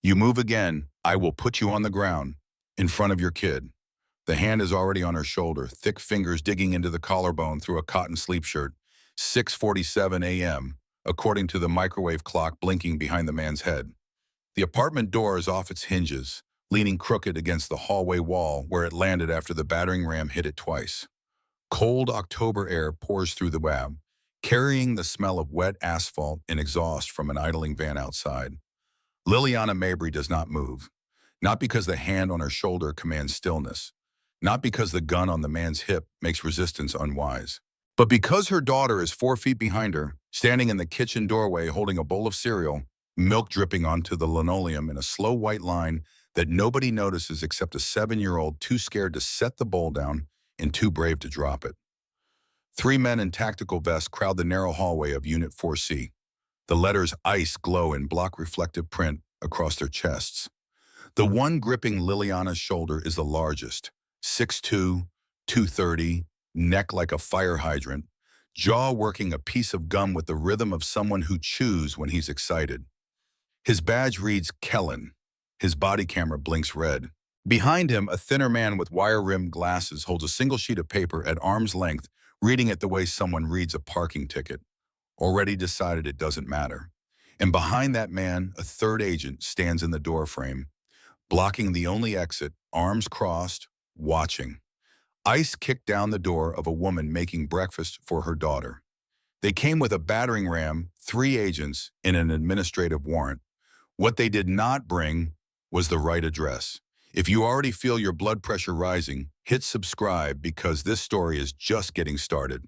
You move again, I will put you on the ground, in front of your kid. The hand is already on her shoulder, thick fingers digging into the collarbone through a cotton sleep shirt. 6:47 a.m., according to the microwave clock blinking behind the man's head. The apartment door is off its hinges, leaning crooked against the hallway wall where it landed after the battering ram hit it twice. Cold October air pours through the lab, carrying the smell of wet asphalt and exhaust from an idling van outside. Lylyana Mabry does not move, not because the hand on her shoulder commands stillness, not because the gun on the man's hip makes resistance unwise, but because her daughter is 4 feet behind her, standing in the kitchen doorway holding a bowl of cereal, milk dripping onto the linoleum in a slow white line that nobody notices except a 7-year-old too scared to set the bowl down and too brave to drop it. 3 men in tactical vests crowd the narrow hallway of Unit 4C. The letters ICE glow in block reflective print across their chests. The one gripping Lylyana's shoulder is the largest, 6'2", 230, neck like a fire hydrant, jaw working a piece of gum with the rhythm of someone who chews when he's excited. His badge reads Kellan. His body camera blinks red. Behind him, a thinner man with wire-rimmed glasses holds a single sheet of paper at arm's length, reading it the way someone reads a parking ticket. Already decided it doesn't matter. And behind that man, a third agent stands in the doorframe, blocking the only exit, arms crossed, watching. ICE kicked down the door of a woman making breakfast for her daughter. They came with a battering ram, 3 agents, and an administrative warrant. What they did not bring was the right address. If you already feel your blood pressure rising, hit subscribe because this story is just getting started.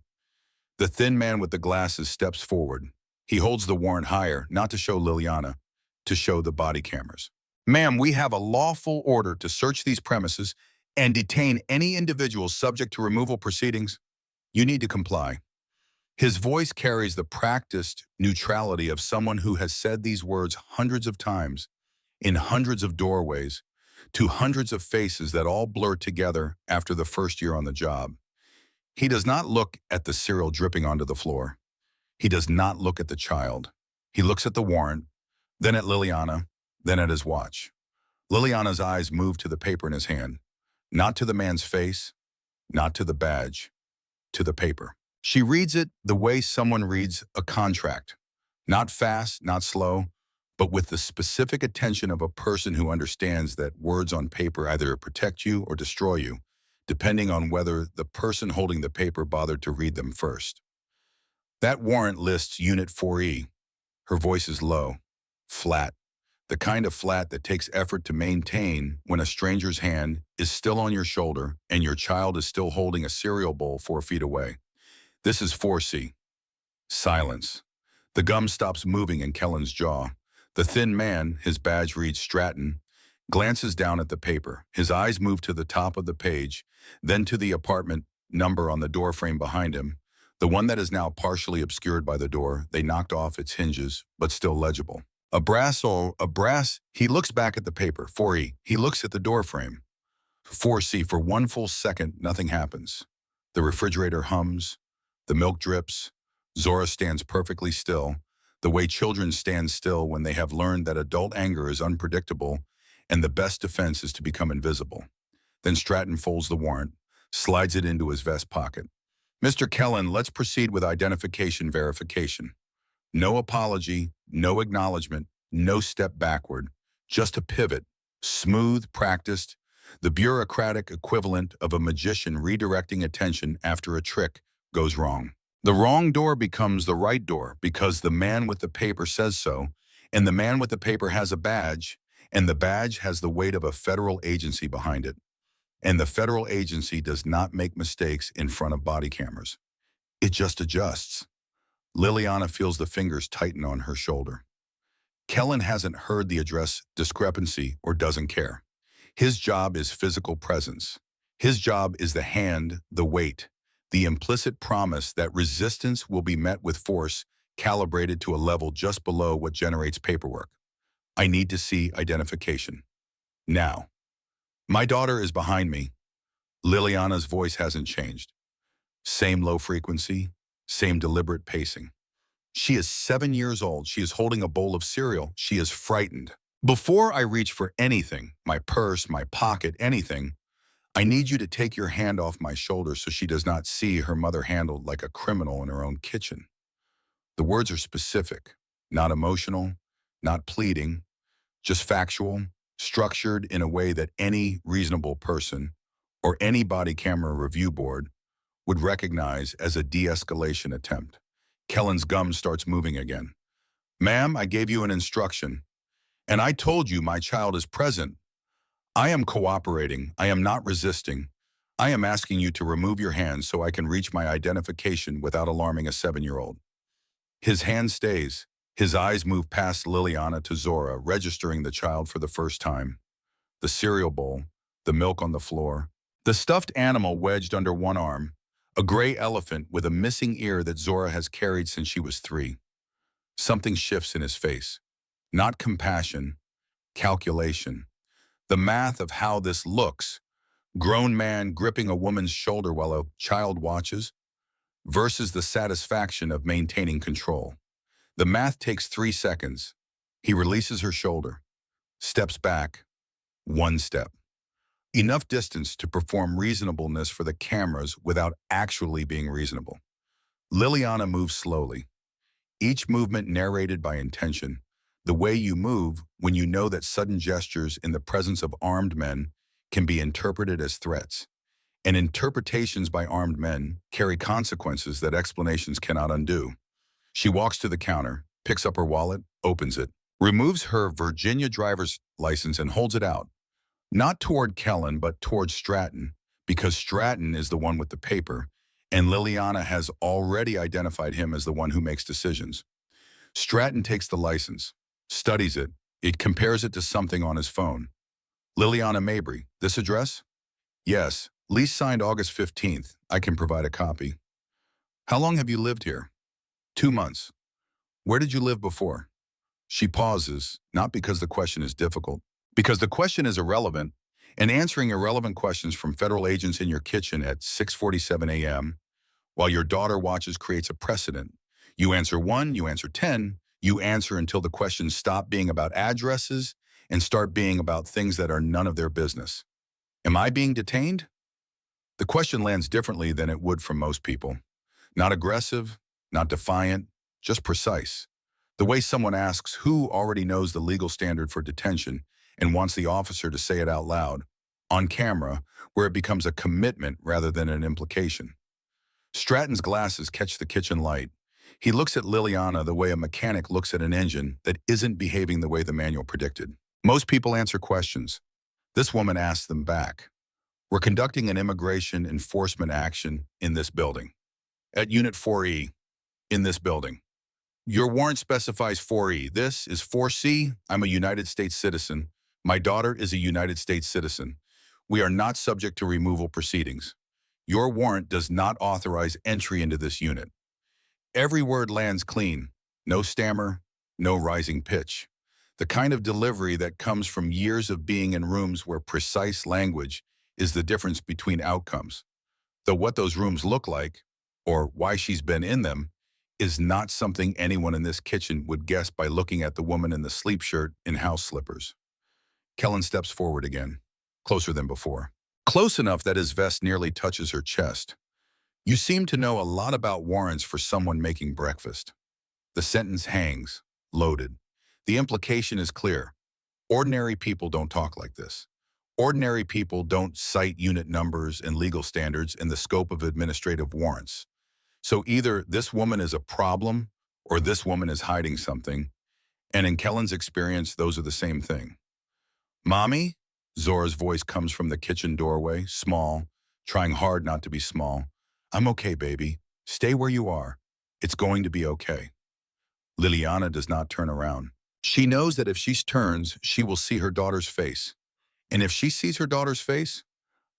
The thin man with the glasses steps forward. He holds the warrant higher, not to show Lylyana, to show the body cameras. Ma'am, we have a lawful order to search these premises and detain any individual subject to removal proceedings. You need to comply. His voice carries the practiced neutrality of someone who has said these words hundreds of times, in hundreds of doorways, to hundreds of faces that all blur together after the first year on the job. He does not look at the cereal dripping onto the floor. He does not look at the child. He looks at the warrant, then at Lylyana, then at his watch. Lylyana's eyes move to the paper in his hand, not to the man's face, not to the badge, to the paper. She reads it the way someone reads a contract, not fast, not slow, but with the specific attention of a person who understands that words on paper either protect you or destroy you, depending on whether the person holding the paper bothered to read them first. That warrant lists Unit 4E. Her voice is low, flat, the kind of flat that takes effort to maintain when a stranger's hand is still on your shoulder and your child is still holding a cereal bowl 4 feet away. This is 4C. Silence. The gum stops moving in Kellan's jaw. The thin man, his badge reads Stratton, glances down at the paper. His eyes move to the top of the page, then to the apartment number on the doorframe behind him, the one that is now partially obscured by the door. They knocked off its hinges, but still legible. A brass. He looks back at the paper. 4E. He looks at the doorframe. 4C. For 1 full second, nothing happens. The refrigerator hums. The milk drips. Zora stands perfectly still, the way children stand still when they have learned that adult anger is unpredictable and the best defense is to become invisible. Then Stratton folds the warrant, slides it into his vest pocket. Mr. Kellan, let's proceed with identification verification. No apology, no acknowledgement, no step backward, just a pivot, smooth, practiced, the bureaucratic equivalent of a magician redirecting attention after a trick goes wrong. The wrong door becomes the right door because the man with the paper says so, and the man with the paper has a badge, and the badge has the weight of a federal agency behind it. And the federal agency does not make mistakes in front of body cameras. It just adjusts. Lylyana feels the fingers tighten on her shoulder. Kellan hasn't heard the address discrepancy or doesn't care. His job is physical presence. His job is the hand, the weight, the implicit promise that resistance will be met with force calibrated to a level just below what generates paperwork. I need to see identification. Now. My daughter is behind me. Lylyana's voice hasn't changed. Same low frequency, same deliberate pacing. She is 7 years old. She is holding a bowl of cereal. She is frightened. Before I reach for anything, my purse, my pocket, anything, I need you to take your hand off my shoulder so she does not see her mother handled like a criminal in her own kitchen. The words are specific, not emotional, not pleading, just factual, structured in a way that any reasonable person or any body camera review board would recognize as a de-escalation attempt. Kellan's gum starts moving again. Ma'am, I gave you an instruction, and I told you my child is present. I am cooperating. I am not resisting. I am asking you to remove your hands so I can reach my identification without alarming a 7-year-old. His hand stays. His eyes move past Lylyana to Zora, registering the child for the first time. The cereal bowl, the milk on the floor, the stuffed animal wedged under one arm, a gray elephant with a missing ear that Zora has carried since she was 3. Something shifts in his face. Not compassion, calculation. The math of how this looks, grown man gripping a woman's shoulder while a child watches, versus the satisfaction of maintaining control. The math takes 3 seconds. He releases her shoulder, steps back, 1 step. Enough distance to perform reasonableness for the cameras without actually being reasonable. Lylyana moves slowly, each movement narrated by intention, the way you move when you know that sudden gestures in the presence of armed men can be interpreted as threats, and interpretations by armed men carry consequences that explanations cannot undo. She walks to the counter, picks up her wallet, opens it, removes her Virginia driver's license and holds it out, not toward Kellan but toward Stratton, because Stratton is the one with the paper, and Lylyana has already identified him as the one who makes decisions. Stratton takes the license, studies it, compares it to something on his phone. Lylyana Mabry, this address? Yes, lease signed August 15th. I can provide a copy. How long have you lived here? 2 months. Where did you live before? She pauses, not because the question is difficult, because the question is irrelevant, and answering irrelevant questions from federal agents in your kitchen at 6:47 a.m. while your daughter watches creates a precedent. You answer 1, you answer 10, you answer until the questions stop being about addresses and start being about things that are none of their business. Am I being detained? The question lands differently than it would from most people. Not aggressive, not defiant, just precise. The way someone asks who already knows the legal standard for detention and wants the officer to say it out loud, on camera, where it becomes a commitment rather than an implication. Stratton's glasses catch the kitchen light. He looks at Lylyana the way a mechanic looks at an engine that isn't behaving the way the manual predicted. Most people answer questions. This woman asks them back. We're conducting an immigration enforcement action in this building. At Unit 4E, in this building. Your warrant specifies 4E. This is 4C. I'm a United States citizen. My daughter is a United States citizen. We are not subject to removal proceedings. Your warrant does not authorize entry into this unit. Every word lands clean. No stammer, no rising pitch. The kind of delivery that comes from years of being in rooms where precise language is the difference between outcomes. Though what those rooms look like, or why she's been in them, is not something anyone in this kitchen would guess by looking at the woman in the sleep shirt and house slippers. Kellan steps forward again, closer than before. Close enough that his vest nearly touches her chest. You seem to know a lot about warrants for someone making breakfast. The sentence hangs, loaded. The implication is clear. Ordinary people don't talk like this. Ordinary people don't cite unit numbers and legal standards in the scope of administrative warrants. So either this woman is a problem or this woman is hiding something, and in Kellan's experience, those are the same thing. Mommy? Zora's voice comes from the kitchen doorway, small, trying hard not to be small. I'm okay, baby. Stay where you are. It's going to be okay. Lylyana does not turn around. She knows that if she turns, she will see her daughter's face. And if she sees her daughter's face,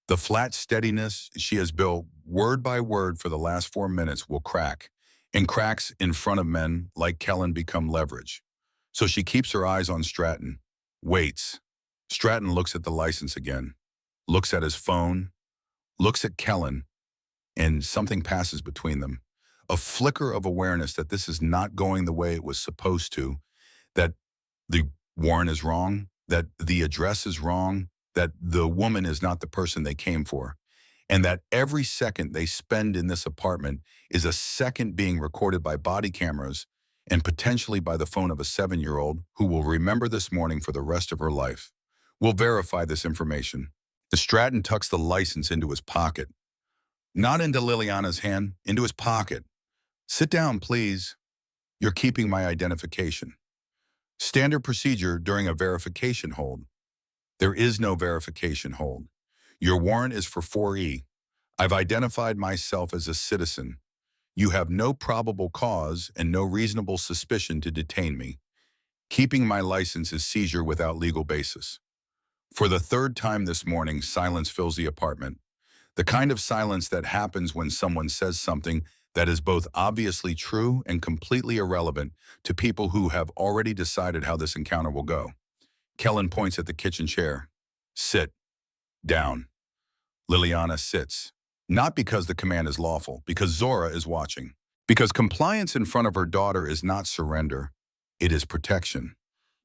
the flat steadiness she has built word by word for the last 4 minutes will crack, and cracks in front of men like Kellan become leverage. So she keeps her eyes on Stratton, waits. Stratton looks at the license again, looks at his phone, looks at Kellan, and something passes between them. A flicker of awareness that this is not going the way it was supposed to, that the warrant is wrong, that the address is wrong, that the woman is not the person they came for, and that every second they spend in this apartment is a second being recorded by body cameras and potentially by the phone of a 7-year-old who will remember this morning for the rest of her life. We'll verify this information. Stratton tucks the license into his pocket. Not into Lylyana's hand, into his pocket. Sit down, please. You're keeping my identification. Standard procedure during a verification hold. There is no verification hold. Your warrant is for 4E. I've identified myself as a citizen. You have no probable cause and no reasonable suspicion to detain me. Keeping my license is seizure without legal basis. For the third time this morning, silence fills the apartment. The kind of silence that happens when someone says something that is both obviously true and completely irrelevant to people who have already decided how this encounter will go. Kellan points at the kitchen chair. Sit. Down. Lylyana sits. Not because the command is lawful, because Zora is watching. Because compliance in front of her daughter is not surrender, it is protection.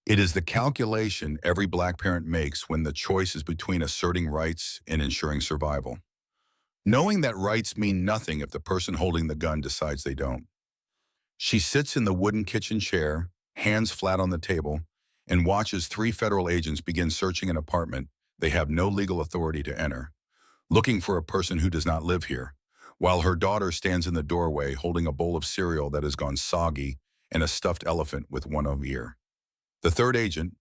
It is the calculation every Black parent makes when the choice is between asserting rights and ensuring survival. Knowing that rights mean nothing if the person holding the gun decides they don't. She sits in the wooden kitchen chair, hands flat on the table, and watches 3 federal agents begin searching an apartment they have no legal authority to enter, looking for a person who does not live here, while her daughter stands in the doorway holding a bowl of cereal that has gone soggy and a stuffed elephant with one ear. The third agent,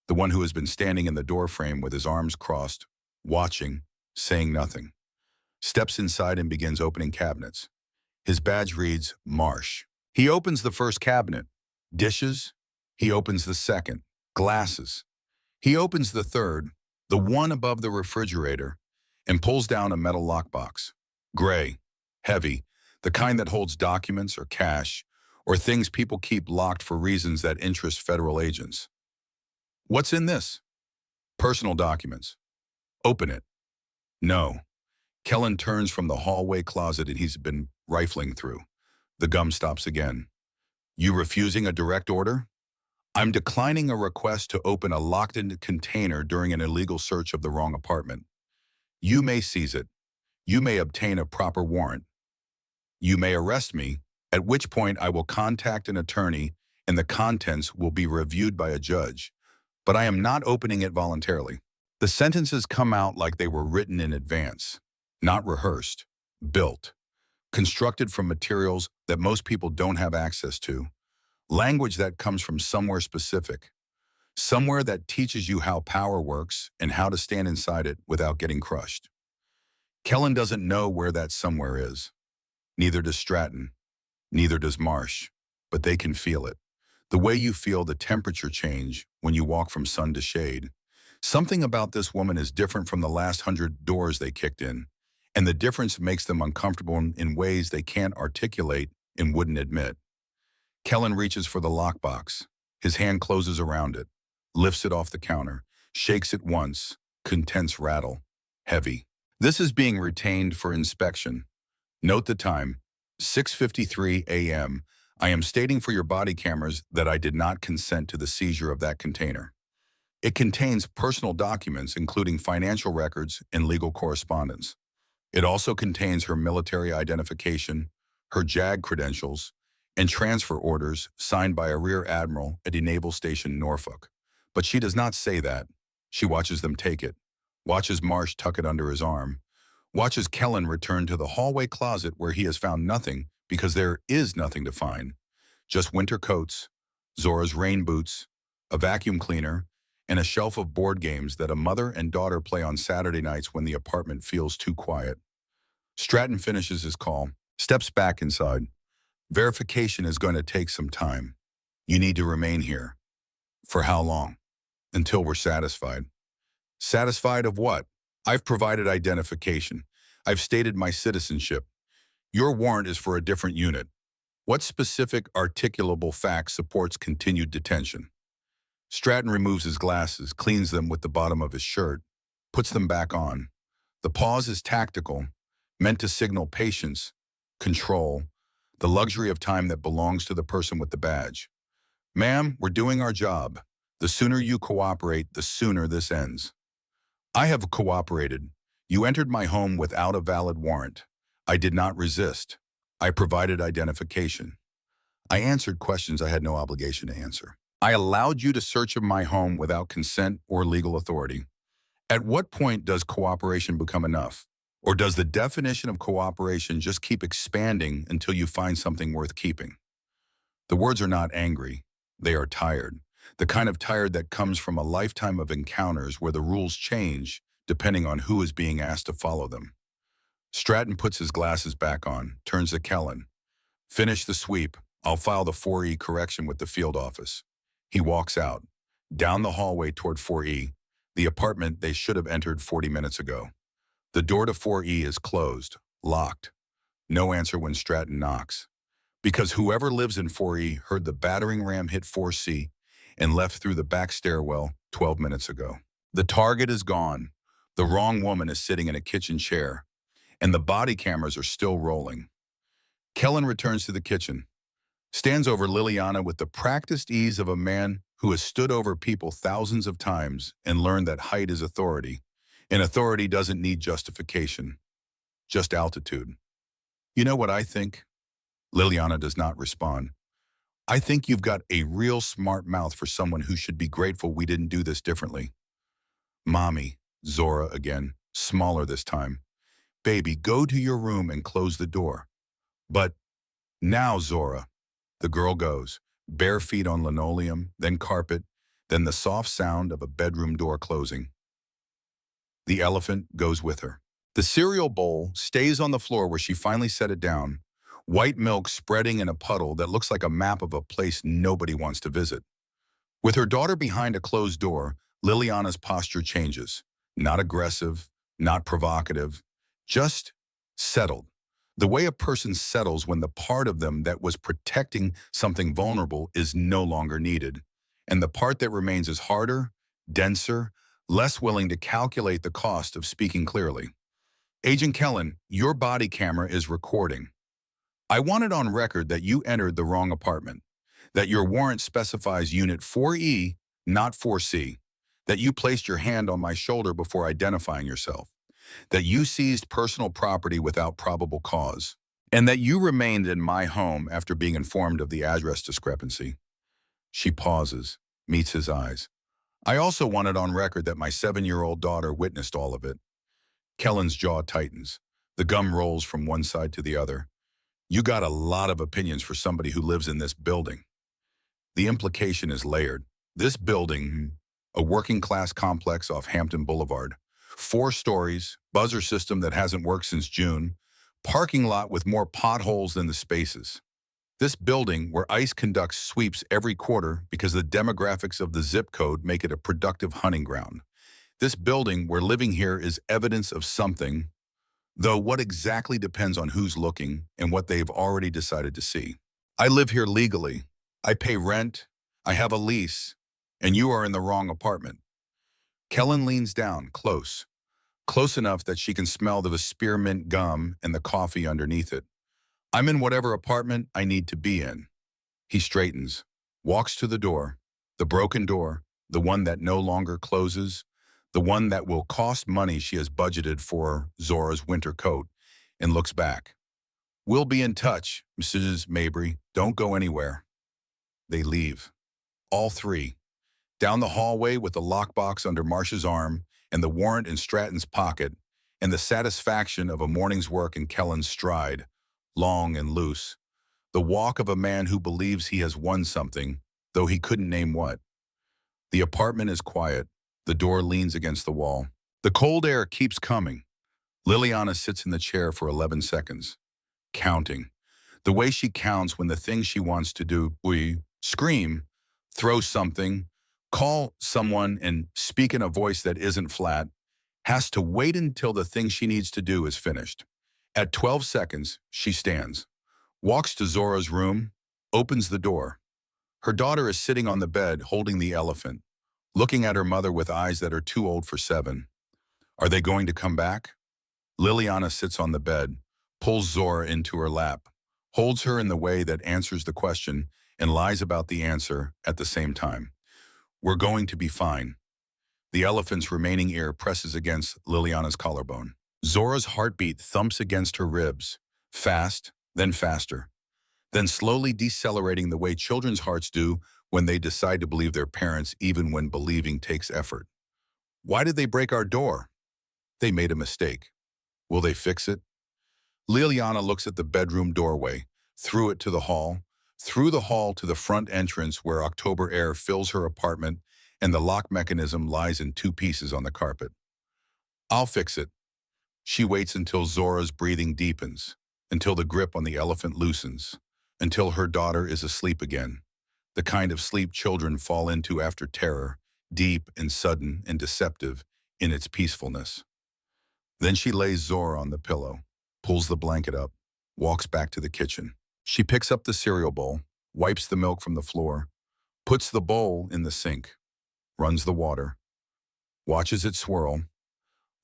the one who has been standing in the doorframe with his arms crossed, watching, saying nothing, steps inside and begins opening cabinets. His badge reads, Marsh. He opens the first cabinet. Dishes. He opens the second. Glasses. He opens the third, the one above the refrigerator, and pulls down a metal lockbox. Gray. Heavy. The kind that holds documents or cash, or things people keep locked for reasons that interest federal agents. What's in this? Personal documents. Open it. No. Kellan turns from the hallway closet and he's been rifling through. The gum stops again. You refusing a direct order? I'm declining a request to open a locked-in container during an illegal search of the wrong apartment. You may seize it. You may obtain a proper warrant. You may arrest me, at which point I will contact an attorney and the contents will be reviewed by a judge. But I am not opening it voluntarily. The sentences come out like they were written in advance. Not rehearsed, built, constructed from materials that most people don't have access to, language that comes from somewhere specific, somewhere that teaches you how power works and how to stand inside it without getting crushed. Kellan doesn't know where that somewhere is. Neither does Stratton, neither does Marsh, but they can feel it. The way you feel the temperature change when you walk from sun to shade. Something about this woman is different from the last 100 doors they kicked in. And the difference makes them uncomfortable in ways they can't articulate and wouldn't admit. Kellan reaches for the lockbox. His hand closes around it, lifts it off the counter, shakes it once, contents rattle, heavy. This is being retained for inspection. Note the time, 6:53 a.m. I am stating for your body cameras that I did not consent to the seizure of that container. It contains personal documents, including financial records and legal correspondence. It also contains her military identification, her JAG credentials, and transfer orders signed by a Rear Admiral at a Naval Station Norfolk. But she does not say that. She watches them take it, watches Marsh tuck it under his arm, watches Kellan return to the hallway closet where he has found nothing because there is nothing to find. Just winter coats, Zora's rain boots, a vacuum cleaner, and a shelf of board games that a mother and daughter play on Saturday nights when the apartment feels too quiet. Stratton finishes his call, steps back inside. Verification is going to take some time. You need to remain here. For how long? Until we're satisfied. Satisfied of what? I've provided identification. I've stated my citizenship. Your warrant is for a different unit. What specific articulable fact supports continued detention? Stratton removes his glasses, cleans them with the bottom of his shirt, puts them back on. The pause is tactical, meant to signal patience, control, the luxury of time that belongs to the person with the badge. Ma'am, we're doing our job. The sooner you cooperate, the sooner this ends. I have cooperated. You entered my home without a valid warrant. I did not resist. I provided identification. I answered questions I had no obligation to answer. I allowed you to search my home without consent or legal authority. At what point does cooperation become enough? Or does the definition of cooperation just keep expanding until you find something worth keeping? The words are not angry. They are tired. The kind of tired that comes from a lifetime of encounters where the rules change depending on who is being asked to follow them. Stratton puts his glasses back on, turns to Kellan. Finish the sweep. I'll file the 4E correction with the field office. He walks out, down the hallway toward 4E, the apartment they should have entered 40 minutes ago. The door to 4E is closed, locked. No answer when Stratton knocks. Because whoever lives in 4E heard the battering ram hit 4C and left through the back stairwell 12 minutes ago. The target is gone. The wrong woman is sitting in a kitchen chair, and the body cameras are still rolling. Kellan returns to the kitchen, stands over Lylyana with the practiced ease of a man who has stood over people thousands of times and learned that height is authority, and authority doesn't need justification, just altitude. You know what I think? Lylyana does not respond. I think you've got a real smart mouth for someone who should be grateful we didn't do this differently. Mommy, Zora again, smaller this time. Baby, go to your room and close the door. But now, Zora. The girl goes, bare feet on linoleum, then carpet, then the soft sound of a bedroom door closing. The elephant goes with her. The cereal bowl stays on the floor where she finally set it down, white milk spreading in a puddle that looks like a map of a place nobody wants to visit. With her daughter behind a closed door, Lylyana's posture changes. Not aggressive, not provocative, just settled. The way a person settles when the part of them that was protecting something vulnerable is no longer needed, and the part that remains is harder, denser, less willing to calculate the cost of speaking clearly. Agent Kellan, your body camera is recording. I want it on record that you entered the wrong apartment, that your warrant specifies Unit 4E, not 4C, that you placed your hand on my shoulder before identifying yourself, that you seized personal property without probable cause, and that you remained in my home after being informed of the address discrepancy. She pauses, meets his eyes. I also want it on record that my 7-year-old daughter witnessed all of it. Kellan's jaw tightens. The gum rolls from one side to the other. You got a lot of opinions for somebody who lives in this building. The implication is layered. This building, a working-class complex off Hampton Boulevard, 4 stories, buzzer system that hasn't worked since June, parking lot with more potholes than the spaces. This building where ICE conducts sweeps every quarter because the demographics of the zip code make it a productive hunting ground. This building where living here is evidence of something, though what exactly depends on who's looking and what they've already decided to see. I live here legally. I pay rent. I have a lease. And you are in the wrong apartment. Kellan leans down, close enough that she can smell the spearmint gum and the coffee underneath it. I'm in whatever apartment I need to be in. He straightens, walks to the door, the broken door, the one that no longer closes, the one that will cost money she has budgeted for Zora's winter coat, and looks back. We'll be in touch, Mrs. Mabry. Don't go anywhere. They leave. All 3. Down the hallway with the lockbox under Marsh's arm and the warrant in Stratton's pocket, and the satisfaction of a morning's work in Kellan's stride, long and loose. The walk of a man who believes he has won something, though he couldn't name what. The apartment is quiet. The door leans against the wall. The cold air keeps coming. Lylyana sits in the chair for 11 seconds, counting. The way she counts when the thing she wants to do, scream, throw something, call someone and speak in a voice that isn't flat, has to wait until the thing she needs to do is finished. At 12 seconds, she stands, walks to Zora's room, opens the door. Her daughter is sitting on the bed holding the elephant, looking at her mother with eyes that are too old for 7. Are they going to come back? Lylyana sits on the bed, pulls Zora into her lap, holds her in the way that answers the question and lies about the answer at the same time. We're going to be fine. The elephant's remaining ear presses against Lylyana's collarbone. Zora's heartbeat thumps against her ribs, fast, then faster, then slowly decelerating the way children's hearts do when they decide to believe their parents even when believing takes effort. Why did they break our door? They made a mistake. Will they fix it? Lylyana looks at the bedroom doorway, through it to the hall, through the hall to the front entrance where October air fills her apartment and the lock mechanism lies in two pieces on the carpet. I'll fix it. She waits until Zora's breathing deepens, until the grip on the elephant loosens, until her daughter is asleep again, the kind of sleep children fall into after terror, deep and sudden and deceptive in its peacefulness. Then she lays Zora on the pillow, pulls the blanket up, walks back to the kitchen. She picks up the cereal bowl, wipes the milk from the floor, puts the bowl in the sink, runs the water, watches it swirl.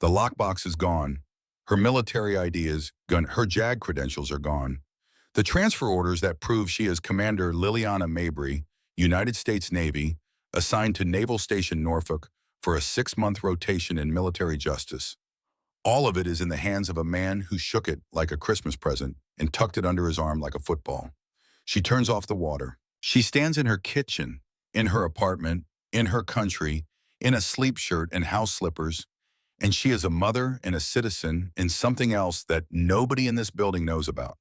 The lockbox is gone. Her military ID is gone. Her JAG credentials are gone. The transfer orders that prove she is Commander Lylyana Mabry, United States Navy, assigned to Naval Station Norfolk for a 6-month rotation in military justice. All of it is in the hands of a man who shook it like a Christmas present and tucked it under his arm like a football. She turns off the water. She stands in her kitchen, in her apartment, in her country, in a sleep shirt and house slippers, and she is a mother and a citizen and something else that nobody in this building knows about.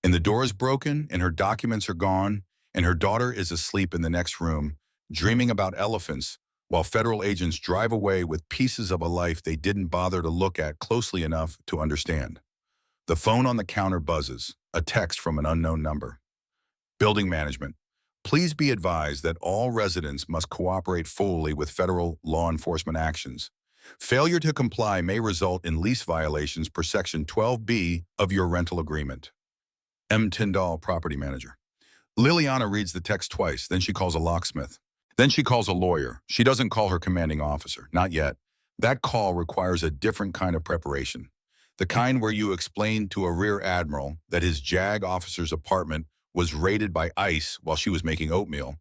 And the door is broken, and her documents are gone, and her daughter is asleep in the next room, dreaming about elephants, while federal agents drive away with pieces of a life they didn't bother to look at closely enough to understand. The phone on the counter buzzes, a text from an unknown number. Building management. Please be advised that all residents must cooperate fully with federal law enforcement actions. Failure to comply may result in lease violations per Section 12B of your rental agreement. M. Tyndall, property manager. Lylyana reads the text twice, then she calls a locksmith. Then she calls a lawyer. She doesn't call her commanding officer, not yet. That call requires a different kind of preparation. The kind where you explain to a rear admiral that his JAG officer's apartment was raided by ICE while she was making oatmeal,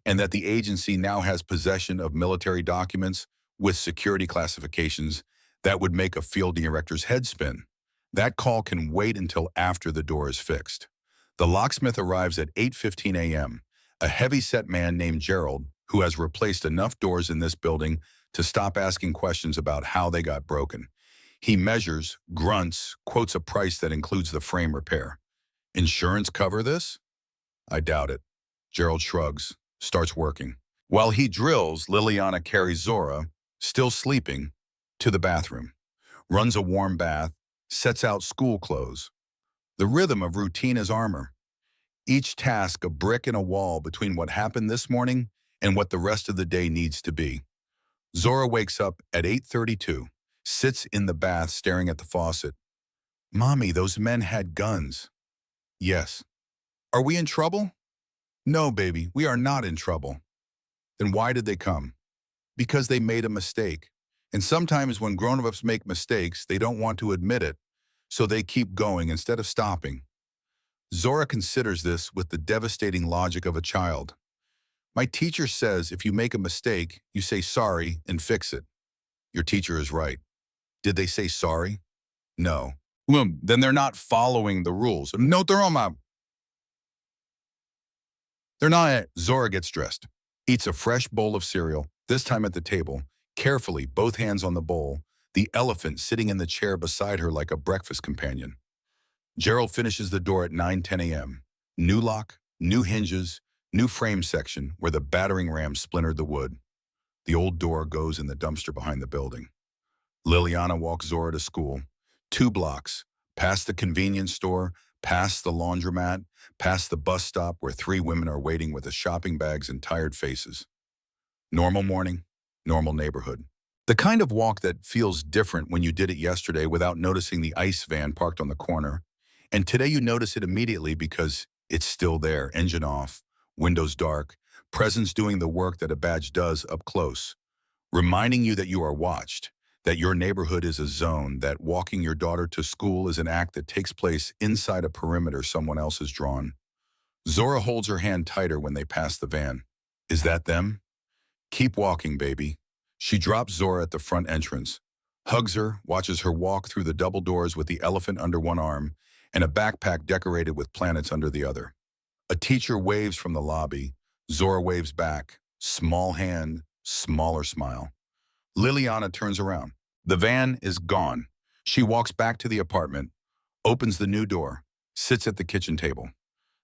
and that the agency now has possession of military documents with security classifications that would make a field director's head spin. That call can wait until after the door is fixed. The locksmith arrives at 8:15 a.m., a heavy-set man named Gerald, who has replaced enough doors in this building to stop asking questions about how they got broken. He measures, grunts, quotes a price that includes the frame repair. Insurance cover this? I doubt it. Gerald shrugs, starts working. While he drills, Lylyana carries Zora, still sleeping, to the bathroom, runs a warm bath, sets out school clothes. The rhythm of routine is armor. Each task a brick in a wall between what happened this morning and what the rest of the day needs to be. Zora wakes up at 8:32, sits in the bath staring at the faucet. Mommy, those men had guns. Yes. Are we in trouble? No, baby, we are not in trouble. Then why did they come? Because they made a mistake. And sometimes when grown-ups make mistakes, they don't want to admit it, so they keep going instead of stopping. Zora considers this with the devastating logic of a child. My teacher says if you make a mistake, you say sorry and fix it. Your teacher is right. Did they say sorry? No. Well, then they're not following the rules. No, they're not. Zora gets dressed, eats a fresh bowl of cereal, this time at the table, carefully, both hands on the bowl, the elephant sitting in the chair beside her like a breakfast companion. Gerald finishes the door at 9:10 a.m. New lock, new hinges, new frame section where the battering ram splintered the wood. The old door goes in the dumpster behind the building. Lylyana walks Zora to school, 2 blocks, past the convenience store, past the laundromat, past the bus stop where 3 women are waiting with the shopping bags and tired faces. Normal morning, normal neighborhood. The kind of walk that feels different when you did it yesterday without noticing the ICE van parked on the corner. And today you notice it immediately because it's still there, engine off, windows dark, presence doing the work that a badge does up close, reminding you that you are watched, that your neighborhood is a zone, that walking your daughter to school is an act that takes place inside a perimeter someone else has drawn. Zora holds her hand tighter when they pass the van. Is that them? Keep walking, baby. She drops Zora at the front entrance, hugs her, watches her walk through the double doors with the elephant under one arm and a backpack decorated with planets under the other. A teacher waves from the lobby. Zora waves back. Small hand, smaller smile. Lylyana turns around. The van is gone. She walks back to the apartment, opens the new door, sits at the kitchen table.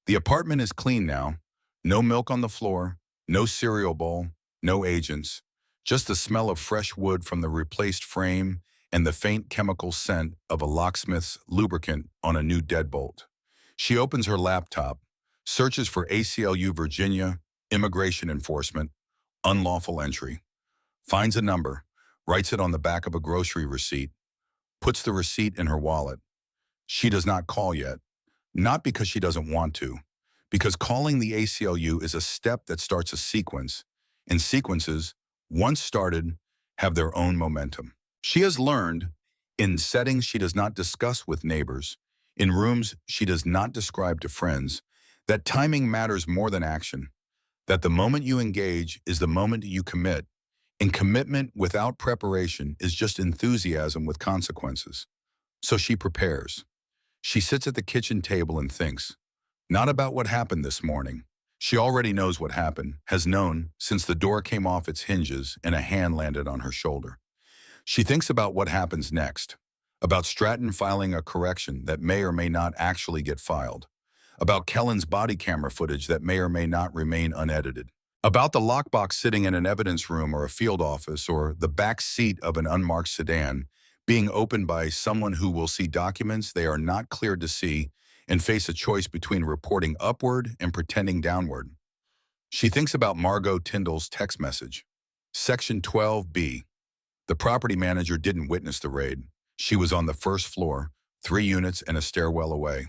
The apartment is clean now. No milk on the floor, no cereal bowl, no agents. Just the smell of fresh wood from the replaced frame and the faint chemical scent of a locksmith's lubricant on a new deadbolt. She opens her laptop, searches for ACLU Virginia, immigration enforcement, unlawful entry. Finds a number, writes it on the back of a grocery receipt, puts the receipt in her wallet. She does not call yet, not because she doesn't want to, because calling the ACLU is a step that starts a sequence, and sequences, once started, have their own momentum. She has learned, in settings she does not discuss with neighbors, in rooms she does not describe to friends, that timing matters more than action, that the moment you engage is the moment you commit, and commitment without preparation is just enthusiasm with consequences. So she prepares. She sits at the kitchen table and thinks, not about what happened this morning. She already knows what happened, has known since the door came off its hinges and a hand landed on her shoulder. She thinks about what happens next, about Stratton filing a correction that may or may not actually get filed, about Kellan's body camera footage that may or may not remain unedited, about the lockbox sitting in an evidence room or a field office or the back seat of an unmarked sedan being opened by someone who will see documents they are not cleared to see and face a choice between reporting upward and pretending downward. She thinks about Margaux Tyndall's text message. Section 12B. The property manager didn't witness the raid. She was on the first floor, 3 units and a stairwell away.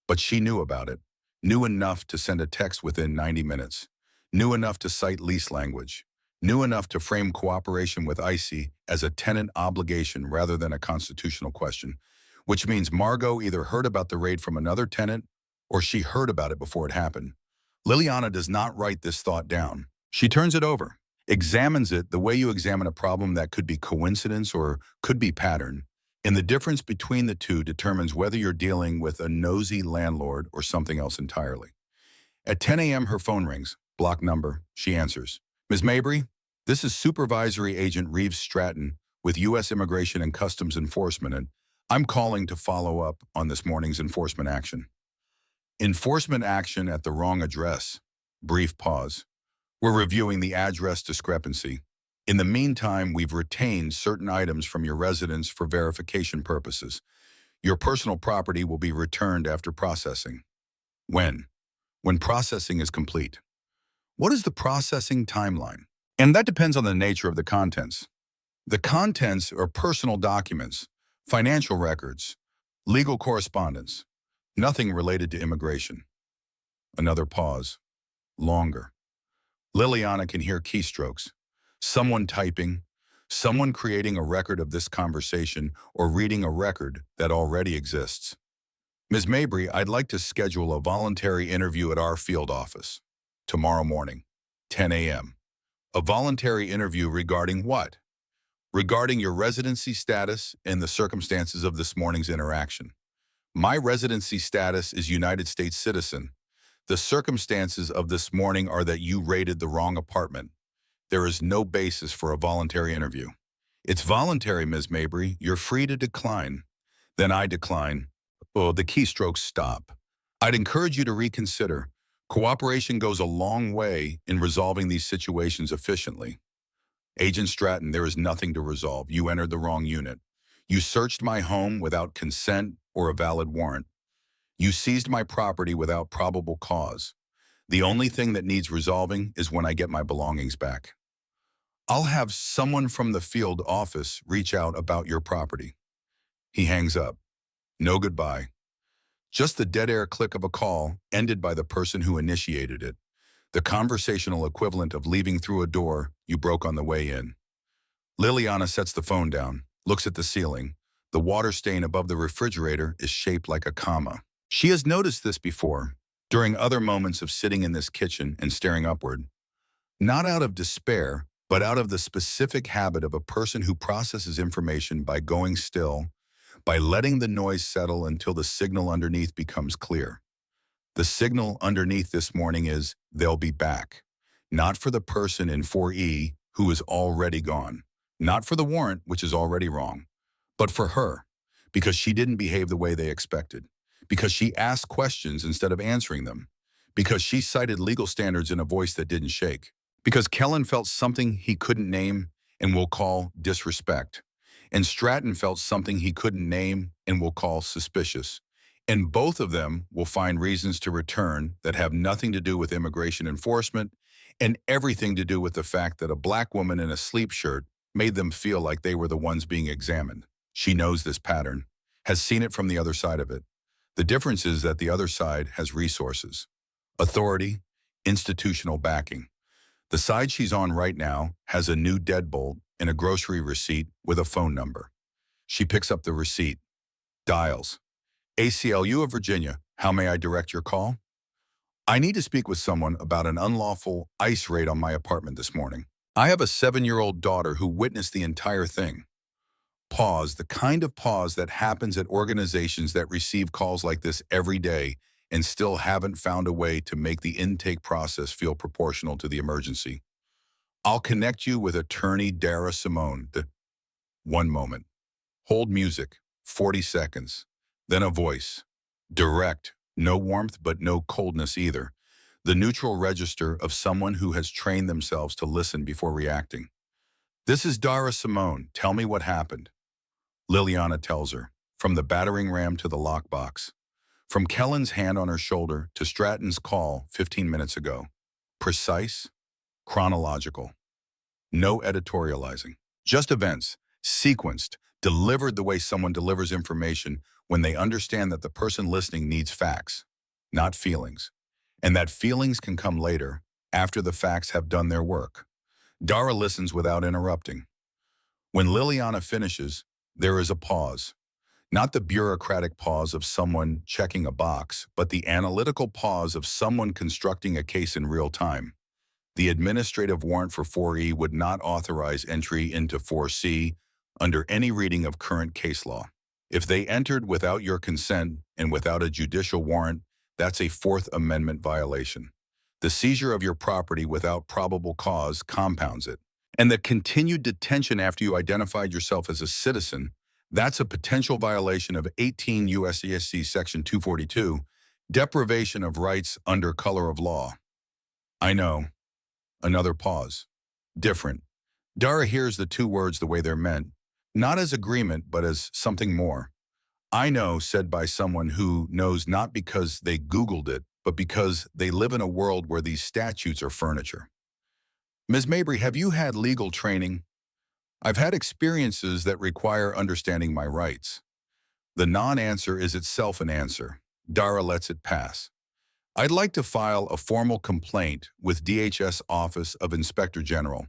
But she knew about it, knew enough to send a text within 90 minutes, knew enough to cite lease language, knew enough to frame cooperation with ICE as a tenant obligation rather than a constitutional question, which means Margaux either heard about the raid from another tenant or she heard about it before it happened. Lylyana does not write this thought down. She turns it over, examines it the way you examine a problem that could be coincidence or could be pattern, and the difference between the two determines whether you're dealing with a nosy landlord or something else entirely. At 10 a.m. her phone rings. Block number. She answers. Ms. Mabry, this is Supervisory Agent Reeves Stratton with U.S. Immigration and Customs Enforcement, and I'm calling to follow up on this morning's enforcement action. Enforcement action at the wrong address. Brief pause. We're reviewing the address discrepancy. In the meantime, we've retained certain items from your residence for verification purposes. Your personal property will be returned after processing. When? When processing is complete. What is the processing timeline? And that depends on the nature of the contents. The contents are personal documents, financial records, legal correspondence, nothing related to immigration. Another pause. Longer. Lylyana can hear keystrokes. Someone typing, someone creating a record of this conversation or reading a record that already exists. Ms. Mabry, I'd like to schedule a voluntary interview at our field office. Tomorrow morning, 10 a.m. A voluntary interview regarding what? Regarding your residency status and the circumstances of this morning's interaction. My residency status is United States citizen. The circumstances of this morning are that you raided the wrong apartment. There is no basis for a voluntary interview. It's voluntary, Ms. Mabry. You're free to decline. Then I decline. Oh, the keystrokes stop. I'd encourage you to reconsider. Cooperation goes a long way in resolving these situations efficiently. Agent Stratton, there is nothing to resolve. You entered the wrong unit. You searched my home without consent or a valid warrant. You seized my property without probable cause. The only thing that needs resolving is when I get my belongings back. I'll have someone from the field office reach out about your property. He hangs up. No goodbye. Just the dead air click of a call ended by the person who initiated it. The conversational equivalent of leaving through a door you broke on the way in. Lylyana sets the phone down, looks at the ceiling. The water stain above the refrigerator is shaped like a comma. She has noticed this before, during other moments of sitting in this kitchen and staring upward. Not out of despair, but out of the specific habit of a person who processes information by going still, by letting the noise settle until the signal underneath becomes clear. The signal underneath this morning is they'll be back. Not for the person in 4E who is already gone. Not for the warrant, which is already wrong, but for her, because she didn't behave the way they expected, because she asked questions instead of answering them, because she cited legal standards in a voice that didn't shake, because Kellan felt something he couldn't name and will call disrespect, and Stratton felt something he couldn't name and will call suspicious. And both of them will find reasons to return that have nothing to do with immigration enforcement and everything to do with the fact that a black woman in a sleep shirt made them feel like they were the ones being examined. She knows this pattern, has seen it from the other side of it. The difference is that the other side has resources, authority, institutional backing. The side she's on right now has a new deadbolt and a grocery receipt with a phone number. She picks up the receipt, dials. ACLU of Virginia, how may I direct your call? I need to speak with someone about an unlawful ICE raid on my apartment this morning. I have a 7-year-old daughter who witnessed the entire thing. Pause, the kind of pause that happens at organizations that receive calls like this every day and still haven't found a way to make the intake process feel proportional to the emergency. I'll connect you with attorney Dara. One moment. Hold music, 40 seconds. Then a voice. Direct, no warmth but no coldness either. The neutral register of someone who has trained themselves to listen before reacting. This is Dara. Tell me what happened. Lylyana tells her, from the battering ram to the lockbox. From Kellan's hand on her shoulder to Stratton's call 15 minutes ago. Precise, chronological. No editorializing. Just events, sequenced, delivered the way someone delivers information when they understand that the person listening needs facts, not feelings, and that feelings can come later, after the facts have done their work. Dara listens without interrupting. When Lylyana finishes, there is a pause. Not the bureaucratic pause of someone checking a box, but the analytical pause of someone constructing a case in real time. The administrative warrant for 4E would not authorize entry into 4C under any reading of current case law. If they entered without your consent and without a judicial warrant, that's a Fourth Amendment violation. The seizure of your property without probable cause compounds it. And the continued detention after you identified yourself as a citizen, that's a potential violation of 18 U.S.C. Section 242, deprivation of rights under color of law. I know. Another pause. Different. Dara hears the two words the way they're meant, not as agreement, but as something more. I know, said by someone who knows not because they Googled it, but because they live in a world where these statutes are furniture. Ms. Mabry, have you had legal training? I've had experiences that require understanding my rights. The non-answer is itself an answer. Dara lets it pass. I'd like to file a formal complaint with DHS Office of Inspector General.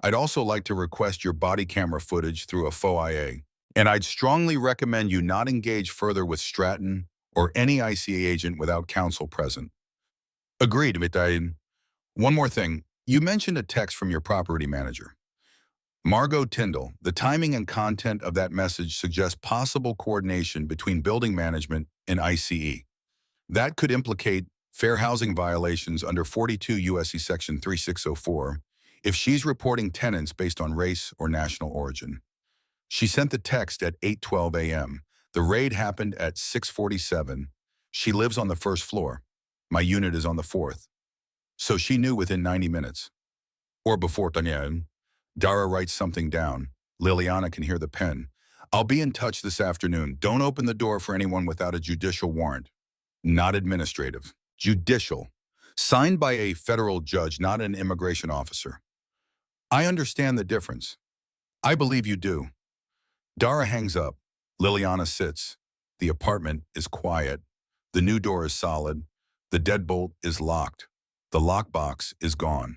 I'd also like to request your body camera footage through a FOIA. And I'd strongly recommend you not engage further with Stratton or any ICA agent without counsel present. Agreed, Vitayin. One more thing. You mentioned a text from your property manager. Margaux Tyndall, the timing and content of that message suggests possible coordination between building management and ICE. That could implicate fair housing violations under 42 U.S.C. Section 3604 if she's reporting tenants based on race or national origin. She sent the text at 8:12 a.m. The raid happened at 6:47. She lives on the first floor. My unit is on the fourth. So she knew within 90 minutes. Or before Tanyan. Dara writes something down. Lylyana can hear the pen. I'll be in touch this afternoon. Don't open the door for anyone without a judicial warrant. Not administrative. Judicial. Signed by a federal judge, not an immigration officer. I understand the difference. I believe you do. Dara hangs up. Lylyana sits. The apartment is quiet. The new door is solid. The deadbolt is locked. The lockbox is gone.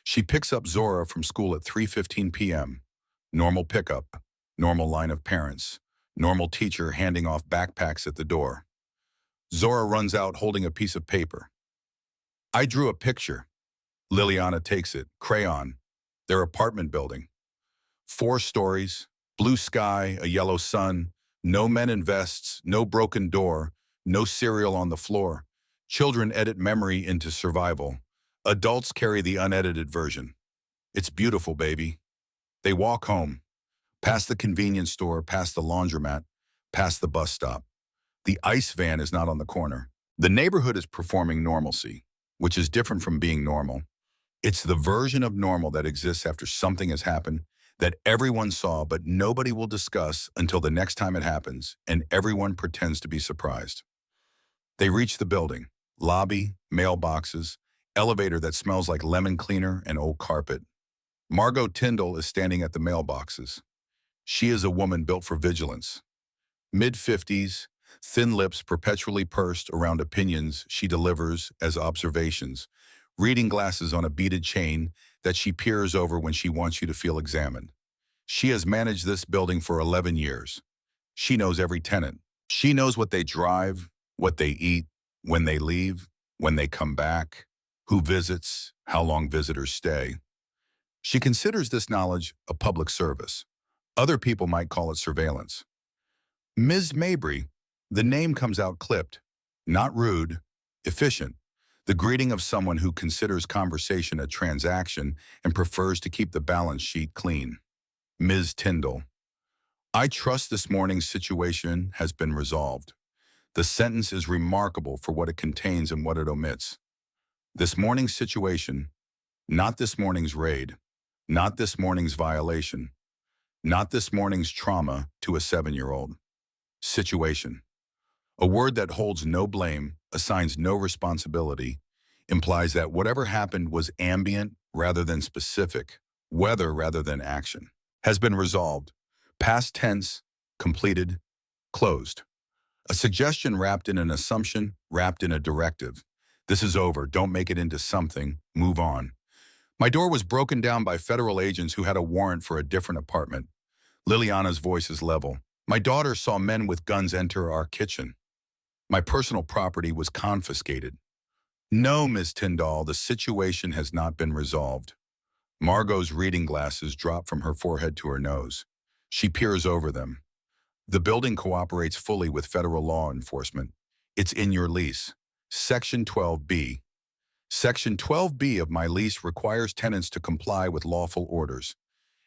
She picks up Zora from school at 3:15 p.m. Normal pickup. Normal line of parents. Normal teacher handing off backpacks at the door. Zora runs out holding a piece of paper. I drew a picture. Lylyana takes it. Crayon. Their apartment building. 4 stories, blue sky, a yellow sun, no men in vests, no broken door, no cereal on the floor. Children edit memory into survival. Adults carry the unedited version. It's beautiful, baby. They walk home, past the convenience store, past the laundromat, past the bus stop. The ice van is not on the corner. The neighborhood is performing normalcy, which is different from being normal. It's the version of normal that exists after something has happened that everyone saw but nobody will discuss until the next time it happens, and everyone pretends to be surprised. They reach the building, lobby, mailboxes, elevator that smells like lemon cleaner and old carpet. Margaux Tyndall is standing at the mailboxes. She is a woman built for vigilance. Mid-50s, thin lips perpetually pursed around opinions she delivers as observations, reading glasses on a beaded chain that she peers over when she wants you to feel examined. She has managed this building for 11 years. She knows every tenant. She knows what they drive, what they eat, when they leave, when they come back, who visits, how long visitors stay. She considers this knowledge a public service. Other people might call it surveillance. Ms. Mabry, the name comes out clipped, not rude, efficient. The greeting of someone who considers conversation a transaction and prefers to keep the balance sheet clean. Ms. Tyndall. I trust this morning's situation has been resolved. The sentence is remarkable for what it contains and what it omits. This morning's situation, not this morning's raid, not this morning's violation, not this morning's trauma to a 7-year-old. Situation. A word that holds no blame, assigns no responsibility, implies that whatever happened was ambient rather than specific, weather rather than action. Has been resolved. Past tense, completed, closed. A suggestion wrapped in an assumption, wrapped in a directive. This is over. Don't make it into something. Move on. My door was broken down by federal agents who had a warrant for a different apartment. Lylyana's voice is level. My daughter saw men with guns enter our kitchen. My personal property was confiscated. No, Ms. Tyndall, the situation has not been resolved. Margaux's reading glasses drop from her forehead to her nose. She peers over them. The building cooperates fully with federal law enforcement. It's in your lease. Section 12B. Section 12B of my lease requires tenants to comply with lawful orders.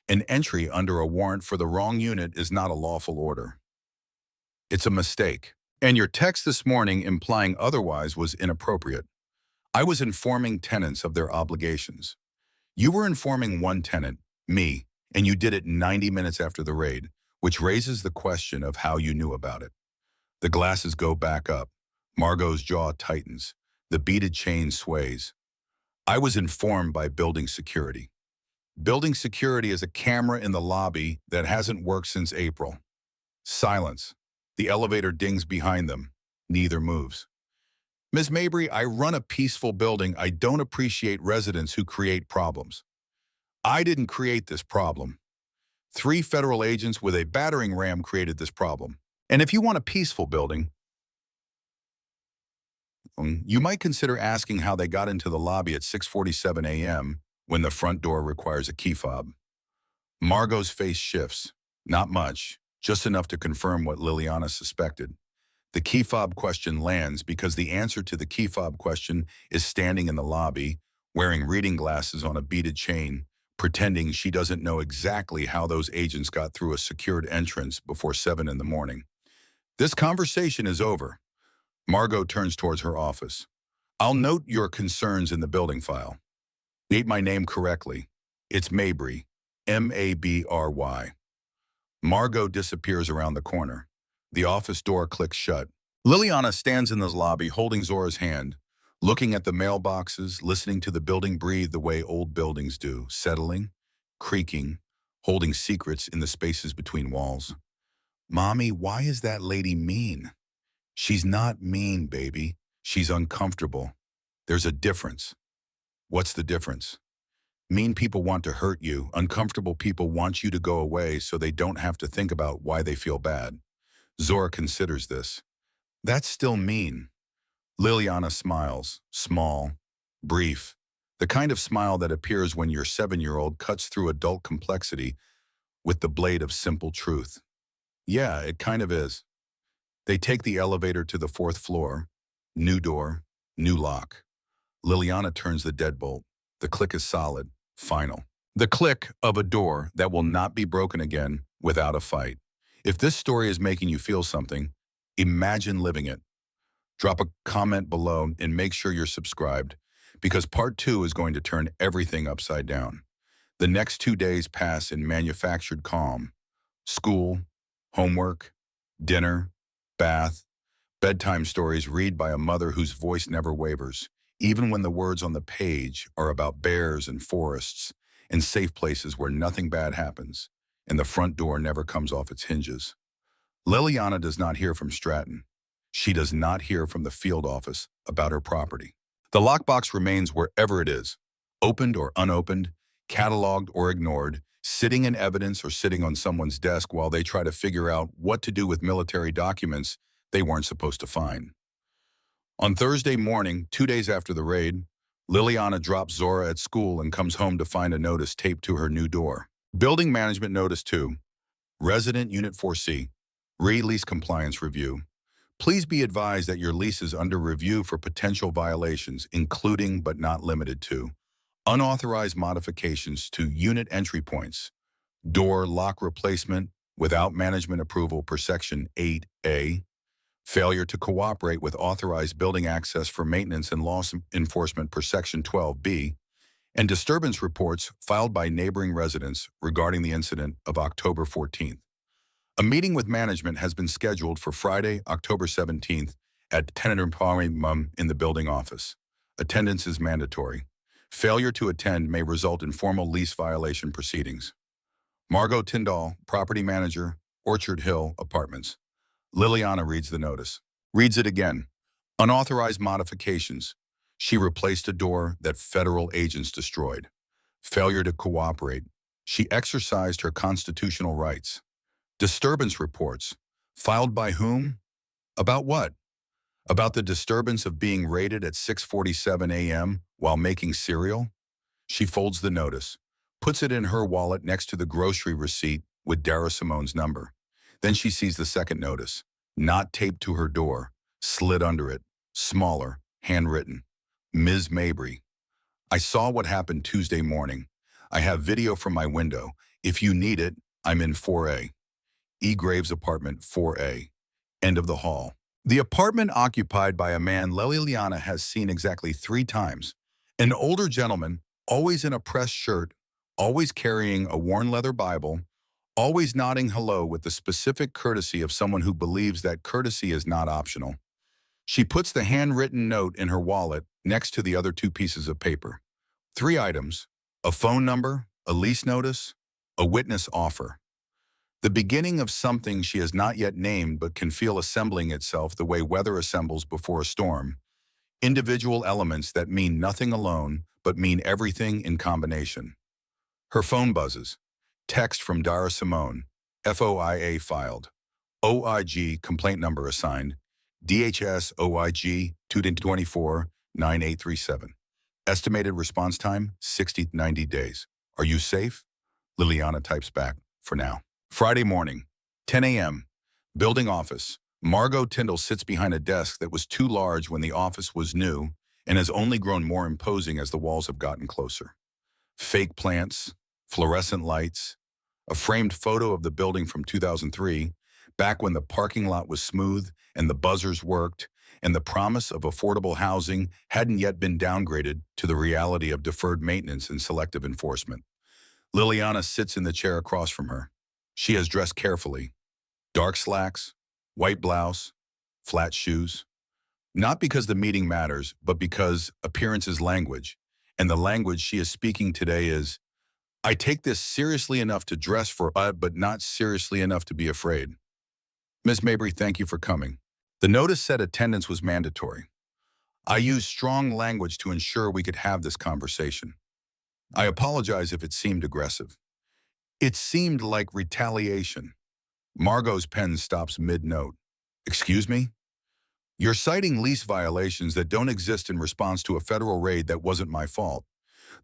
An entry under a warrant for the wrong unit is not a lawful order. It's a mistake. And your text this morning implying otherwise was inappropriate. I was informing tenants of their obligations. You were informing one tenant, me, and you did it 90 minutes after the raid, which raises the question of how you knew about it. The glasses go back up. Margaux's jaw tightens. The beaded chain sways. I was informed by building security. Building security is a camera in the lobby that hasn't worked since April. Silence. The elevator dings behind them. Neither moves. Ms. Mabry, I run a peaceful building. I don't appreciate residents who create problems. I didn't create this problem. 3 federal agents with a battering ram created this problem. And if you want a peaceful building, you might consider asking how they got into the lobby at 6:47 a.m. when the front door requires a key fob. Margaux's face shifts. Not much, just enough to confirm what Lylyana suspected. The key fob question lands because the answer to the key fob question is standing in the lobby, wearing reading glasses on a beaded chain, pretending she doesn't know exactly how those agents got through a secured entrance before 7 in the morning. This conversation is over. Margaux turns towards her office. I'll note your concerns in the building file. State my name correctly. It's Mabry, M-A-B-R-Y. Margaux disappears around the corner. The office door clicks shut. Lylyana stands in the lobby holding Zora's hand, looking at the mailboxes, listening to the building breathe the way old buildings do, settling, creaking, holding secrets in the spaces between walls. Mommy, why is that lady mean? She's not mean, baby. She's uncomfortable. There's a difference. What's the difference? Mean people want to hurt you. Uncomfortable people want you to go away so they don't have to think about why they feel bad. Zora considers this. That's still mean. Lylyana smiles, small, brief. The kind of smile that appears when your 7-year-old cuts through adult complexity with the blade of simple truth. Yeah, it kind of is. They take the elevator to the 4th floor. New door, new lock. Lylyana turns the deadbolt. The click is solid, final. The click of a door that will not be broken again without a fight. If this story is making you feel something, imagine living it. Drop a comment below and make sure you're subscribed, because part 2 is going to turn everything upside down. The next 2 days pass in manufactured calm. School, homework, dinner, bath, bedtime stories read by a mother whose voice never wavers, even when the words on the page are about bears and forests and safe places where nothing bad happens, and the front door never comes off its hinges. Lylyana does not hear from Stratton. She does not hear from the field office about her property. The lockbox remains wherever it is, opened or unopened, cataloged or ignored, sitting in evidence or sitting on someone's desk while they try to figure out what to do with military documents they weren't supposed to find. On Thursday morning, 2 days after the raid, Lylyana drops Zora at school and comes home to find a notice taped to her new door. Building Management Notice 2, Resident Unit 4C, Re-Lease Compliance Review. Please be advised that your lease is under review for potential violations, including but not limited to unauthorized modifications to unit entry points, door lock replacement without management approval per Section 8A, failure to cooperate with authorized building access for maintenance and law enforcement per Section 12B, and disturbance reports filed by neighboring residents regarding the incident of October 14th. A meeting with management has been scheduled for Friday, October 17th at 10 a.m. in the building office. Attendance is mandatory. Failure to attend may result in formal lease violation proceedings. Margaux Tyndall, property manager, Orchard Hill Apartments. Lylyana reads the notice. Reads it again. Unauthorized modifications. She replaced a door that federal agents destroyed. Failure to cooperate. She exercised her constitutional rights. Disturbance reports. Filed by whom? About what? About the disturbance of being raided at 6:47 a.m. while making cereal? She folds the notice, puts it in her wallet next to the grocery receipt with Dara Simone's number. Then she sees the second notice, not taped to her door, slid under it, smaller, handwritten. Ms. Mabry. I saw what happened Tuesday morning. I have video from my window. If you need it, I'm in 4A. E. Graves apartment 4A. End of the hall. The apartment occupied by a man Lylyana has seen exactly 3 times. An older gentleman, always in a pressed shirt, always carrying a worn leather Bible, always nodding hello with the specific courtesy of someone who believes that courtesy is not optional. She puts the handwritten note in her wallet next to the other 2 pieces of paper. 3 items, a phone number, a lease notice, a witness offer. The beginning of something she has not yet named but can feel assembling itself the way weather assembles before a storm. Individual elements that mean nothing alone but mean everything in combination. Her phone buzzes. Text from Dara Simone. FOIA filed. OIG complaint number assigned. DHS OIG 224-9837. Estimated response time 60-90 days. Are you safe? Lylyana types back, for now. Friday morning, 10 a.m., building office. Margaux Tyndall sits behind a desk that was too large when the office was new and has only grown more imposing as the walls have gotten closer. Fake plants, fluorescent lights, a framed photo of the building from 2003, back when the parking lot was smooth and the buzzers worked, and the promise of affordable housing hadn't yet been downgraded to the reality of deferred maintenance and selective enforcement. Lylyana sits in the chair across from her. She has dressed carefully. Dark slacks, white blouse, flat shoes. Not because the meeting matters, but because appearance is language, and the language she is speaking today is, I take this seriously enough to dress for but not seriously enough to be afraid. Ms. Mabry, thank you for coming. The notice said attendance was mandatory. I used strong language to ensure we could have this conversation. I apologize if it seemed aggressive. It seemed like retaliation. Margaux's pen stops mid-note. Excuse me? You're citing lease violations that don't exist in response to a federal raid that wasn't my fault.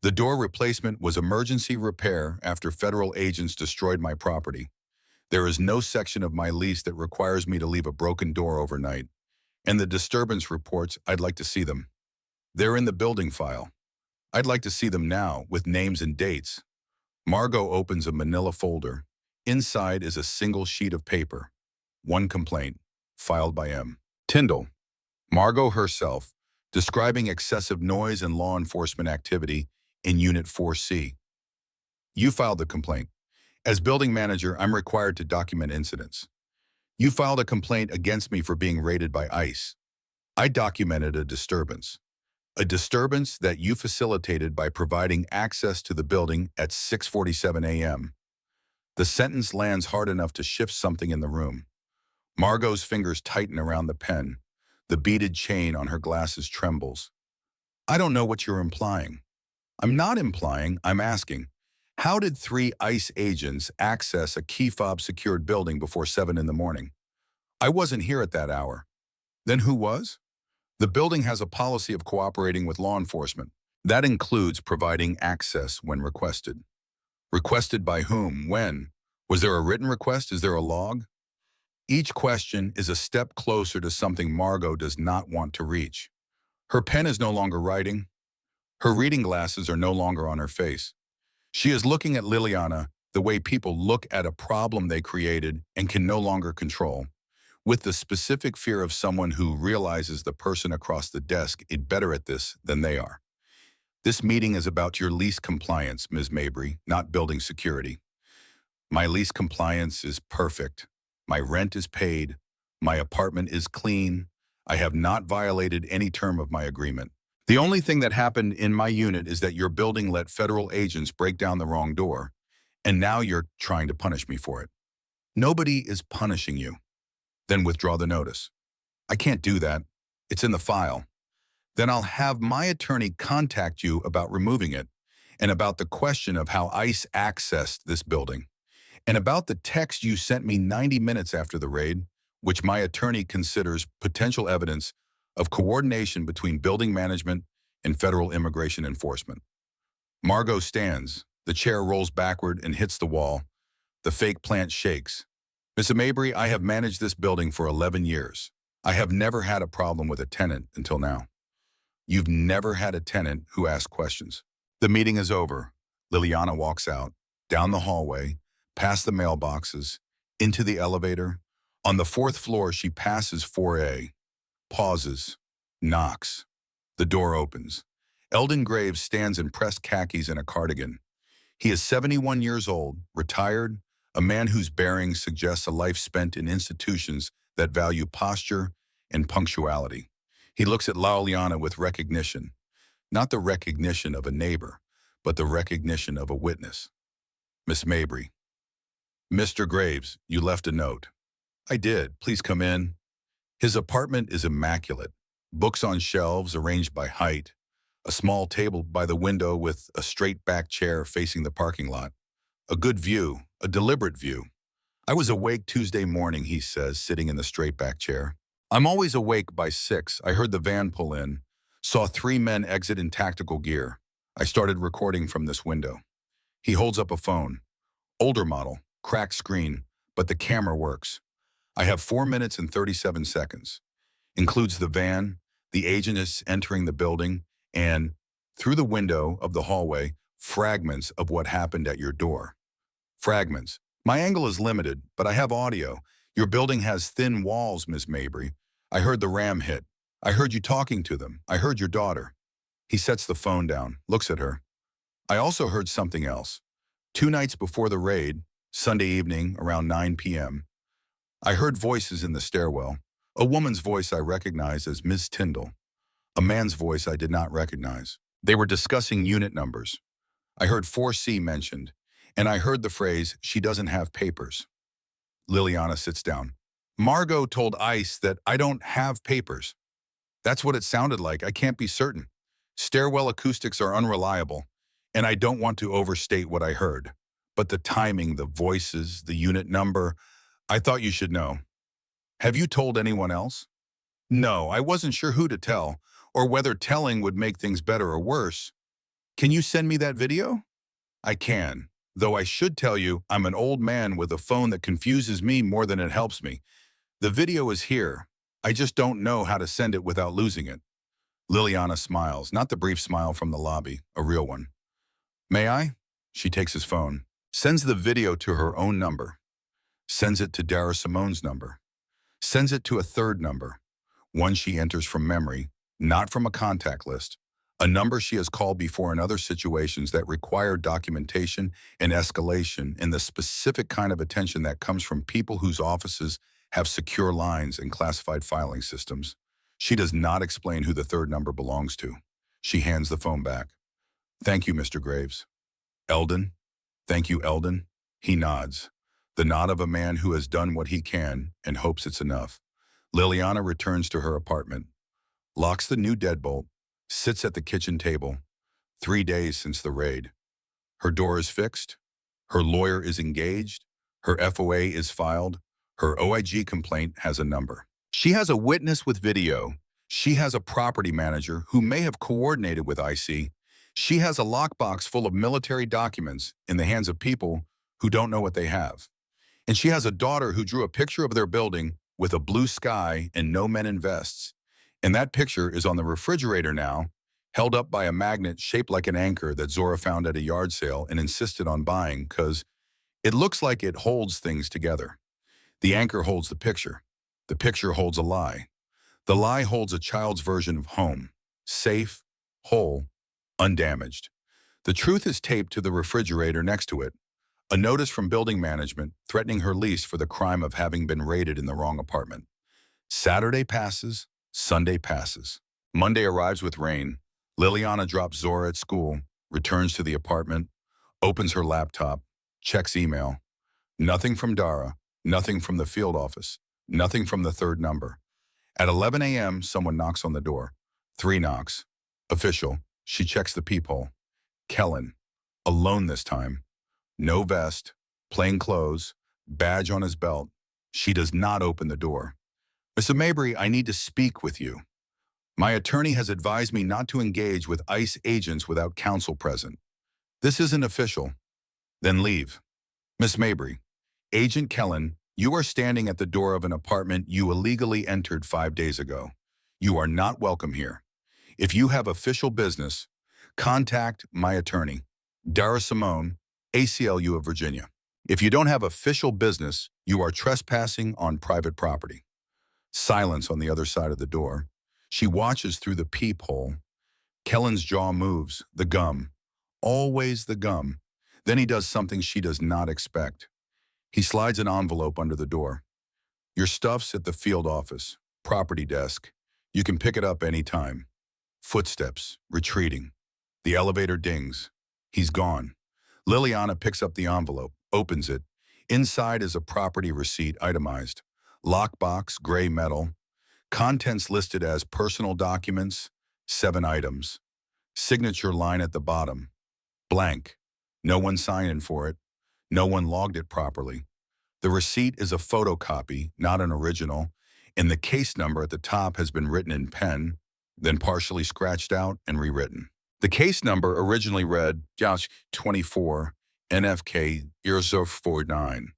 The door replacement was emergency repair after federal agents destroyed my property. There is no section of my lease that requires me to leave a broken door overnight. And the disturbance reports, I'd like to see them. They're in the building file. I'd like to see them now, with names and dates. Margaux opens a manila folder. Inside is a single sheet of paper. One complaint, filed by M. Tyndall. Margaux herself, describing excessive noise and law enforcement activity in Unit 4C. You filed the complaint. As building manager, I'm required to document incidents. You filed a complaint against me for being raided by ICE. I documented a disturbance that you facilitated by providing access to the building at 6:47 a.m. The sentence lands hard enough to shift something in the room. Margaux's fingers tighten around the pen. The beaded chain on her glasses trembles. I don't know what you're implying. I'm not implying, I'm asking. How did 3 ICE agents access a key fob-secured building before 7 in the morning? I wasn't here at that hour. Then who was? The building has a policy of cooperating with law enforcement. That includes providing access when requested. Requested by whom? When? Was there a written request? Is there a log? Each question is a step closer to something Margaux does not want to reach. Her pen is no longer writing. Her reading glasses are no longer on her face. She is looking at Lylyana the way people look at a problem they created and can no longer control, with the specific fear of someone who realizes the person across the desk is better at this than they are. This meeting is about your lease compliance, Ms. Mabry, not building security. My lease compliance is perfect. My rent is paid. My apartment is clean. I have not violated any term of my agreement. The only thing that happened in my unit is that your building let federal agents break down the wrong door, and now you're trying to punish me for it. Nobody is punishing you. Then withdraw the notice. I can't do that. It's in the file. Then I'll have my attorney contact you about removing it, and about the question of how ICE accessed this building, and about the text you sent me 90 minutes after the raid, which my attorney considers potential evidence of coordination between building management and federal immigration enforcement. Margaux stands. The chair rolls backward and hits the wall. The fake plant shakes. Ms. Mabry, I have managed this building for 11 years. I have never had a problem with a tenant until now. You've never had a tenant who asks questions. The meeting is over. Lylyana walks out, down the hallway, past the mailboxes, into the elevator. On the 4th floor, she passes 4A, pauses, knocks. The door opens. Eldon Graves stands in pressed khakis and a cardigan. He is 71 years old, retired, a man whose bearing suggests a life spent in institutions that value posture and punctuality. He looks at Lylyana with recognition, not the recognition of a neighbor, but the recognition of a witness. Miss Mabry. Mr. Graves, you left a note. I did. Please come in. His apartment is immaculate. Books on shelves arranged by height. A small table by the window with a straight-back chair facing the parking lot. A good view, a deliberate view. I was awake Tuesday morning, he says, sitting in the straight-back chair. I'm always awake by 6. I heard the van pull in, saw 3 men exit in tactical gear. I started recording from this window. He holds up a phone. Older model, cracked screen, but the camera works. I have 4 minutes and 37 seconds. Includes the van, the agent is entering the building, and, through the window of the hallway, fragments of what happened at your door. Fragments. My angle is limited, but I have audio. Your building has thin walls, Ms. Mabry. I heard the ram hit. I heard you talking to them. I heard your daughter. He sets the phone down, looks at her. I also heard something else. 2 nights before the raid, Sunday evening, around 9 p.m., I heard voices in the stairwell. A woman's voice I recognized as Ms. Tyndall. A man's voice I did not recognize. They were discussing unit numbers. I heard 4C mentioned, and I heard the phrase, she doesn't have papers. Lylyana sits down. Margaux told ICE that I don't have papers. That's what it sounded like. I can't be certain. Stairwell acoustics are unreliable, and I don't want to overstate what I heard. But the timing, the voices, the unit number, I thought you should know. Have you told anyone else? No, I wasn't sure who to tell, or whether telling would make things better or worse. Can you send me that video? I can, though I should tell you I'm an old man with a phone that confuses me more than it helps me. The video is here. I just don't know how to send it without losing it. Lylyana smiles, not the brief smile from the lobby, a real one. May I? She takes his phone, sends the video to her own number, sends it to Dara Simone's number, sends it to a third number, one she enters from memory, not from a contact list, a number she has called before in other situations that require documentation and escalation in the specific kind of attention that comes from people whose offices have secure lines and classified filing systems. She does not explain who the third number belongs to. She hands the phone back. Thank you, Mr. Graves. Eldon? Thank you, Eldon. He nods. The nod of a man who has done what he can and hopes it's enough. Lylyana returns to her apartment, locks the new deadbolt, sits at the kitchen table. 3 days since the raid. Her door is fixed. Her lawyer is engaged. Her FOA is filed. Her OIG complaint has a number. She has a witness with video. She has a property manager who may have coordinated with IC. She has a lockbox full of military documents in the hands of people who don't know what they have. And she has a daughter who drew a picture of their building with a blue sky and no men in vests. And that picture is on the refrigerator now, held up by a magnet shaped like an anchor that Zora found at a yard sale and insisted on buying because it looks like it holds things together. The anchor holds the picture. The picture holds a lie. The lie holds a child's version of home, safe, whole, undamaged. The truth is taped to the refrigerator next to it, a notice from building management threatening her lease for the crime of having been raided in the wrong apartment. Saturday passes, Sunday passes. Monday arrives with rain. Lylyana drops Zora at school, returns to the apartment, opens her laptop, checks email. Nothing from Dara, nothing from the field office, nothing from the third number. At 11 a.m., someone knocks on the door. 3 knocks. Official. She checks the peephole. Kellan. Alone this time. No vest, plain clothes, badge on his belt. She does not open the door. Mrs. Mabry, I need to speak with you. My attorney has advised me not to engage with ICE agents without counsel present. This isn't official. Then leave. Miss Mabry, Agent Kellan, you are standing at the door of an apartment you illegally entered 5 days ago. You are not welcome here. If you have official business, contact my attorney, Dara Simone, ACLU of Virginia. If you don't have official business, you are trespassing on private property. Silence on the other side of the door. She watches through the peephole. Kellan's jaw moves, the gum. Always the gum. Then he does something she does not expect. He slides an envelope under the door. Your stuff's at the field office, property desk. You can pick it up anytime. Footsteps, retreating. The elevator dings. He's gone. Lylyana picks up the envelope, opens it. Inside is a property receipt itemized. Lockbox, gray metal. Contents listed as personal documents, 7 items. Signature line at the bottom. Blank. No one signed in for it. No one logged it properly. The receipt is a photocopy, not an original, and the case number at the top has been written in pen, then partially scratched out and rewritten. The case number originally read -24 NFK 049.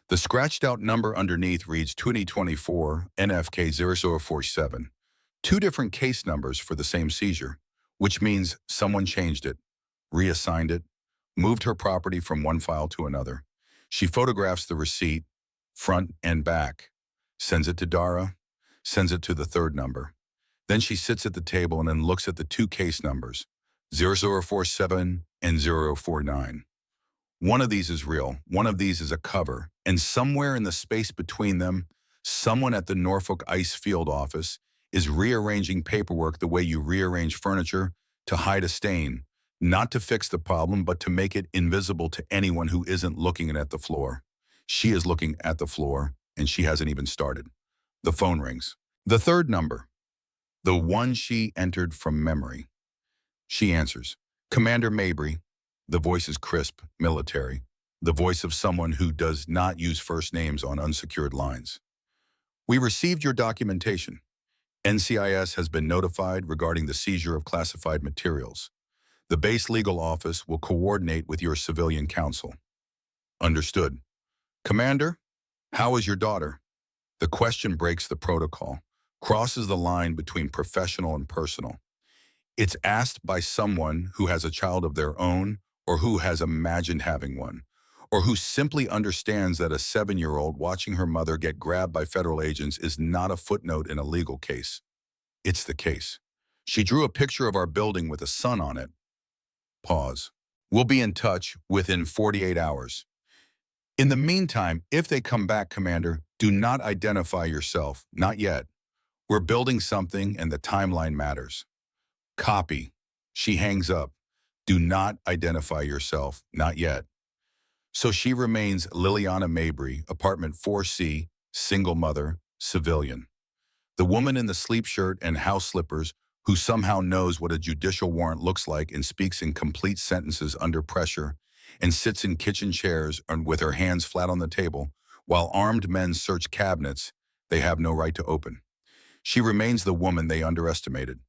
The scratched out number underneath reads 2024 NFK 0047. 2 different case numbers for the same seizure, which means someone changed it, reassigned it, moved her property from one file to another. She photographs the receipt, front and back, sends it to Dara, sends it to the third number. Then she sits at the table and then looks at the 2 case numbers, 0047 and 0049. One of these is real, one of these is a cover, and somewhere in the space between them, someone at the Norfolk ICE field office is rearranging paperwork the way you rearrange furniture to hide a stain, not to fix the problem, but to make it invisible to anyone who isn't looking at the floor. She is looking at the floor, and she hasn't even started. The phone rings. The third number, the one she entered from memory. She answers. Commander Mabry. The voice is crisp, military. The voice of someone who does not use first names on unsecured lines. We received your documentation. NCIS has been notified regarding the seizure of classified materials. The base legal office will coordinate with your civilian counsel. Understood. Commander, how is your daughter? The question breaks the protocol, crosses the line between professional and personal. It's asked by someone who has a child of their own or who has imagined having one, or who simply understands that a 7-year-old watching her mother get grabbed by federal agents is not a footnote in a legal case. It's the case. She drew a picture of our building with a sun on it. Pause. We'll be in touch within 48 hours. In the meantime, if they come back, Commander, do not identify yourself. Not yet. We're building something and the timeline matters. Copy. She hangs up. Do not identify yourself. Not yet. So she remains Lylyana Mabry, apartment 4C, single mother, civilian. The woman in the sleep shirt and house slippers who somehow knows what a judicial warrant looks like and speaks in complete sentences under pressure and sits in kitchen chairs and with her hands flat on the table while armed men search cabinets they have no right to open. She remains the woman they underestimated.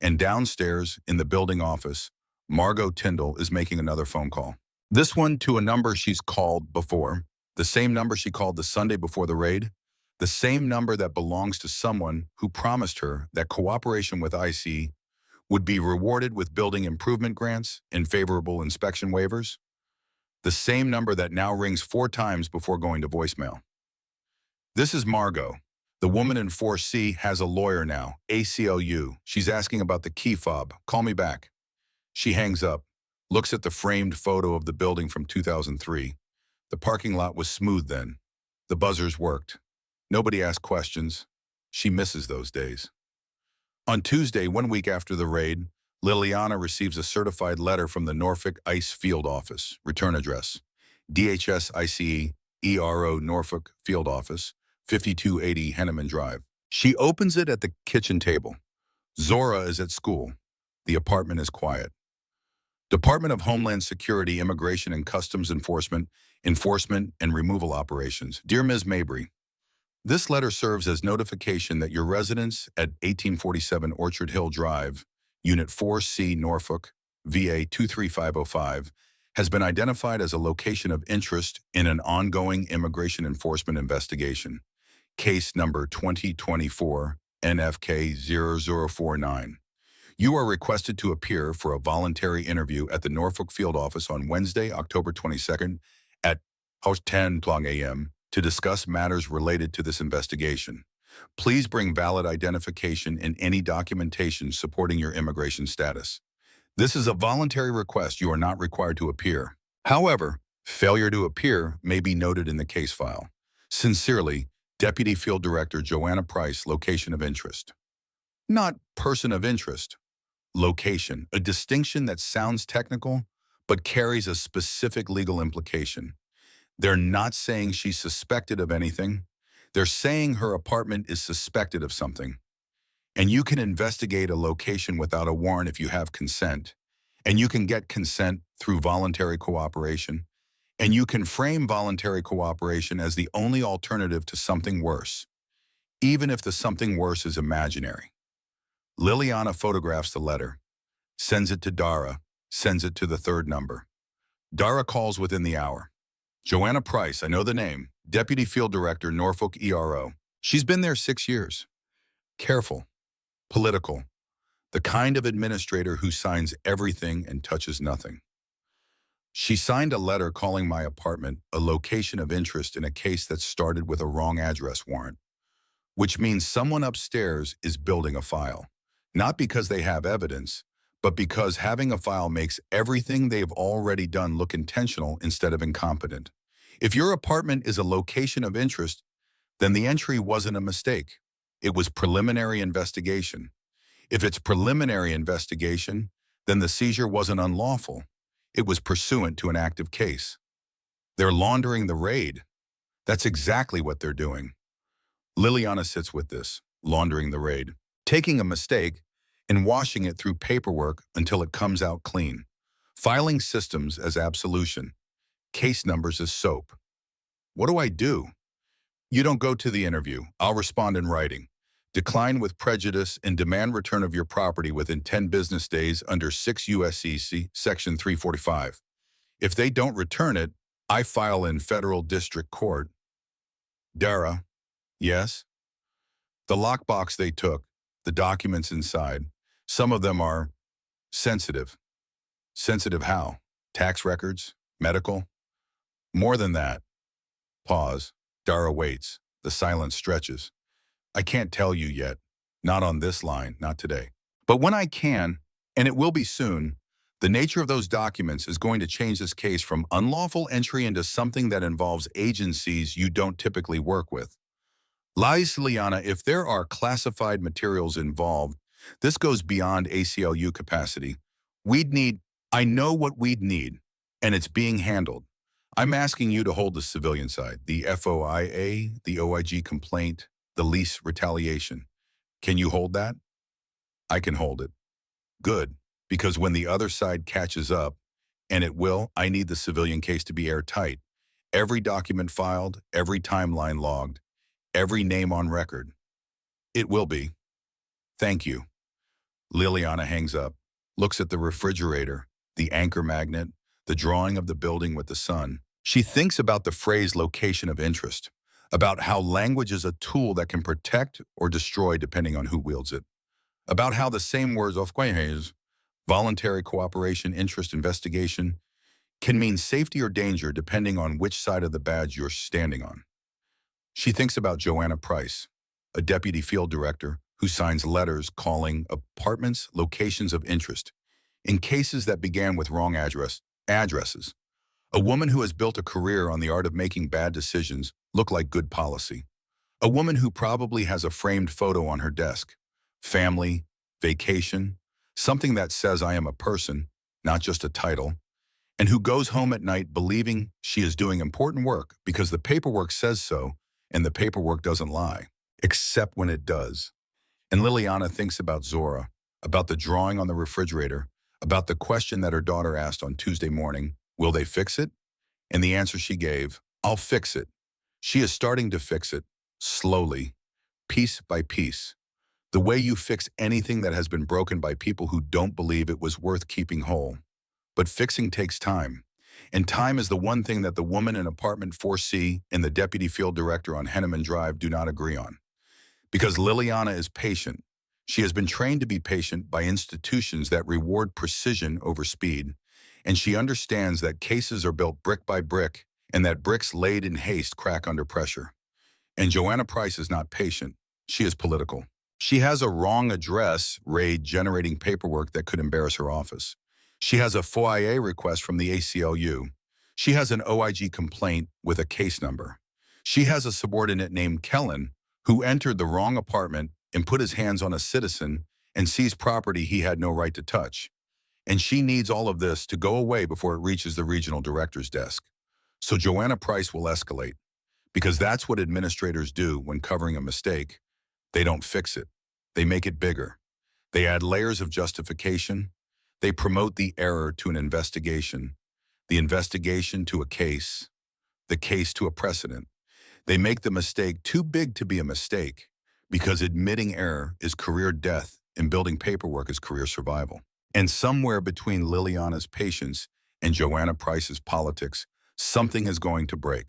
And downstairs in the building office, Margaux Tyndall is making another phone call. This one to a number she's called before, the same number she called the Sunday before the raid, the same number that belongs to someone who promised her that cooperation with IC would be rewarded with building improvement grants and favorable inspection waivers, the same number that now rings 4 times before going to voicemail. This is Margaux. The woman in 4C has a lawyer now, ACLU. She's asking about the key fob. Call me back. She hangs up, looks at the framed photo of the building from 2003. The parking lot was smooth then. The buzzers worked. Nobody asked questions. She misses those days. On Tuesday, 1 week after the raid, Lylyana receives a certified letter from the Norfolk ICE Field Office, return address, DHS ICE ERO Norfolk Field Office, 5280 Henneman Drive. She opens it at the kitchen table. Zora is at school. The apartment is quiet. Department of Homeland Security, Immigration and Customs Enforcement and Removal Operations. Dear Ms. Mabry, this letter serves as notification that your residence at 1847 Orchard Hill Drive, Unit 4C, Norfolk, VA 23505, has been identified as a location of interest in an ongoing immigration enforcement investigation. Case number 2024 NFK 0049. You are requested to appear for a voluntary interview at the Norfolk Field Office on Wednesday, October 22nd at 10 a.m. to discuss matters related to this investigation. Please bring valid identification and any documentation supporting your immigration status. This is a voluntary request. You are not required to appear. However, failure to appear may be noted in the case file. Sincerely, Deputy Field Director Joanna Price, location of interest. Not person of interest. Location, a distinction that sounds technical, but carries a specific legal implication. They're not saying she's suspected of anything. They're saying her apartment is suspected of something. And you can investigate a location without a warrant if you have consent. And you can get consent through voluntary cooperation. And you can frame voluntary cooperation as the only alternative to something worse, even if the something worse is imaginary. Lylyana photographs the letter, sends it to Dara, sends it to the 3rd number. Dara calls within the hour. Joanna Price, I know the name, Deputy Field Director, Norfolk ERO. She's been there 6 years. Careful, political, the kind of administrator who signs everything and touches nothing. She signed a letter calling my apartment a location of interest in a case that started with a wrong address warrant, which means someone upstairs is building a file, not because they have evidence, but because having a file makes everything they've already done look intentional instead of incompetent. If your apartment is a location of interest, then the entry wasn't a mistake. It was preliminary investigation. If it's preliminary investigation, then the seizure wasn't unlawful. It was pursuant to an active case. They're laundering the raid. That's exactly what they're doing. Lylyana sits with this, laundering the raid, taking a mistake and washing it through paperwork until it comes out clean, filing systems as absolution, case numbers as soap. What do I do? You don't go to the interview. I'll respond in writing. Decline with prejudice and demand return of your property within 10 business days under 6 U.S.C. Section 345. If they don't return it, I file in federal district court. Dara, yes? The lockbox they took, the documents inside, some of them are sensitive. Sensitive how? Tax records? Medical? More than that. Pause. Dara waits. The silence stretches. I can't tell you yet. Not on this line, not today. But when I can, and it will be soon, the nature of those documents is going to change this case from unlawful entry into something that involves agencies you don't typically work with. Lylyana, if there are classified materials involved, this goes beyond ACLU capacity. I know what we'd need, and it's being handled. I'm asking you to hold the civilian side, the FOIA, the OIG complaint, the lease retaliation. Can you hold that? I can hold it. Good, because when the other side catches up, and it will, I need the civilian case to be airtight. Every document filed, every timeline logged, every name on record. It will be. Thank you. Lylyana hangs up, looks at the refrigerator, the anchor magnet, the drawing of the building with the sun. She thinks about the phrase location of interest, about how language is a tool that can protect or destroy depending on who wields it, about how the same words voluntary cooperation, interest, investigation, can mean safety or danger depending on which side of the badge you're standing on. She thinks about Joanna Price, a deputy field director who signs letters calling apartments locations of interest in cases that began with wrong addresses. A woman who has built a career on the art of making bad decisions look like good policy. A woman who probably has a framed photo on her desk. Family, vacation, something that says I am a person, not just a title, and who goes home at night believing she is doing important work because the paperwork says so, and the paperwork doesn't lie, except when it does. And Lylyana thinks about Zora, about the drawing on the refrigerator, about the question that her daughter asked on Tuesday morning, will they fix it? And the answer she gave, I'll fix it. She is starting to fix it, slowly, piece by piece. The way you fix anything that has been broken by people who don't believe it was worth keeping whole. But fixing takes time. And time is the one thing that the woman in apartment 4C and the deputy field director on Henneman Drive do not agree on. Because Lylyana is patient. She has been trained to be patient by institutions that reward precision over speed. And she understands that cases are built brick by brick and that bricks laid in haste crack under pressure. And Joanna Price is not patient. She is political. She has a wrong address raid generating paperwork that could embarrass her office. She has a FOIA request from the ACLU. She has an OIG complaint with a case number. She has a subordinate named Kellan who entered the wrong apartment and put his hands on a citizen and seized property he had no right to touch. And she needs all of this to go away before it reaches the regional director's desk. So Joanna Price will escalate, because that's what administrators do when covering a mistake. They don't fix it. They make it bigger. They add layers of justification. They promote the error to an investigation, the investigation to a case, the case to a precedent. They make the mistake too big to be a mistake, because admitting error is career death and building paperwork is career survival. And somewhere between Lylyana's patience and Joanna Price's politics, something is going to break.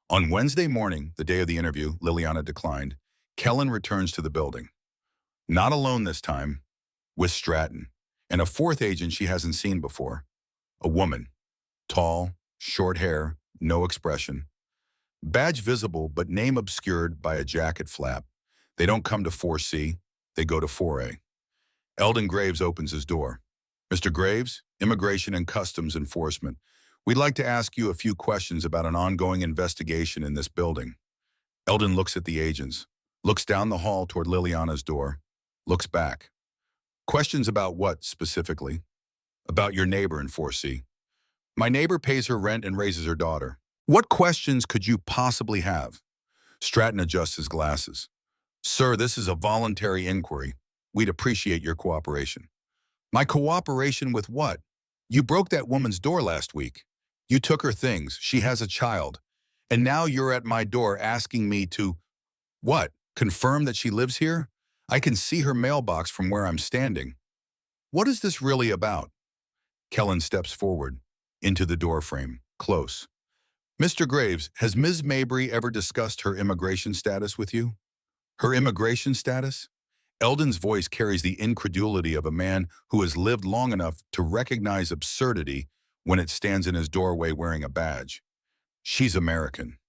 On Wednesday morning, the day of the interview, Lylyana declined. Kellan returns to the building. Not alone this time, with Stratton, and a fourth agent she hasn't seen before. A woman, tall, short hair, no expression. Badge visible, but name obscured by a jacket flap. They don't come to 4C, they go to 4A. Eldon Graves opens his door. Mr. Graves, Immigration and Customs Enforcement. We'd like to ask you a few questions about an ongoing investigation in this building. Eldon looks at the agents, looks down the hall toward Lylyana's door, looks back. Questions about what, specifically? About your neighbor in 4C. My neighbor pays her rent and raises her daughter. What questions could you possibly have? Stratton adjusts his glasses. Sir, this is a voluntary inquiry. We'd appreciate your cooperation. My cooperation with what? You broke that woman's door last week. You took her things. She has a child. And now you're at my door asking me to... What? Confirm that she lives here? I can see her mailbox from where I'm standing. What is this really about? Kellan steps forward, into the doorframe, close. Mr. Graves, has Ms. Mabry ever discussed her immigration status with you? Her immigration status? Eldon's voice carries the incredulity of a man who has lived long enough to recognize absurdity when it stands in his doorway wearing a badge. She's American.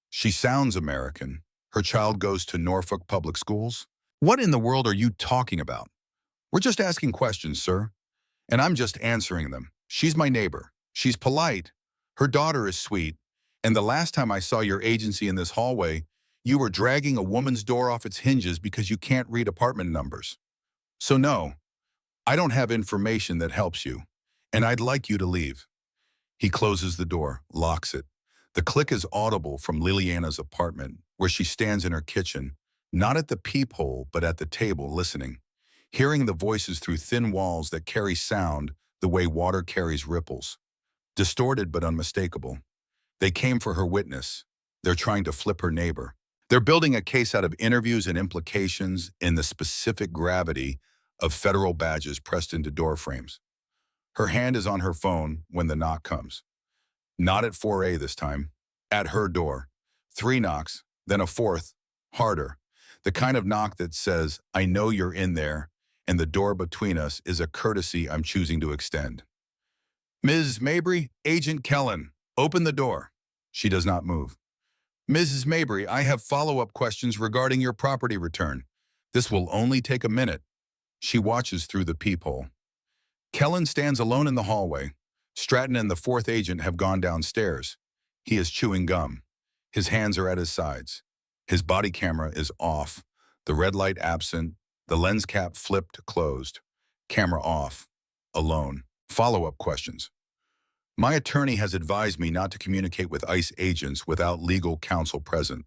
She sounds American. Her child goes to Norfolk Public Schools? What in the world are you talking about? We're just asking questions, sir. And I'm just answering them. She's my neighbor. She's polite. Her daughter is sweet. And the last time I saw your agency in this hallway, you were dragging a woman's door off its hinges because you can't read apartment numbers. So no, I don't have information that helps you. And I'd like you to leave. He closes the door, locks it. The click is audible from Lylyana's apartment, where she stands in her kitchen, not at the peephole, but at the table, listening, hearing the voices through thin walls that carry sound the way water carries ripples. Distorted but unmistakable. They came for her witness. They're trying to flip her neighbor. They're building a case out of interviews and implications in the specific gravity of federal badges pressed into door frames. Her hand is on her phone when the knock comes. Not at 4A this time, at her door. 3 knocks, then a 4th, harder. The kind of knock that says, I know you're in there, and the door between us is a courtesy I'm choosing to extend. Ms. Mabry, Agent Kellan, open the door. She does not move. Mrs. Mabry, I have follow-up questions regarding your property return. This will only take a minute. She watches through the peephole. Kellan stands alone in the hallway. Stratton and the 4th agent have gone downstairs. He is chewing gum. His hands are at his sides. His body camera is off, the red light absent, the lens cap flipped closed. Camera off. Alone. Follow-up questions. My attorney has advised me not to communicate with ICE agents without legal counsel present.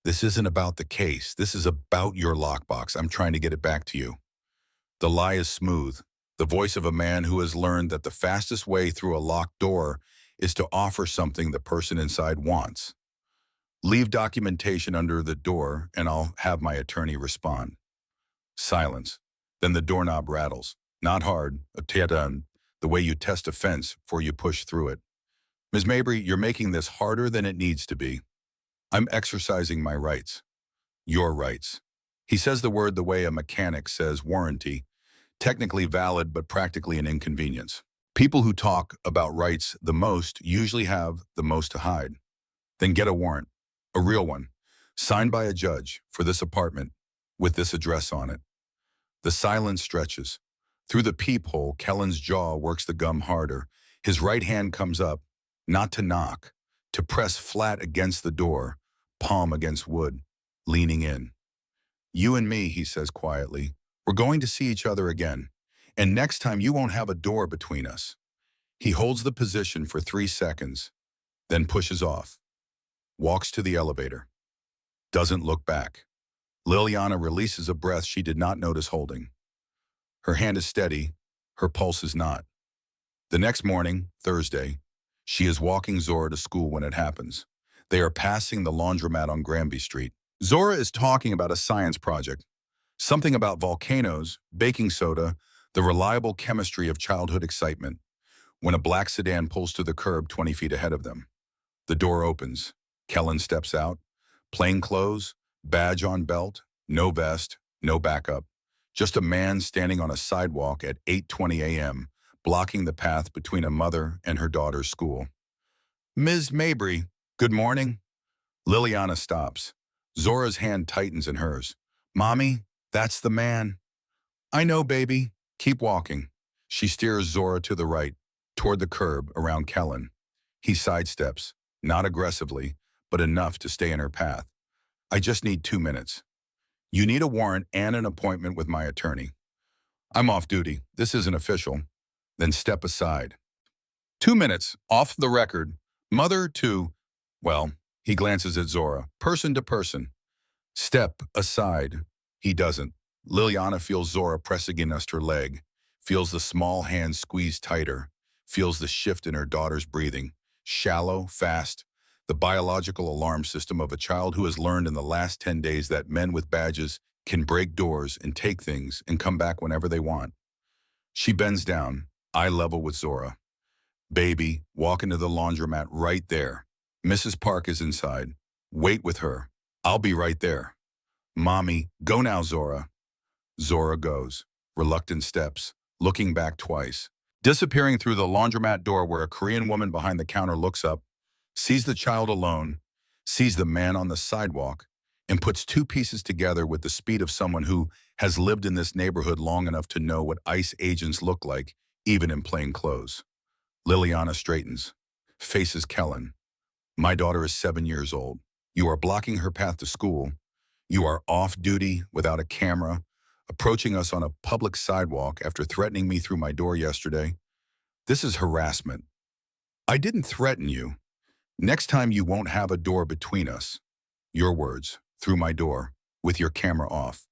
This isn't about the case. This is about your lockbox. I'm trying to get it back to you. The lie is smooth. The voice of a man who has learned that the fastest way through a locked door is to offer something the person inside wants. Leave documentation under the door and I'll have my attorney respond. Silence. Then the doorknob rattles. Not hard, a tear-down, the way you test a fence before you push through it. Ms. Mabry, you're making this harder than it needs to be. I'm exercising my rights. Your rights. He says the word the way a mechanic says warranty, technically valid but practically an inconvenience. People who talk about rights the most usually have the most to hide. Then get a warrant, a real one, signed by a judge for this apartment with this address on it. The silence stretches. Through the peephole, Kellan's jaw works the gum harder. His right hand comes up, not to knock, to press flat against the door, palm against wood, leaning in. You and me, he says quietly, we're going to see each other again, and next time you won't have a door between us. He holds the position for 3 seconds, then pushes off, walks to the elevator, doesn't look back. Lylyana releases a breath she did not notice holding. Her hand is steady, her pulse is not. The next morning, Thursday, she is walking Zora to school when it happens. They are passing the laundromat on Granby Street. Zora is talking about a science project, something about volcanoes, baking soda, the reliable chemistry of childhood excitement, when a black sedan pulls to the curb 20 feet ahead of them. The door opens. Kellan steps out, plain clothes, badge on belt, no vest, no backup. Just a man standing on a sidewalk at 8:20 a.m., blocking the path between a mother and her daughter's school. Ms. Mabry, good morning. Lylyana stops. Zora's hand tightens in hers. Mommy, that's the man. I know, baby. Keep walking. She steers Zora to the right, toward the curb, around Kellan. He sidesteps, not aggressively, but enough to stay in her path. I just need 2 minutes. You need a warrant and an appointment with my attorney. I'm off duty. This isn't official. Then step aside. 2 minutes, off the record. Mother to, well, he glances at Zora, person to person. Step aside. He doesn't. Lylyana feels Zora press against her leg, feels the small hand squeeze tighter, feels the shift in her daughter's breathing. Shallow, fast. The biological alarm system of a child who has learned in the last 10 days that men with badges can break doors and take things and come back whenever they want. She bends down, eye level with Zora. Baby, walk into the laundromat right there. Mrs. Park is inside. Wait with her. I'll be right there. Mommy, go now, Zora. Zora goes, reluctant steps, looking back twice, disappearing through the laundromat door where a Korean woman behind the counter looks up, sees the child alone, sees the man on the sidewalk, and puts two pieces together with the speed of someone who has lived in this neighborhood long enough to know what ICE agents look like, even in plain clothes. Lylyana straightens, faces Kellan. My daughter is 7 years old. You are blocking her path to school. You are off duty without a camera, approaching us on a public sidewalk after threatening me through my door yesterday. This is harassment. I didn't threaten you. Next time you won't have a door between us. Your words, through my door, with your camera off.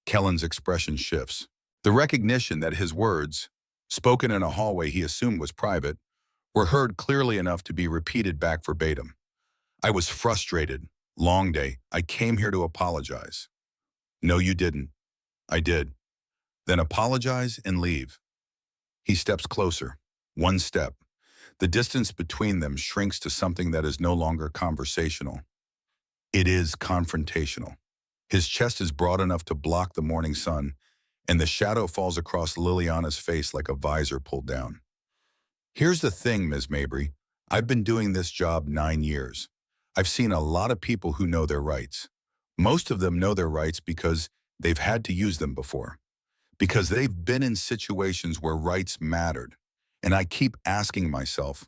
Kellan's expression shifts. The recognition that his words, spoken in a hallway he assumed was private, were heard clearly enough to be repeated back verbatim. I was frustrated. Long day. I came here to apologize. No, you didn't. I did. Then apologize and leave. He steps closer. One step. The distance between them shrinks to something that is no longer conversational. It is confrontational. His chest is broad enough to block the morning sun, and the shadow falls across Lylyana's face like a visor pulled down. Here's the thing, Ms. Mabry. I've been doing this job 9 years. I've seen a lot of people who know their rights. Most of them know their rights because they've had to use them before, because they've been in situations where rights mattered. And I keep asking myself,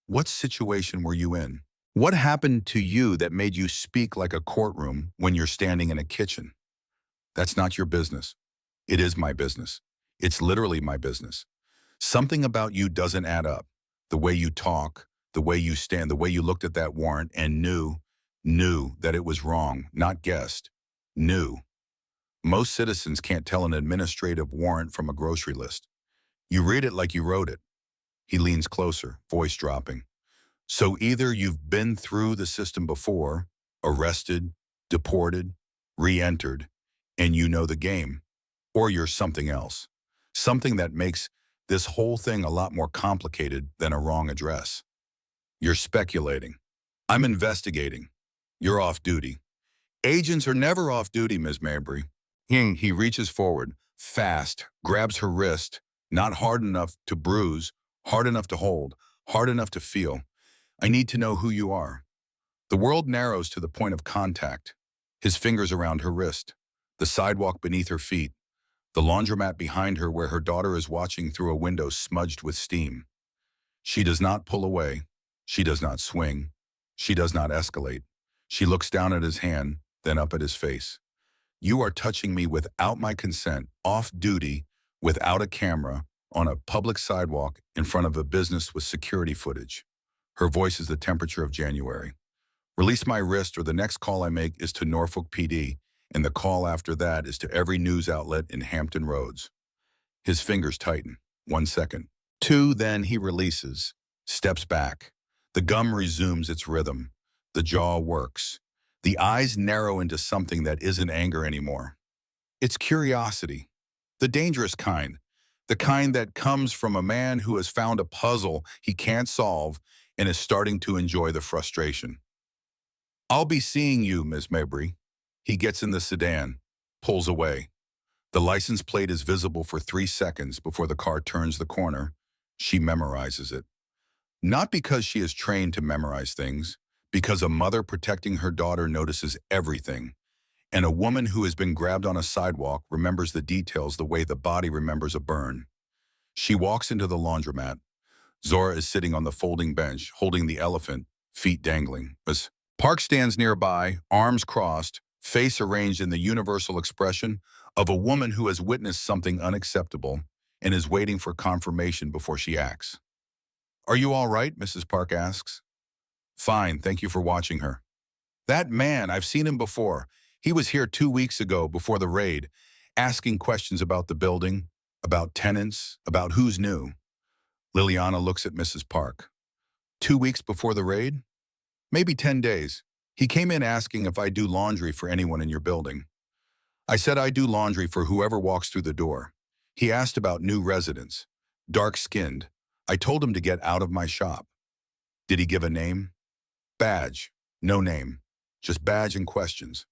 what situation were you in? What happened to you that made you speak like a courtroom when you're standing in a kitchen? That's not your business. It is my business. It's literally my business. Something about you doesn't add up. The way you talk, the way you stand, the way you looked at that warrant and knew that it was wrong, not guessed, knew. Most citizens can't tell an administrative warrant from a grocery list. You read it like you wrote it. He leans closer, voice dropping. So either you've been through the system before, arrested, deported, re-entered, and you know the game, or you're something else. Something that makes this whole thing a lot more complicated than a wrong address. You're speculating. I'm investigating. You're off duty. Agents are never off duty, Ms. Mabry. He reaches forward, fast, grabs her wrist, not hard enough to bruise, hard enough to hold, hard enough to feel. I need to know who you are. The world narrows to the point of contact. His fingers around her wrist, the sidewalk beneath her feet, the laundromat behind her where her daughter is watching through a window smudged with steam. She does not pull away. She does not swing. She does not escalate. She looks down at his hand, then up at his face. You are touching me without my consent, off duty, without a camera, on a public sidewalk in front of a business with security footage. Her voice is the temperature of January. Release my wrist or the next call I make is to Norfolk PD, and the call after that is to every news outlet in Hampton Roads. His fingers tighten. 1 second. 2, then he releases, steps back. The gum resumes its rhythm. The jaw works. The eyes narrow into something that isn't anger anymore. It's curiosity. The dangerous kind. The kind that comes from a man who has found a puzzle he can't solve and is starting to enjoy the frustration. I'll be seeing you, Ms. Mabry. He gets in the sedan, pulls away. The license plate is visible for 3 seconds before the car turns the corner. She memorizes it. Not because she is trained to memorize things, because a mother protecting her daughter notices everything, and a woman who has been grabbed on a sidewalk remembers the details the way the body remembers a burn. She walks into the laundromat. Zora is sitting on the folding bench, holding the elephant, feet dangling. As Park stands nearby, arms crossed, face arranged in the universal expression of a woman who has witnessed something unacceptable and is waiting for confirmation before she acts. Are you all right? Mrs. Park asks. Fine, thank you for watching her. That man, I've seen him before. He was here 2 weeks ago before the raid, asking questions about the building, about tenants, about who's new. Lylyana looks at Mrs. Park. 2 weeks before the raid? Maybe 10 days. He came in asking if I do laundry for anyone in your building. I said I do laundry for whoever walks through the door. He asked about new residents. Dark-skinned. I told him to get out of my shop. Did he give a name? Badge. No name. Just badge and questions.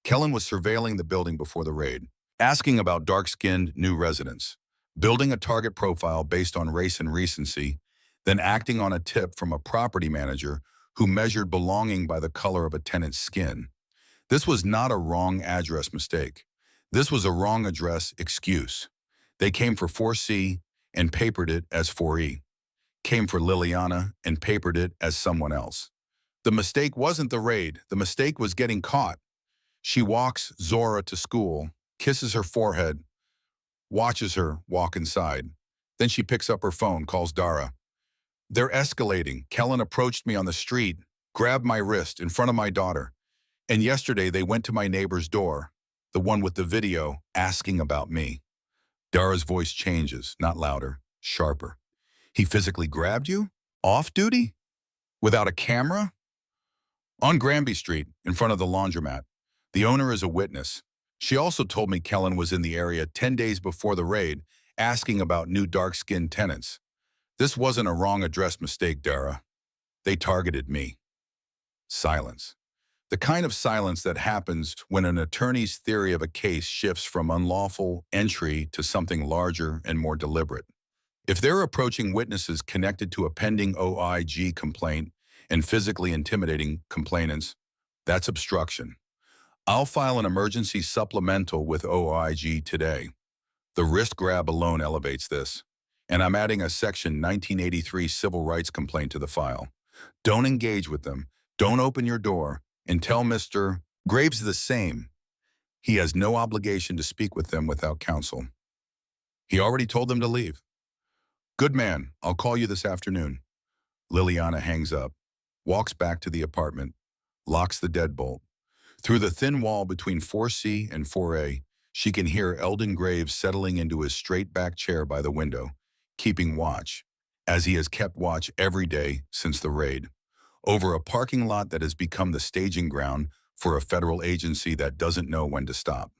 Kellan was surveilling the building before the raid, asking about dark-skinned new residents, building a target profile based on race and recency, then acting on a tip from a property manager who measured belonging by the color of a tenant's skin. This was not a wrong address mistake. This was a wrong address excuse. They came for 4C and papered it as 4E. Came for Lylyana and papered it as someone else. The mistake wasn't the raid. The mistake was getting caught. She walks Zora to school, kisses her forehead, watches her walk inside. Then she picks up her phone, calls Dara. They're escalating. Kellan approached me on the street, grabbed my wrist in front of my daughter. And yesterday they went to my neighbor's door, the one with the video, asking about me. Dara's voice changes, not louder, sharper. He physically grabbed you? Off duty? Without a camera? On Granby Street, in front of the laundromat. The owner is a witness. She also told me Kellan was in the area 10 days before the raid, asking about new dark-skinned tenants. This wasn't a wrong address mistake, Dara. They targeted me. Silence. The kind of silence that happens when an attorney's theory of a case shifts from unlawful entry to something larger and more deliberate. If they're approaching witnesses connected to a pending OIG complaint and physically intimidating complainants, that's obstruction. I'll file an emergency supplemental with OIG today. The wrist grab alone elevates this. And I'm adding a Section 1983 civil rights complaint to the file. Don't engage with them. Don't open your door. And tell Mr. Graves the same. He has no obligation to speak with them without counsel. He already told them to leave. Good man, I'll call you this afternoon. Lylyana hangs up, walks back to the apartment, locks the deadbolt. Through the thin wall between 4C and 4A, she can hear Eldon Graves settling into his straight-back chair by the window, keeping watch, as he has kept watch every day since the raid, over a parking lot that has become the staging ground for a federal agency that doesn't know when to stop.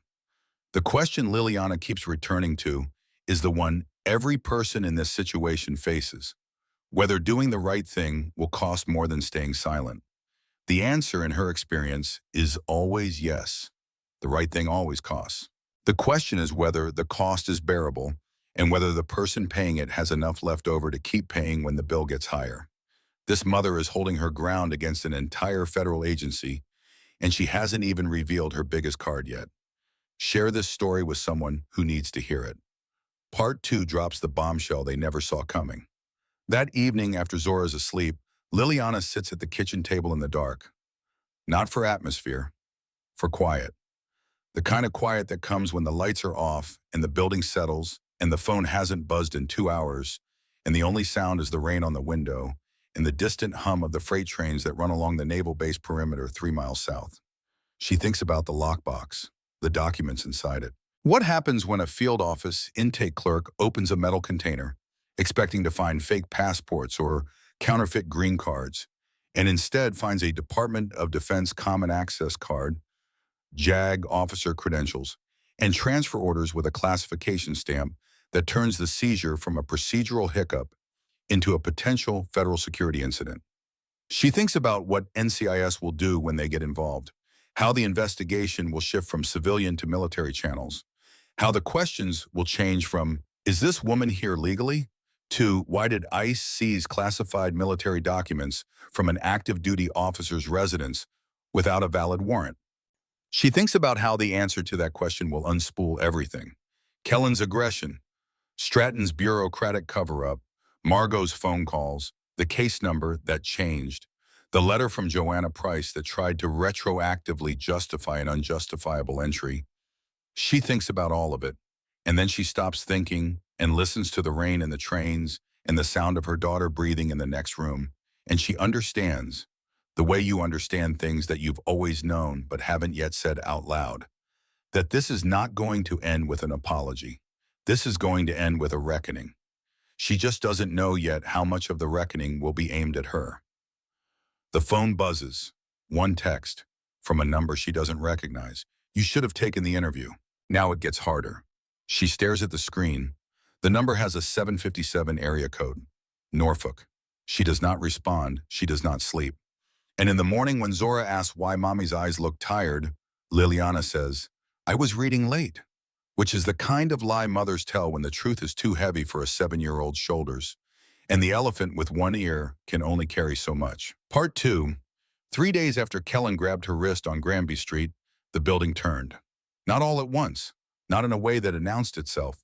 The question Lylyana keeps returning to is the one every person in this situation faces: whether doing the right thing will cost more than staying silent. The answer, in her experience, is always yes. The right thing always costs. The question is whether the cost is bearable and whether the person paying it has enough left over to keep paying when the bill gets higher. This mother is holding her ground against an entire federal agency, and she hasn't even revealed her biggest card yet. Share this story with someone who needs to hear it. Part 2 drops the bombshell they never saw coming. That evening, after Zora's asleep, Lylyana sits at the kitchen table in the dark. Not for atmosphere, for quiet. The kind of quiet that comes when the lights are off and the building settles and the phone hasn't buzzed in 2 hours, and the only sound is the rain on the window and the distant hum of the freight trains that run along the naval base perimeter 3 miles south. She thinks about the lockbox, the documents inside it. What happens when a field office intake clerk opens a metal container, expecting to find fake passports or counterfeit green cards, and instead finds a Department of Defense Common Access card, JAG officer credentials, and transfer orders with a classification stamp that turns the seizure from a procedural hiccup into a potential federal security incident? She thinks about what NCIS will do when they get involved, how the investigation will shift from civilian to military channels, how the questions will change from, is this woman here legally, to why did ICE seize classified military documents from an active duty officer's residence without a valid warrant? She thinks about how the answer to that question will unspool everything. Kellan's aggression, Stratton's bureaucratic cover-up, Margaux's phone calls, the case number that changed, the letter from Joanna Price that tried to retroactively justify an unjustifiable entry. She thinks about all of it, and then she stops thinking and listens to the rain in the trains and the sound of her daughter breathing in the next room, and she understands, the way you understand things that you've always known but haven't yet said out loud, that this is not going to end with an apology. This is going to end with a reckoning. She just doesn't know yet how much of the reckoning will be aimed at her. The phone buzzes. One text from a number she doesn't recognize. You should have taken the interview. Now it gets harder. She stares at the screen. The number has a 757 area code. Norfolk. She does not respond. She does not sleep. And in the morning when Zora asks why mommy's eyes look tired, Lylyana says, I was reading late, which is the kind of lie mothers tell when the truth is too heavy for a 7-year-old's shoulders. And the elephant with one ear can only carry so much. Part 2. 3 days after Kellan grabbed her wrist on Granby Street, the building turned. Not all at once, not in a way that announced itself.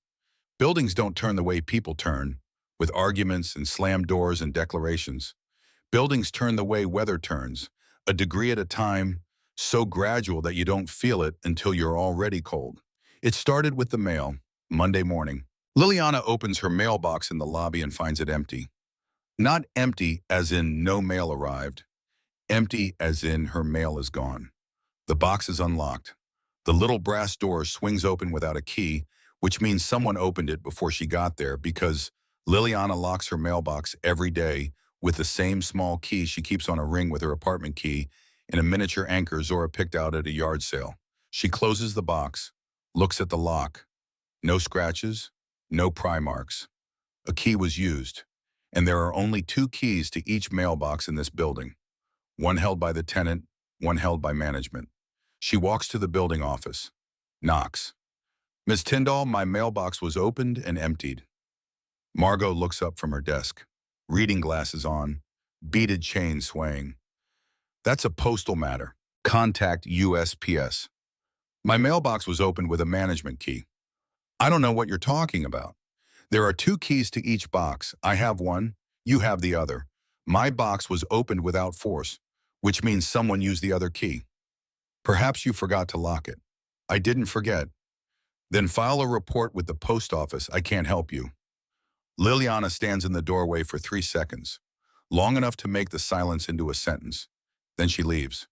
Buildings don't turn the way people turn, with arguments and slammed doors and declarations. Buildings turn the way weather turns, a degree at a time, so gradual that you don't feel it until you're already cold. It started with the mail, Monday morning. Lylyana opens her mailbox in the lobby and finds it empty. Not empty as in no mail arrived. Empty as in her mail is gone. The box is unlocked. The little brass door swings open without a key, which means someone opened it before she got there because Lylyana locks her mailbox every day with the same small key she keeps on a ring with her apartment key and a miniature anchor Zora picked out at a yard sale. She closes the box, looks at the lock. No scratches, no pry marks. A key was used, and there are only 2 keys to each mailbox in this building. One held by the tenant, one held by management. She walks to the building office, knocks. Miss Tyndall, my mailbox was opened and emptied. Margaux looks up from her desk, reading glasses on, beaded chain swaying. That's a postal matter. Contact USPS. My mailbox was opened with a management key. I don't know what you're talking about. There are 2 keys to each box. I have one, you have the other. My box was opened without force, which means someone used the other key. Perhaps you forgot to lock it. I didn't forget. Then file a report with the post office. I can't help you. Lylyana stands in the doorway for 3 seconds, long enough to make the silence into a sentence. Then she leaves.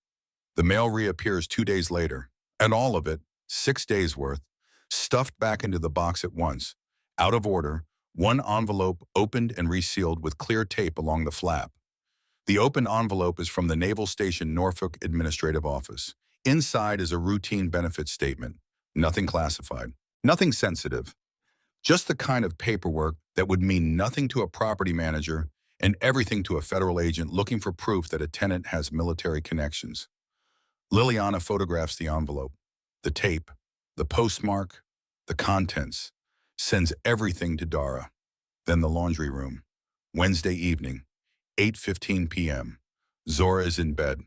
The mail reappears 2 days later, and all of it, 6 days worth, stuffed back into the box at once, out of order, one envelope opened and resealed with clear tape along the flap. The open envelope is from the Naval Station Norfolk Administrative Office. Inside is a routine benefits statement. Nothing classified, nothing sensitive. Just the kind of paperwork that would mean nothing to a property manager and everything to a federal agent looking for proof that a tenant has military connections. Lylyana photographs the envelope, the tape, the postmark, the contents, sends everything to Dara. Then the laundry room. Wednesday evening, 8:15 p.m. Zora is in bed.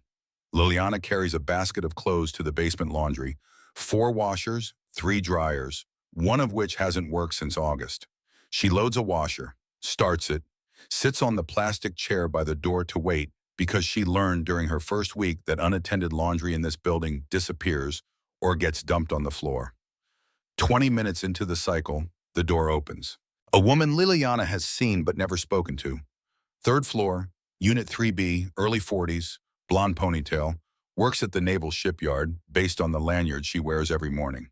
Lylyana carries a basket of clothes to the basement laundry, 4 washers, 3 dryers, one of which hasn't worked since August. She loads a washer, starts it, sits on the plastic chair by the door to wait because she learned during her first week that unattended laundry in this building disappears or gets dumped on the floor. 20 minutes into the cycle, the door opens. A woman Lylyana has seen but never spoken to. 3rd floor, Unit 3B, early 40s, blonde ponytail, works at the Naval Shipyard based on the lanyard she wears every morning.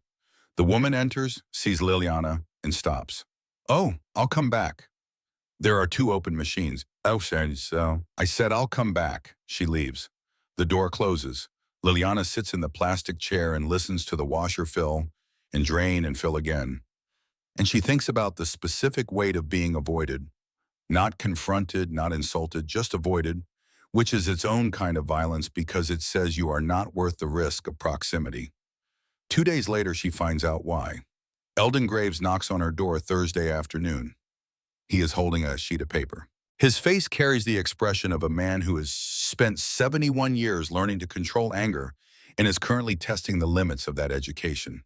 The woman enters, sees Lylyana, and stops. Oh, I'll come back. There are 2 open machines. Oh, so. I said I'll come back. She leaves. The door closes. Lylyana sits in the plastic chair and listens to the washer fill and drain and fill again. And she thinks about the specific weight of being avoided. Not confronted, not insulted, just avoided, which is its own kind of violence because it says you are not worth the risk of proximity. 2 days later, she finds out why. Eldon Graves knocks on her door Thursday afternoon. He is holding a sheet of paper. His face carries the expression of a man who has spent 71 years learning to control anger and is currently testing the limits of that education.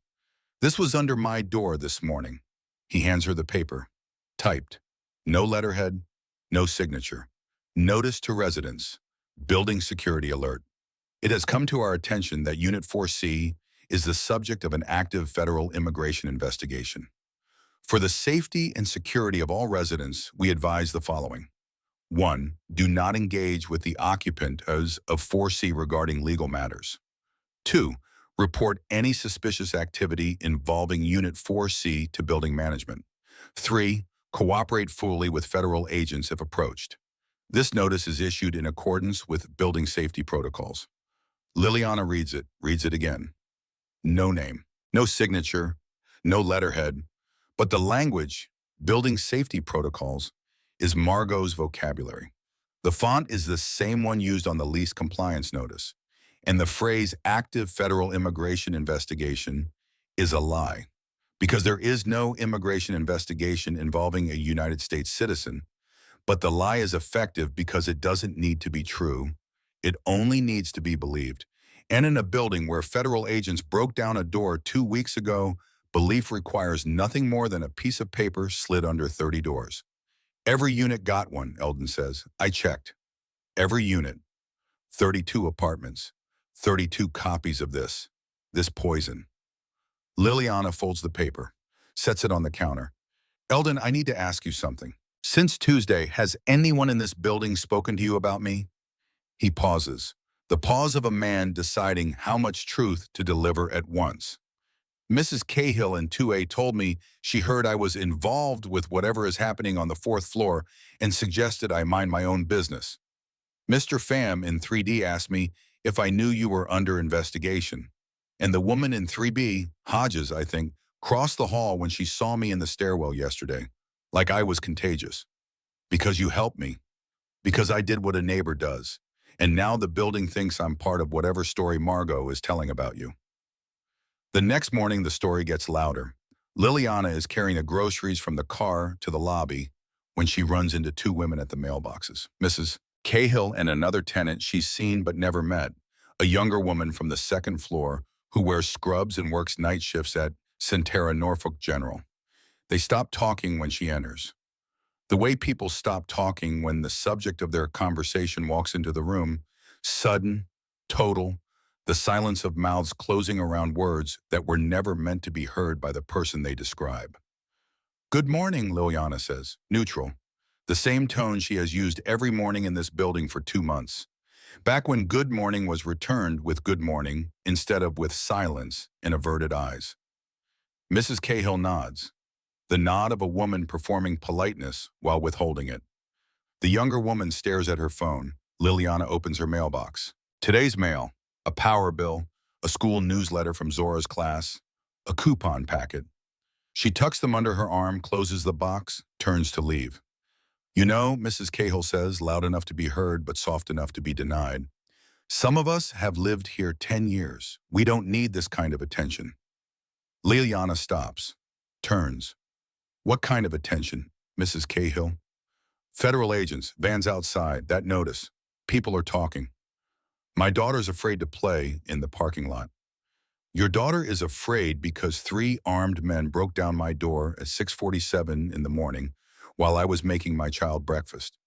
This was under my door this morning. He hands her the paper. Typed. No letterhead, no signature. Notice to residents. Building security alert. It has come to our attention that Unit 4C is the subject of an active federal immigration investigation. For the safety and security of all residents, we advise the following. 1. Do not engage with the occupant of 4C regarding legal matters. 2. Report any suspicious activity involving Unit 4C to building management. 3. Cooperate fully with federal agents if approached. This notice is issued in accordance with building safety protocols. Lylyana reads it again. No name, no signature, no letterhead, but the language, building safety protocols, is Margaux's vocabulary. The font is the same one used on the lease compliance notice, and the phrase active federal immigration investigation is a lie, because there is no immigration investigation involving a United States citizen, but the lie is effective because it doesn't need to be true. It only needs to be believed. And in a building where federal agents broke down a door 2 weeks ago, belief requires nothing more than a piece of paper slid under 30 doors. Every unit got one, Eldon says. I checked. Every unit. 32 apartments. 32 copies of this poison. Lylyana folds the paper, sets it on the counter. Eldon, I need to ask you something. Since Tuesday, has anyone in this building spoken to you about me? He pauses, the pause of a man deciding how much truth to deliver at once. Mrs. Cahill in 2A told me she heard I was involved with whatever is happening on the 4th floor and suggested I mind my own business. Mr. Pham in 3D asked me if I knew you were under investigation. And the woman in 3B, Hodges, I think, crossed the hall when she saw me in the stairwell yesterday, like I was contagious. Because you helped me. Because I did what a neighbor does. And now the building thinks I'm part of whatever story Margaux is telling about you. The next morning, the story gets louder. Lylyana is carrying the groceries from the car to the lobby when she runs into 2 women at the mailboxes. Mrs. Cahill and another tenant she's seen but never met, a younger woman from the 2nd floor who wears scrubs and works night shifts at Centera Norfolk General. They stop talking when she enters. The way people stop talking when the subject of their conversation walks into the room, sudden, total, the silence of mouths closing around words that were never meant to be heard by the person they describe. Good morning, Lylyana says, neutral, the same tone she has used every morning in this building for 2 months. Back when good morning was returned with good morning instead of with silence and averted eyes. Mrs. Cahill nods, the nod of a woman performing politeness while withholding it. The younger woman stares at her phone. Lylyana opens her mailbox. Today's mail, a power bill, a school newsletter from Zora's class, a coupon packet. She tucks them under her arm, closes the box, turns to leave. You know, Mrs. Cahill says, loud enough to be heard but soft enough to be denied, some of us have lived here 10 years. We don't need this kind of attention. Lylyana stops, turns. What kind of attention, Mrs. Cahill? Federal agents, vans outside, that notice. People are talking. My daughter's afraid to play in the parking lot. Your daughter is afraid because 3 armed men broke down my door at 6:47 in the morning while I was making my child breakfast.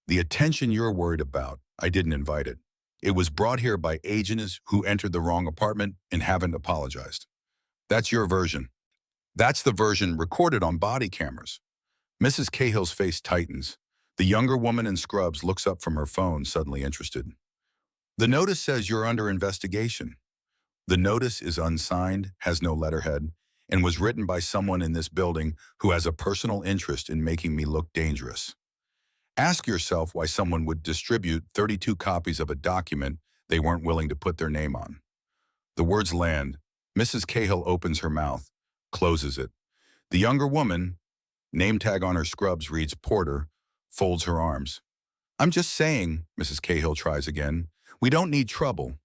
The attention you're worried about, I didn't invite it. It was brought here by agents who entered the wrong apartment and haven't apologized. That's your version. That's the version recorded on body cameras. Mrs. Cahill's face tightens. The younger woman in scrubs looks up from her phone, suddenly interested. The notice says you're under investigation. The notice is unsigned, has no letterhead, and was written by someone in this building who has a personal interest in making me look dangerous. Ask yourself why someone would distribute 32 copies of a document they weren't willing to put their name on. The words land. Mrs. Cahill opens her mouth, closes it. The younger woman, name tag on her scrubs reads Porter, folds her arms. I'm just saying, Mrs. Cahill tries again, we don't need trouble.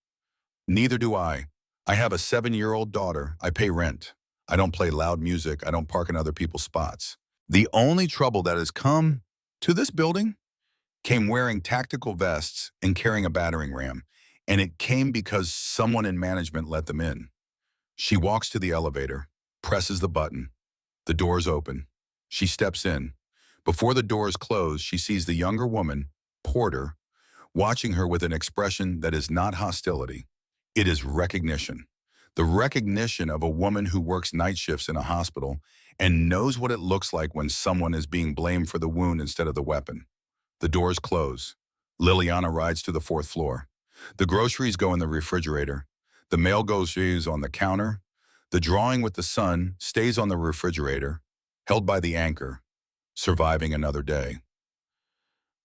Neither do I. I have a 7-year-old daughter. I pay rent. I don't play loud music. I don't park in other people's spots. The only trouble that has come to this building came wearing tactical vests and carrying a battering ram, and it came because someone in management let them in. She walks to the elevator, presses the button. The doors open. She steps in. Before the doors close, she sees the younger woman, Porter, watching her with an expression that is not hostility. It is recognition. The recognition of a woman who works night shifts in a hospital and knows what it looks like when someone is being blamed for the wound instead of the weapon. The doors close. Lylyana rides to the 4th floor. The groceries go in the refrigerator. The mail goes on the counter. The drawing with the sun stays on the refrigerator, held by the anchor, surviving another day.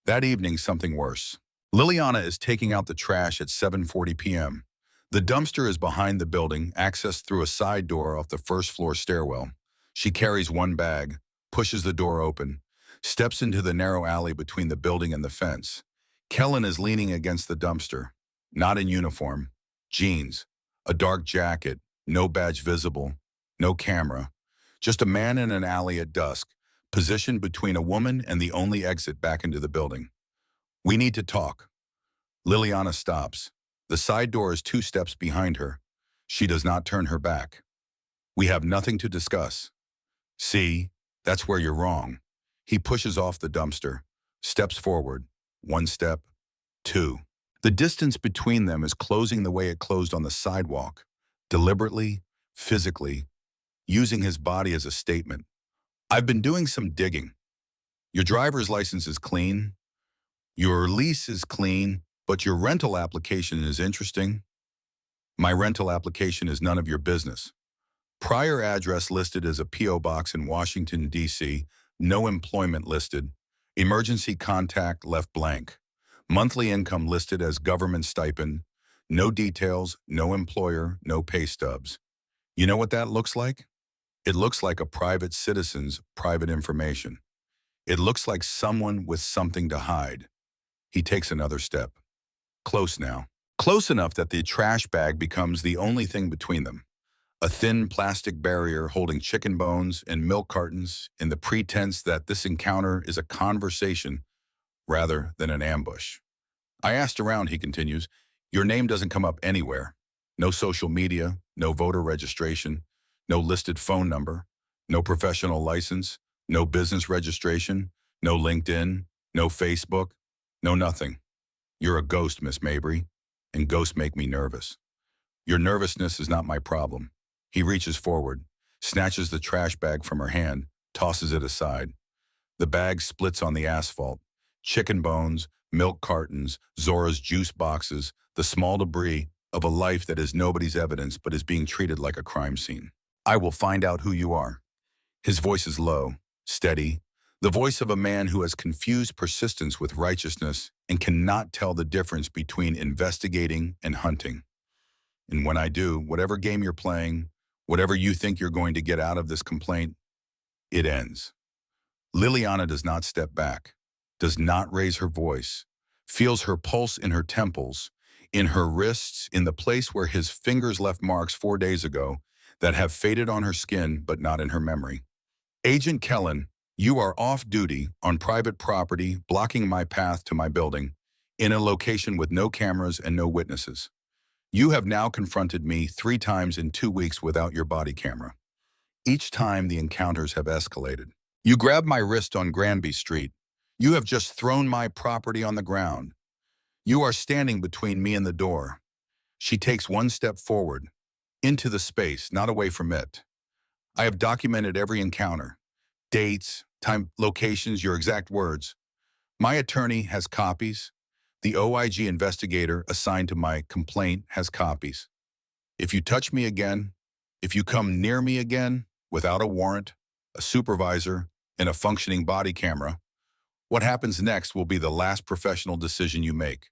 That evening, something worse. Lylyana is taking out the trash at 7:40 p.m. The dumpster is behind the building, accessed through a side door off the first-floor stairwell. She carries one bag, pushes the door open, steps into the narrow alley between the building and the fence. Kellan is leaning against the dumpster, not in uniform, jeans, a dark jacket, no badge visible, no camera, just a man in an alley at dusk, positioned between a woman and the only exit back into the building. "We need to talk." Lylyana stops. The side door is 2 steps behind her. She does not turn her back. "We have nothing to discuss." "See, that's where you're wrong." He pushes off the dumpster, steps forward, 1 step, 2. The distance between them is closing the way it closed on the sidewalk, deliberately, physically, using his body as a statement. "I've been doing some digging. Your driver's license is clean. Your lease is clean, but your rental application is interesting." "My rental application is none of your business. Prior address listed as a P.O. box in Washington, D.C., no employment listed. Emergency contact left blank. Monthly income listed as government stipend. No details, no employer, no pay stubs. You know what that looks like? It looks like a private citizen's private information. It looks like someone with something to hide." He takes another step. Close now. Close enough that the trash bag becomes the only thing between them. A thin plastic barrier holding chicken bones and milk cartons in the pretense that this encounter is a conversation rather than an ambush. "I asked around," he continues. "Your name doesn't come up anywhere. No social media, no voter registration, no listed phone number, no professional license, no business registration, no LinkedIn, no Facebook, no nothing. You're a ghost, Miss Mabry, and ghosts make me nervous. Your nervousness is not my problem." He reaches forward, snatches the trash bag from her hand, tosses it aside. The bag splits on the asphalt. Chicken bones, milk cartons, Zora's juice boxes, the small debris of a life that is nobody's evidence but is being treated like a crime scene. "I will find out who you are." His voice is low, steady, the voice of a man who has confused persistence with righteousness and cannot tell the difference between investigating and hunting. "And when I do, whatever game you're playing, whatever you think you're going to get out of this complaint, it ends." Lylyana does not step back, does not raise her voice, feels her pulse in her temples, in her wrists, in the place where his fingers left marks 4 days ago that have faded on her skin but not in her memory. "Agent Kellan, you are off duty on private property, blocking my path to my building, in a location with no cameras and no witnesses. You have now confronted me 3 times in 2 weeks without your body camera. Each time the encounters have escalated. You grabbed my wrist on Granby Street. You have just thrown my property on the ground. You are standing between me and the door." She takes 1 step forward, into the space, not away from it. "I have documented every encounter. Dates, time, locations, your exact words. My attorney has copies. The OIG investigator assigned to my complaint has copies. If you touch me again, if you come near me again, without a warrant, a supervisor, and a functioning body camera, what happens next will be the last professional decision you make.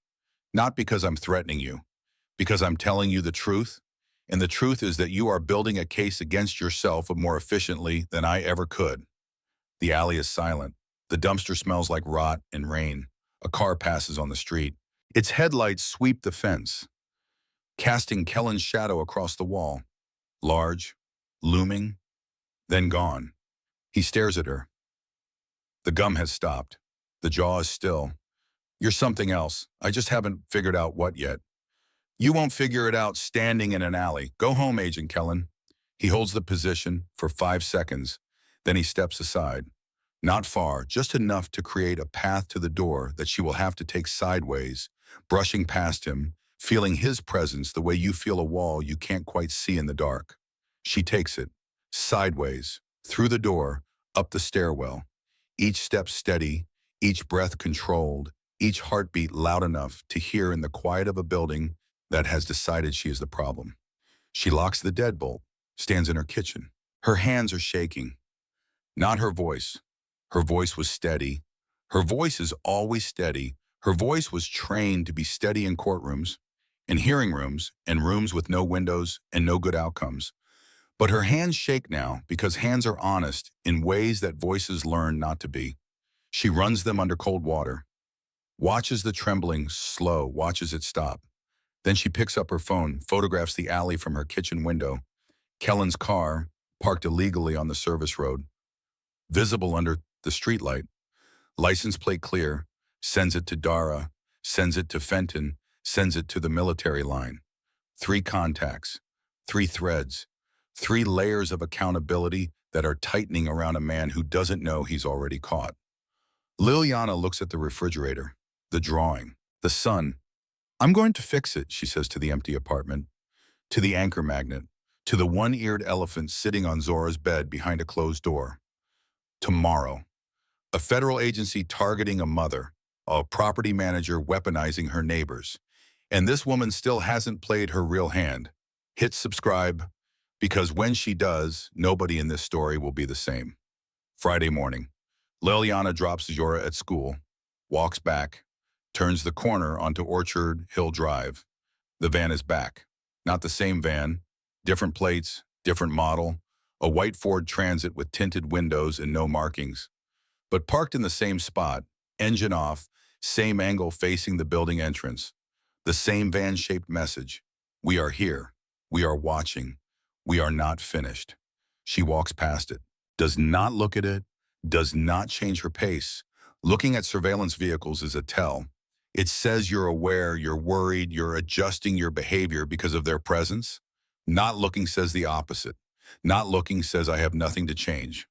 Not because I'm threatening you, because I'm telling you the truth, and the truth is that you are building a case against yourself more efficiently than I ever could." The alley is silent. The dumpster smells like rot and rain. A car passes on the street. Its headlights sweep the fence, casting Kellan's shadow across the wall. Large, looming, then gone. He stares at her. The gum has stopped. The jaw is still. "You're something else. I just haven't figured out what yet." "You won't figure it out standing in an alley. Go home, Agent Kellan." He holds the position for 5 seconds. Then he steps aside. Not far, just enough to create a path to the door that she will have to take sideways, brushing past him, feeling his presence the way you feel a wall you can't quite see in the dark. She takes it, sideways, through the door, up the stairwell. Each step steady, each breath controlled, each heartbeat loud enough to hear in the quiet of a building that has decided she is the problem. She locks the deadbolt, stands in her kitchen. Her hands are shaking. Not her voice. Her voice was steady. Her voice is always steady. Her voice was trained to be steady in courtrooms, in hearing rooms, and rooms with no windows and no good outcomes. But her hands shake now because hands are honest in ways that voices learn not to be. She runs them under cold water, watches the trembling slow, watches it stop. Then she picks up her phone, photographs the alley from her kitchen window, Kellan's car, parked illegally on the service road, visible under the streetlight, license plate clear, sends it to Dara, sends it to Fenton, sends it to the military line. 3 contacts, 3 threads, 3 layers of accountability that are tightening around a man who doesn't know he's already caught. Lylyana looks at the refrigerator, the drawing, the sun. "I'm going to fix it," she says to the empty apartment, to the anchor magnet, to the one-eared elephant sitting on Zora's bed behind a closed door. Tomorrow, a federal agency targeting a mother, a property manager weaponizing her neighbors. And this woman still hasn't played her real hand. Hit subscribe, because when she does, nobody in this story will be the same. Friday morning, Lylyana drops Zora at school, walks back, turns the corner onto Orchard Hill Drive. The van is back. Not the same van, different plates, different model, a white Ford Transit with tinted windows and no markings. But parked in the same spot, engine off, same angle facing the building entrance. The same van-shaped message. "We are here. We are watching. We are not finished." She walks past it, does not look at it, does not change her pace. Looking at surveillance vehicles is a tell. It says you're aware, you're worried, you're adjusting your behavior because of their presence. Not looking says the opposite. Not looking says I have nothing to change.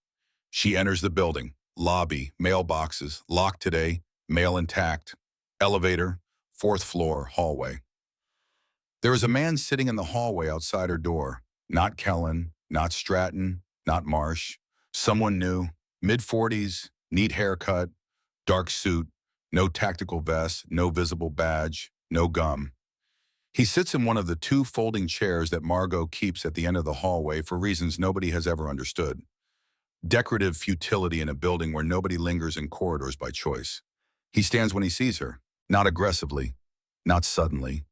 She enters the building. Lobby, mailboxes, locked today, mail intact. Elevator, 4th floor, hallway. There is a man sitting in the hallway outside her door. Not Kellan, not Stratton, not Marsh. Someone new, mid-40s, neat haircut, dark suit, no tactical vest, no visible badge, no gum. He sits in one of the 2 folding chairs that Margaux keeps at the end of the hallway for reasons nobody has ever understood. Decorative futility in a building where nobody lingers in corridors by choice. He stands when he sees her, not aggressively, not suddenly.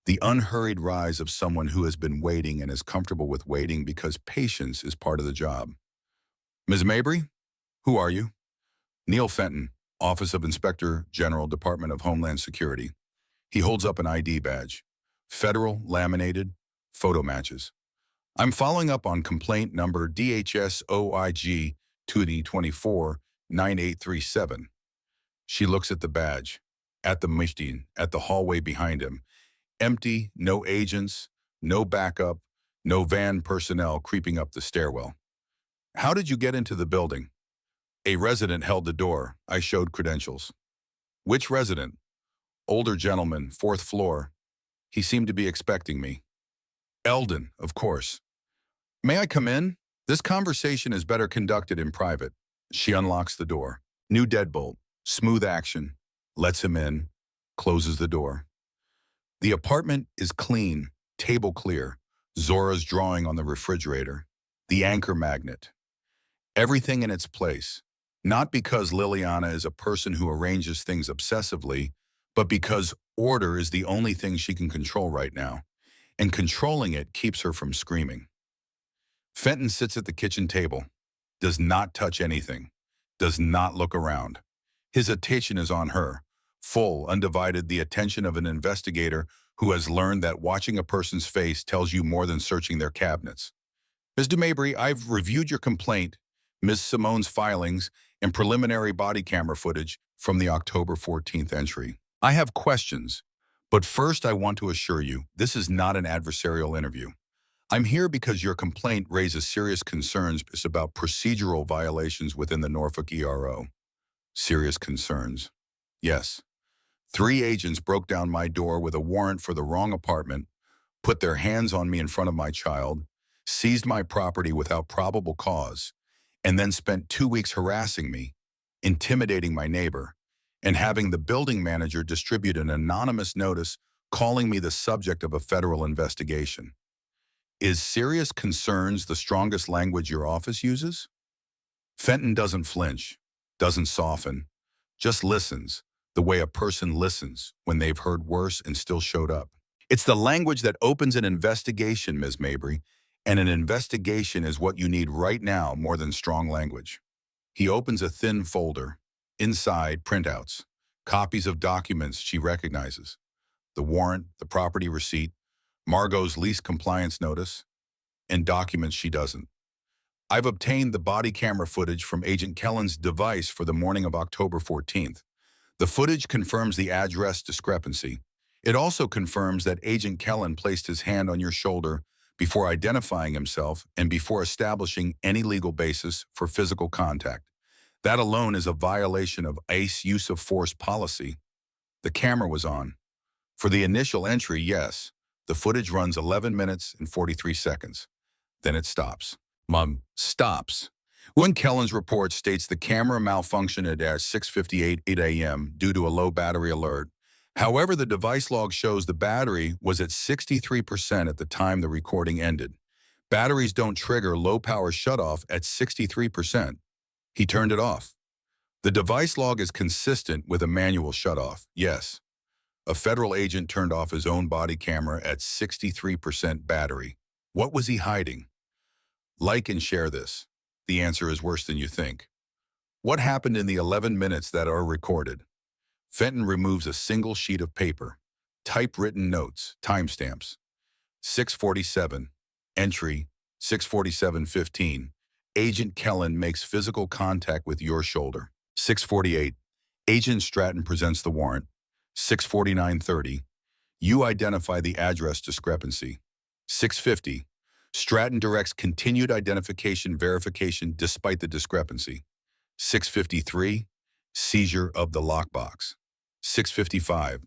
The unhurried rise of someone who has been waiting and is comfortable with waiting because patience is part of the job. "Ms. Mabry, who are you?" "Neil Fenton, Office of Inspector General, Department of Homeland Security." He holds up an ID badge. Federal, laminated, photo matches. "I'm following up on complaint number DHS OIG 2024-9837. She looks at the badge, at the machine, at the hallway behind him. Empty, no agents, no backup, no van personnel creeping up the stairwell. "How did you get into the building?" "A resident held the door. I showed credentials." "Which resident?" "Older gentleman, 4th floor. He seemed to be expecting me." "Eldon, of course." "May I come in? This conversation is better conducted in private." She unlocks the door. New deadbolt, smooth action, lets him in, closes the door. The apartment is clean, table clear, Zora's drawing on the refrigerator, the anchor magnet. Everything in its place, not because Lylyana is a person who arranges things obsessively, but because order is the only thing she can control right now, and controlling it keeps her from screaming. Fenton sits at the kitchen table, does not touch anything, does not look around. His attention is on her, full, undivided, the attention of an investigator who has learned that watching a person's face tells you more than searching their cabinets. "Mr. Mabry, I've reviewed your complaint, Ms. Simone's filings, and preliminary body camera footage from the October 14th entry. I have questions, but first I want to assure you, this is not an adversarial interview. I'm here because your complaint raises serious concerns about procedural violations within the Norfolk ERO. Serious concerns. Yes. 3 agents broke down my door with a warrant for the wrong apartment, put their hands on me in front of my child, seized my property without probable cause, and then spent 2 weeks harassing me, intimidating my neighbor, and having the building manager distribute an anonymous notice calling me the subject of a federal investigation. Is serious concerns the strongest language your office uses?" Fenton doesn't flinch, doesn't soften, Just listens, the way a person listens when they've heard worse and still showed up. It's the language that opens an investigation, Ms. Mabry, and an investigation is what you need right now more than strong language. He opens a thin folder. Inside, printouts, copies of documents she recognizes, the warrant, the property receipt, Margaux's lease compliance notice, and documents she doesn't. I've obtained the body camera footage from Agent Kellan's device for the morning of October 14th. The footage confirms the address discrepancy. It also confirms that Agent Kellan placed his hand on your shoulder before identifying himself and before establishing any legal basis for physical contact. That alone is a violation of ACE use of force policy. The camera was on. For the initial entry, yes, the footage runs 11 minutes and 43 seconds. Then it stops. Stops. When Kellan's report states the camera malfunctioned at 6:58 a.m. due to a low battery alert. However, the device log shows the battery was at 63% at the time the recording ended. Batteries don't trigger low-power shutoff at 63%. He turned it off. The device log is consistent with a manual shutoff. Yes, a federal agent turned off his own body camera at 63% battery. What was he hiding? Like and share this. The answer is worse than you think. What happened in the 11 minutes that are recorded? Fenton removes a single sheet of paper. Typewritten notes, timestamps. 6:47, entry, 6:47:15. Agent Kellan makes physical contact with your shoulder. 6:48, Agent Stratton presents the warrant. 6:49:30, you identify the address discrepancy. 6:50, Stratton directs continued identification verification despite the discrepancy. 6:53, seizure of the lockbox. 6:55,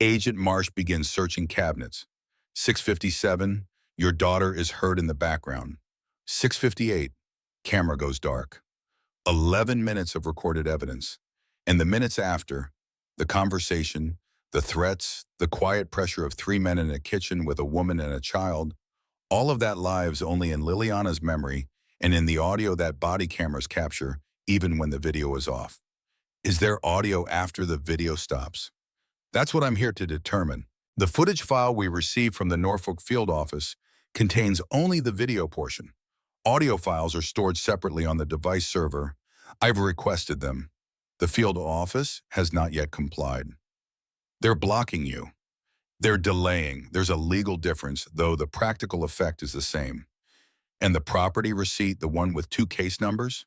Agent Marsh begins searching cabinets. 6:57, your daughter is heard in the background. 6:58, camera goes dark. 11 minutes of recorded evidence. And the minutes after, the conversation, the threats, the quiet pressure of three men in a kitchen with a woman and a child, all of that lives only in Lylyana's memory and in the audio that body cameras capture, even when the video is off. Is there audio after the video stops? That's what I'm here to determine. The footage file we received from the Norfolk field office contains only the video portion. Audio files are stored separately on the device server. I've requested them. The field office has not yet complied. They're blocking you. They're delaying. There's a legal difference, though the practical effect is the same. And the property receipt, the one with 2 case numbers?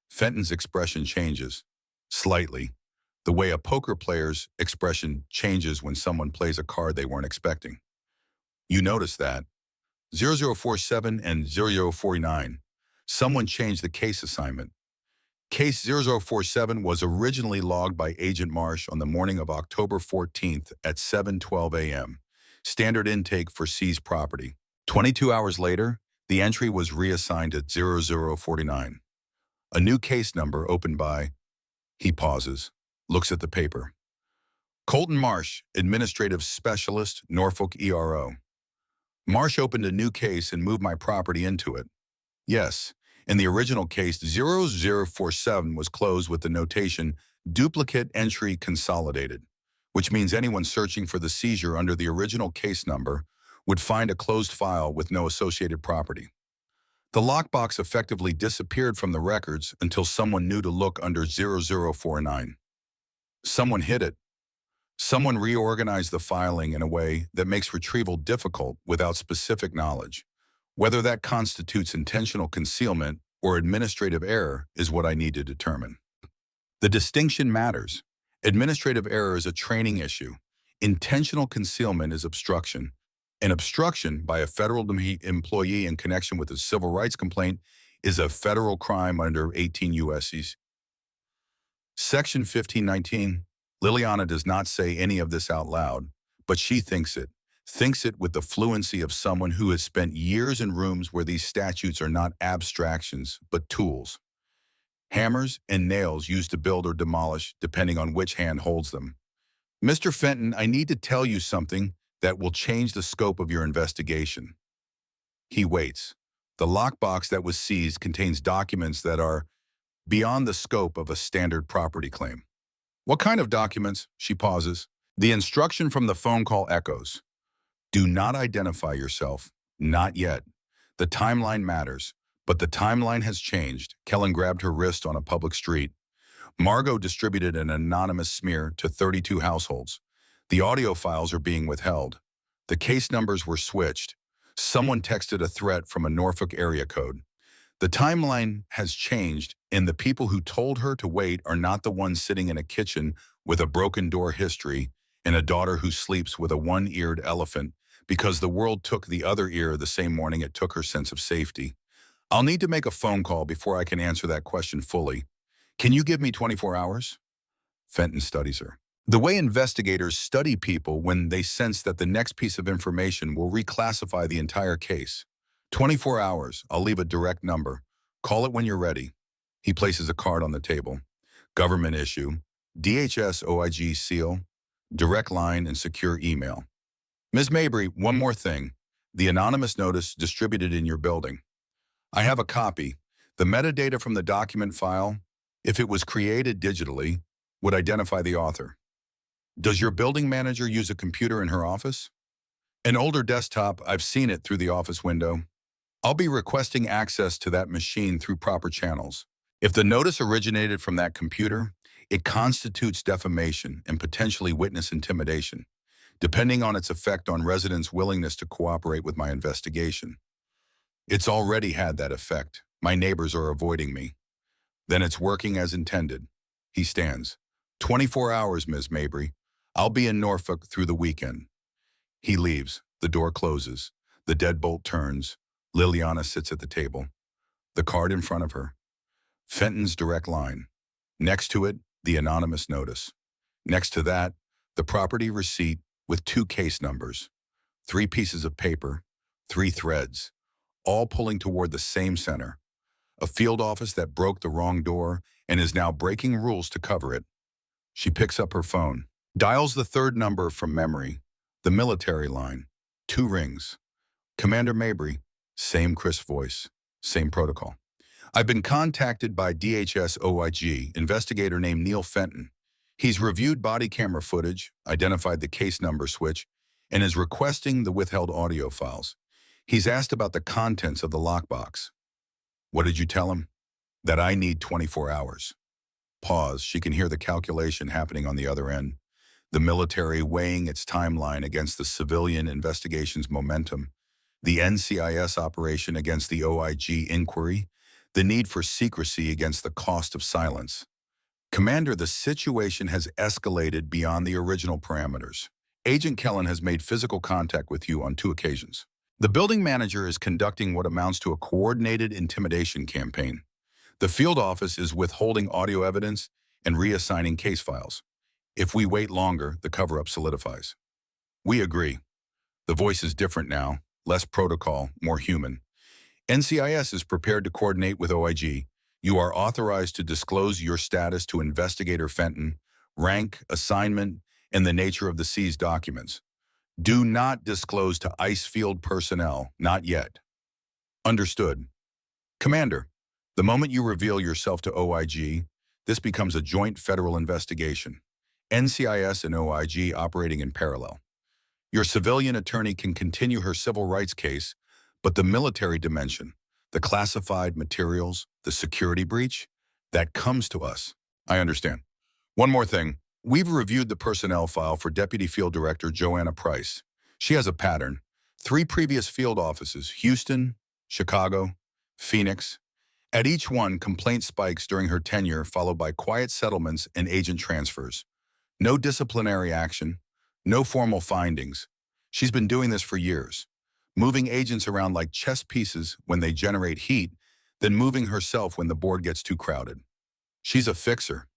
Fenton's expression changes. Slightly. The way a poker player's expression changes when someone plays a card they weren't expecting. You notice that. 0047 and 0049. Someone changed the case assignment. Case 0047 was originally logged by Agent Marsh on the morning of October 14th at 7:12 a.m. Standard intake for seized property. 22 hours later, the entry was reassigned at 0049. A new case number opened by, he pauses, looks at the paper. Colton Marsh, Administrative Specialist, Norfolk ERO. Marsh opened a new case and moved my property into it. Yes. In the original case, 0047 was closed with the notation duplicate entry consolidated, which means anyone searching for the seizure under the original case number would find a closed file with no associated property. The lockbox effectively disappeared from the records until someone knew to look under 0049. Someone hid it. Someone reorganized the filing in a way that makes retrieval difficult without specific knowledge. Whether that constitutes intentional concealment or administrative error is what I need to determine. The distinction matters. Administrative error is a training issue. Intentional concealment is obstruction. An obstruction by a federal employee in connection with a civil rights complaint is a federal crime under 18 U.S.C. Section 1519. Lylyana does not say any of this out loud, but she thinks it with the fluency of someone who has spent years in rooms where these statutes are not abstractions, but tools. Hammers and nails used to build or demolish, depending on which hand holds them. Mr. Fenton, I need to tell you something that will change the scope of your investigation. He waits. The lockbox that was seized contains documents that are beyond the scope of a standard property claim. What kind of documents? She pauses. The instruction from the phone call echoes. Do not identify yourself. Not yet. The timeline matters, but the timeline has changed. Kellan grabbed her wrist on a public street. Margaux distributed an anonymous smear to 32 households. The audio files are being withheld. The case numbers were switched. Someone texted a threat from a Norfolk area code. The timeline has changed, and the people who told her to wait are not the ones sitting in a kitchen with a broken door history and a daughter who sleeps with a one-eared elephant because the world took the other ear the same morning it took her sense of safety. I'll need to make a phone call before I can answer that question fully. Can you give me 24 hours? Fenton studies her. The way investigators study people when they sense that the next piece of information will reclassify the entire case. 24 hours, I'll leave a direct number. Call it when you're ready. He places a card on the table. Government issue, DHS OIG seal, direct line and secure email. Ms. Mabry, one more thing. The anonymous notice distributed in your building. I have a copy. The metadata from the document file, if it was created digitally, would identify the author. Does your building manager use a computer in her office? An older desktop, I've seen it through the office window. I'll be requesting access to that machine through proper channels. If the notice originated from that computer, it constitutes defamation and potentially witness intimidation, depending on its effect on residents' willingness to cooperate with my investigation. It's already had that effect. My neighbors are avoiding me. Then it's working as intended. He stands. 24 hours, Ms. Mabry. I'll be in Norfolk through the weekend. He leaves. The door closes. The deadbolt turns. Lylyana sits at the table. The card in front of her. Fenton's direct line. Next to it, the anonymous notice. Next to that, the property receipt with 2 case numbers. 3 pieces of paper. 3 threads. All pulling toward the same center. A field office that broke the wrong door and is now breaking rules to cover it. She picks up her phone. Dials the 3rd number from memory. The military line. 2 rings. Commander Mabry. Same crisp voice. Same protocol. I've been contacted by DHS OIG, investigator named Neil Fenton. He's reviewed body camera footage, identified the case number switch, and is requesting the withheld audio files. He's asked about the contents of the lockbox. What did you tell him? That I need 24 hours. Pause. She can hear the calculation happening on the other end. The military weighing its timeline against the civilian investigation's momentum, the NCIS operation against the OIG inquiry, the need for secrecy against the cost of silence. Commander, the situation has escalated beyond the original parameters. Agent Kellan has made physical contact with you on 2 occasions. The building manager is conducting what amounts to a coordinated intimidation campaign. The field office is withholding audio evidence and reassigning case files. If we wait longer, the cover-up solidifies. We agree. The voice is different now, less protocol, more human. NCIS is prepared to coordinate with OIG. You are authorized to disclose your status to Investigator Fenton, rank, assignment, and the nature of the seized documents. Do not disclose to ICE field personnel, not yet. Understood. Commander, the moment you reveal yourself to OIG, this becomes a joint federal investigation. NCIS and OIG operating in parallel. Your civilian attorney can continue her civil rights case, but the military dimension, the classified materials, the security breach, that comes to us. I understand. One more thing. We've reviewed the personnel file for Deputy Field Director Joanna Price. She has a pattern. 3 previous field offices, Houston, Chicago, Phoenix. At each one, complaint spikes during her tenure, followed by quiet settlements and agent transfers. No disciplinary action, no formal findings. She's been doing this for years, moving agents around like chess pieces when they generate heat, then moving herself when the board gets too crowded. She's a fixer.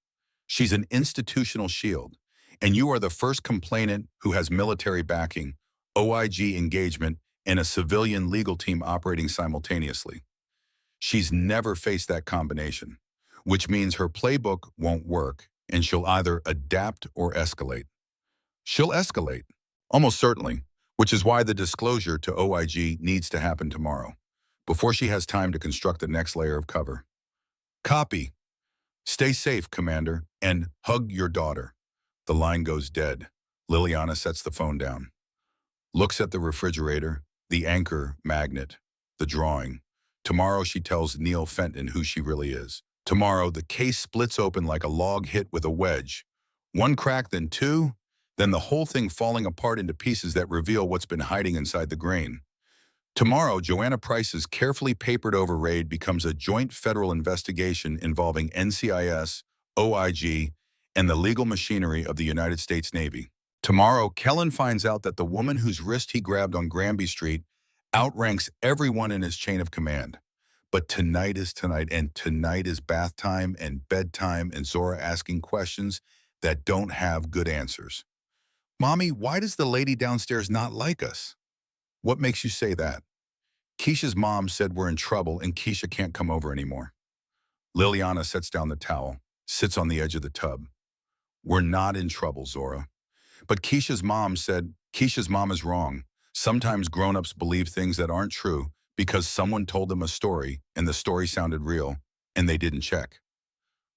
She's an institutional shield, and you are the first complainant who has military backing, OIG engagement, and a civilian legal team operating simultaneously. She's never faced that combination, which means her playbook won't work, and she'll either adapt or escalate. She'll escalate, almost certainly, which is why the disclosure to OIG needs to happen tomorrow, before she has time to construct the next layer of cover. Copy. Stay safe, Commander, and hug your daughter. The line goes dead. Lylyana sets the phone down, looks at the refrigerator, the anchor magnet, the drawing. Tomorrow she tells Neil Fenton who she really is. Tomorrow the case splits open like a log hit with a wedge. One crack, then two, then the whole thing falling apart into pieces that reveal what's been hiding inside the grain. Tomorrow, Joanna Price's carefully papered over raid becomes a joint federal investigation involving NCIS, OIG, and the legal machinery of the United States Navy. Tomorrow, Kellan finds out that the woman whose wrist he grabbed on Granby Street outranks everyone in his chain of command. But tonight is tonight, and tonight is bath time and bedtime and Zora asking questions that don't have good answers. Mommy, why does the lady downstairs not like us? What makes you say that? Keisha's mom said we're in trouble and Keisha can't come over anymore. Lylyana sets down the towel, sits on the edge of the tub. We're not in trouble, Zora. But Keisha's mom said Keisha's mom is wrong. Sometimes grown-ups believe things that aren't true because someone told them a story and the story sounded real and they didn't check.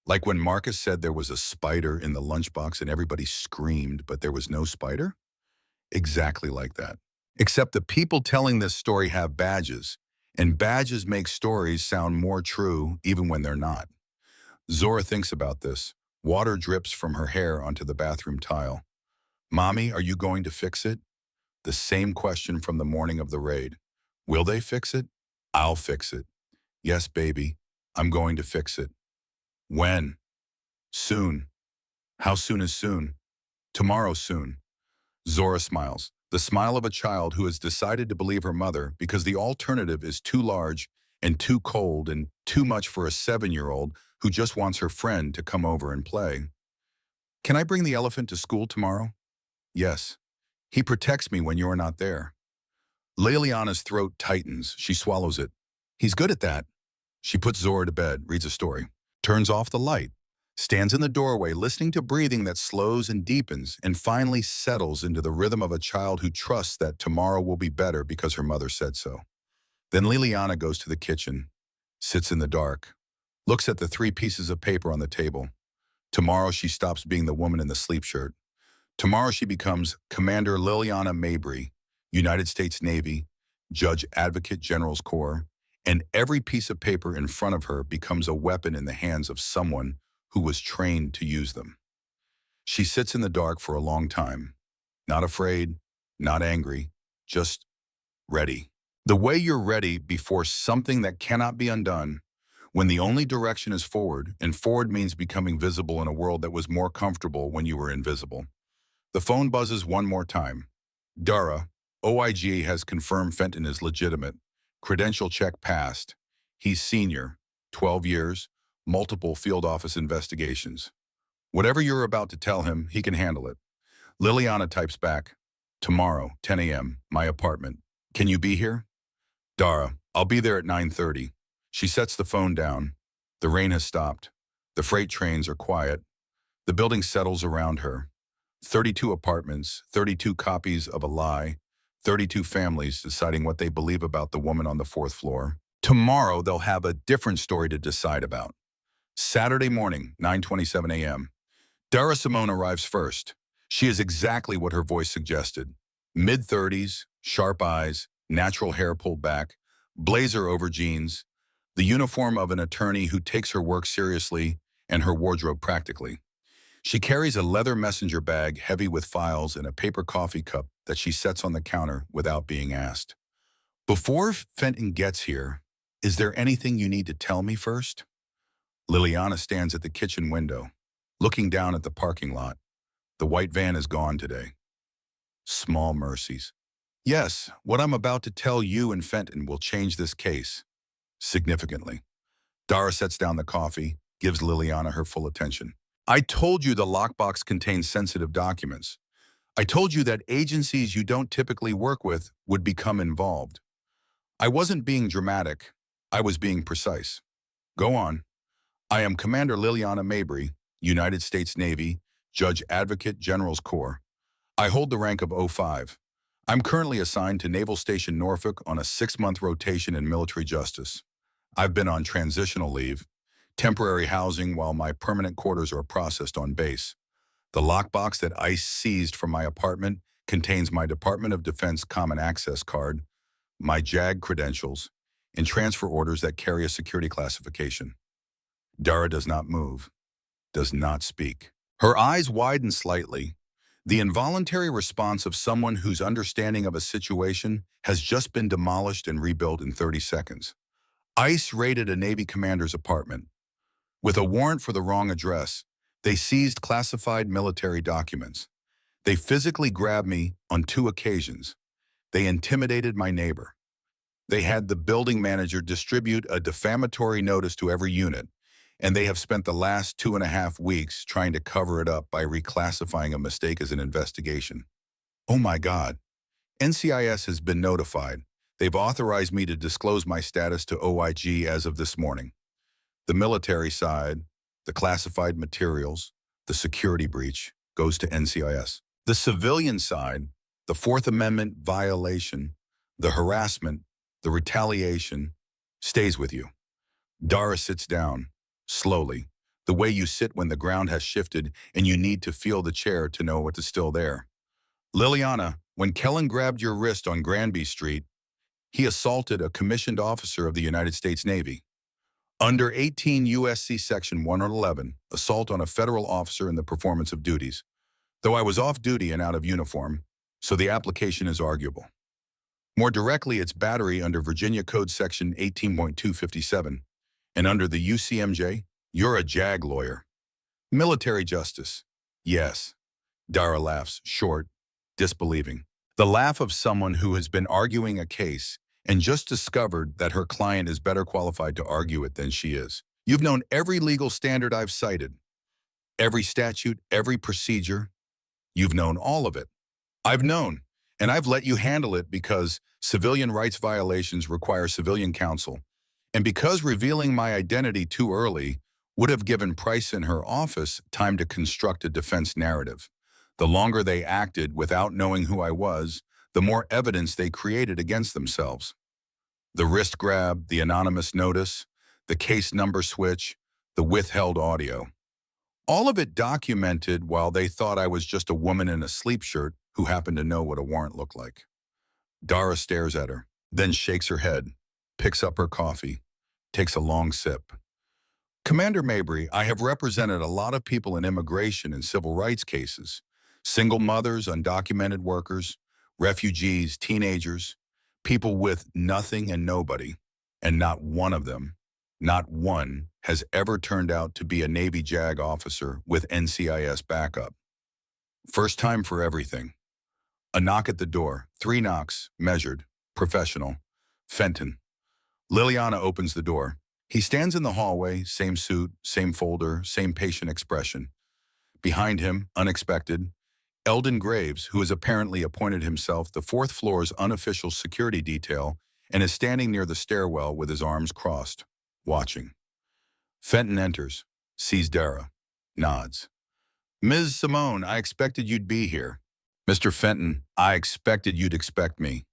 Like when Marcus said there was a spider in the lunchbox and everybody screamed, but there was no spider? Exactly like that. Except the people telling this story have badges, and badges make stories sound more true even when they're not. Zora thinks about this. Water drips from her hair onto the bathroom tile. Mommy, are you going to fix it? The same question from the morning of the raid. Will they fix it? I'll fix it. Yes, baby, I'm going to fix it. When? Soon. How soon is soon? Tomorrow soon. Zora smiles. The smile of a child who has decided to believe her mother because the alternative is too large and too cold and too much for a 7-year-old who just wants her friend to come over and play. Can I bring the elephant to school tomorrow? Yes. He protects me when you're not there. Lylyana's throat tightens. She swallows it. He's good at that. She puts Zora to bed, reads a story, turns off the light, stands in the doorway listening to breathing that slows and deepens and finally settles into the rhythm of a child who trusts that tomorrow will be better because her mother said so. Then Lylyana goes to the kitchen, sits in the dark, looks at the 3 pieces of paper on the table. Tomorrow she stops being the woman in the sleep shirt. Tomorrow she becomes Commander Lylyana Mabry, United States Navy, Judge Advocate General's Corps, and every piece of paper in front of her becomes a weapon in the hands of someone who was trained to use them. She sits in the dark for a long time, not afraid, not angry, just ready. The way you're ready before something that cannot be undone, when the only direction is forward, and forward means becoming visible in a world that was more comfortable when you were invisible. The phone buzzes one more time. Dara, OIG has confirmed Fenton is legitimate. Credential check passed. He's senior, 12 years, multiple field office investigations. Whatever you're about to tell him, he can handle it. Lylyana types back, tomorrow, 10 a.m., my apartment. Can you be here? Dara, I'll be there at 9:30. She sets the phone down. The rain has stopped. The freight trains are quiet. The building settles around her. 32 apartments, 32 copies of a lie, 32 families deciding what they believe about the woman on the 4th floor. Tomorrow, they'll have a different story to decide about. Saturday morning, 9:27 a.m. Dara Simone arrives first. She is exactly what her voice suggested. Mid-30s, sharp eyes, natural hair pulled back, blazer over jeans, the uniform of an attorney who takes her work seriously and her wardrobe practically. She carries a leather messenger bag heavy with files and a paper coffee cup that she sets on the counter without being asked. Before Fenton gets here, is there anything you need to tell me first? Lylyana stands at the kitchen window, looking down at the parking lot. The white van is gone today. Small mercies. Yes, what I'm about to tell you and Fenton will change this case. Significantly. Dara sets down the coffee, gives Lylyana her full attention. I told you the lockbox contains sensitive documents. I told you that agencies you don't typically work with would become involved. I wasn't being dramatic. I was being precise. Go on. I am Commander Lylyana Mabry, United States Navy, Judge Advocate General's Corps. I hold the rank of 05. I'm currently assigned to Naval Station Norfolk on a 6-month rotation in military justice. I've been on transitional leave. temporary housing while my permanent quarters are processed on base. The lockbox that ICE seized from my apartment contains my Department of Defense Common Access card, my JAG credentials, and transfer orders that carry a security classification. Dara does not move, does not speak. Her eyes widen slightly, the involuntary response of someone whose understanding of a situation has just been demolished and rebuilt in 30 seconds. ICE raided a Navy commander's apartment. With a warrant for the wrong address, they seized classified military documents. They physically grabbed me on 2 occasions. They intimidated my neighbor. They had the building manager distribute a defamatory notice to every unit, and they have spent the last 2.5 weeks trying to cover it up by reclassifying a mistake as an investigation. Oh my God. NCIS has been notified. They've authorized me to disclose my status to OIG as of this morning. The military side, the classified materials, the security breach, goes to NCIS. The civilian side, the Fourth Amendment violation, the harassment, the retaliation, stays with you. Dara sits down, slowly, the way you sit when the ground has shifted and you need to feel the chair to know what is still there. Lylyana, when Kellan grabbed your wrist on Granby Street, he assaulted a commissioned officer of the United States Navy. Under 18 U.S.C. Section 111, assault on a federal officer in the performance of duties, though I was off duty and out of uniform, so the application is arguable. More directly, it's battery under Virginia Code Section 18.257, and under the UCMJ, you're a JAG lawyer. Military justice. Yes. Dara laughs, short, disbelieving. The laugh of someone who has been arguing a case and just discovered that her client is better qualified to argue it than she is. You've known every legal standard I've cited, every statute, every procedure. You've known all of it. I've known, and I've let you handle it because civilian rights violations require civilian counsel, and because revealing my identity too early would have given Price in her office time to construct a defense narrative. The longer they acted without knowing who I was, the more evidence they created against themselves. The wrist grab, the anonymous notice, the case number switch, the withheld audio. All of it documented while they thought I was just a woman in a sleep shirt who happened to know what a warrant looked like. Dara stares at her, then shakes her head, picks up her coffee, takes a long sip. Commander Mabry, I have represented a lot of people in immigration and civil rights cases. Single mothers, undocumented workers, refugees, teenagers, people with nothing and nobody, and not one of them, not one, has ever turned out to be a Navy JAG officer with NCIS backup. First time for everything. A knock at the door, 3 knocks, measured, professional. Fenton. Lylyana opens the door. He stands in the hallway, same suit, same folder, same patient expression. Behind him, unexpected, Eldon Graves, who has apparently appointed himself the 4th floor's unofficial security detail and is standing near the stairwell with his arms crossed, watching. Fenton enters, sees Dara, nods. Ms. Simone, I expected you'd be here. Mr. Fenton, I expected you'd expect me.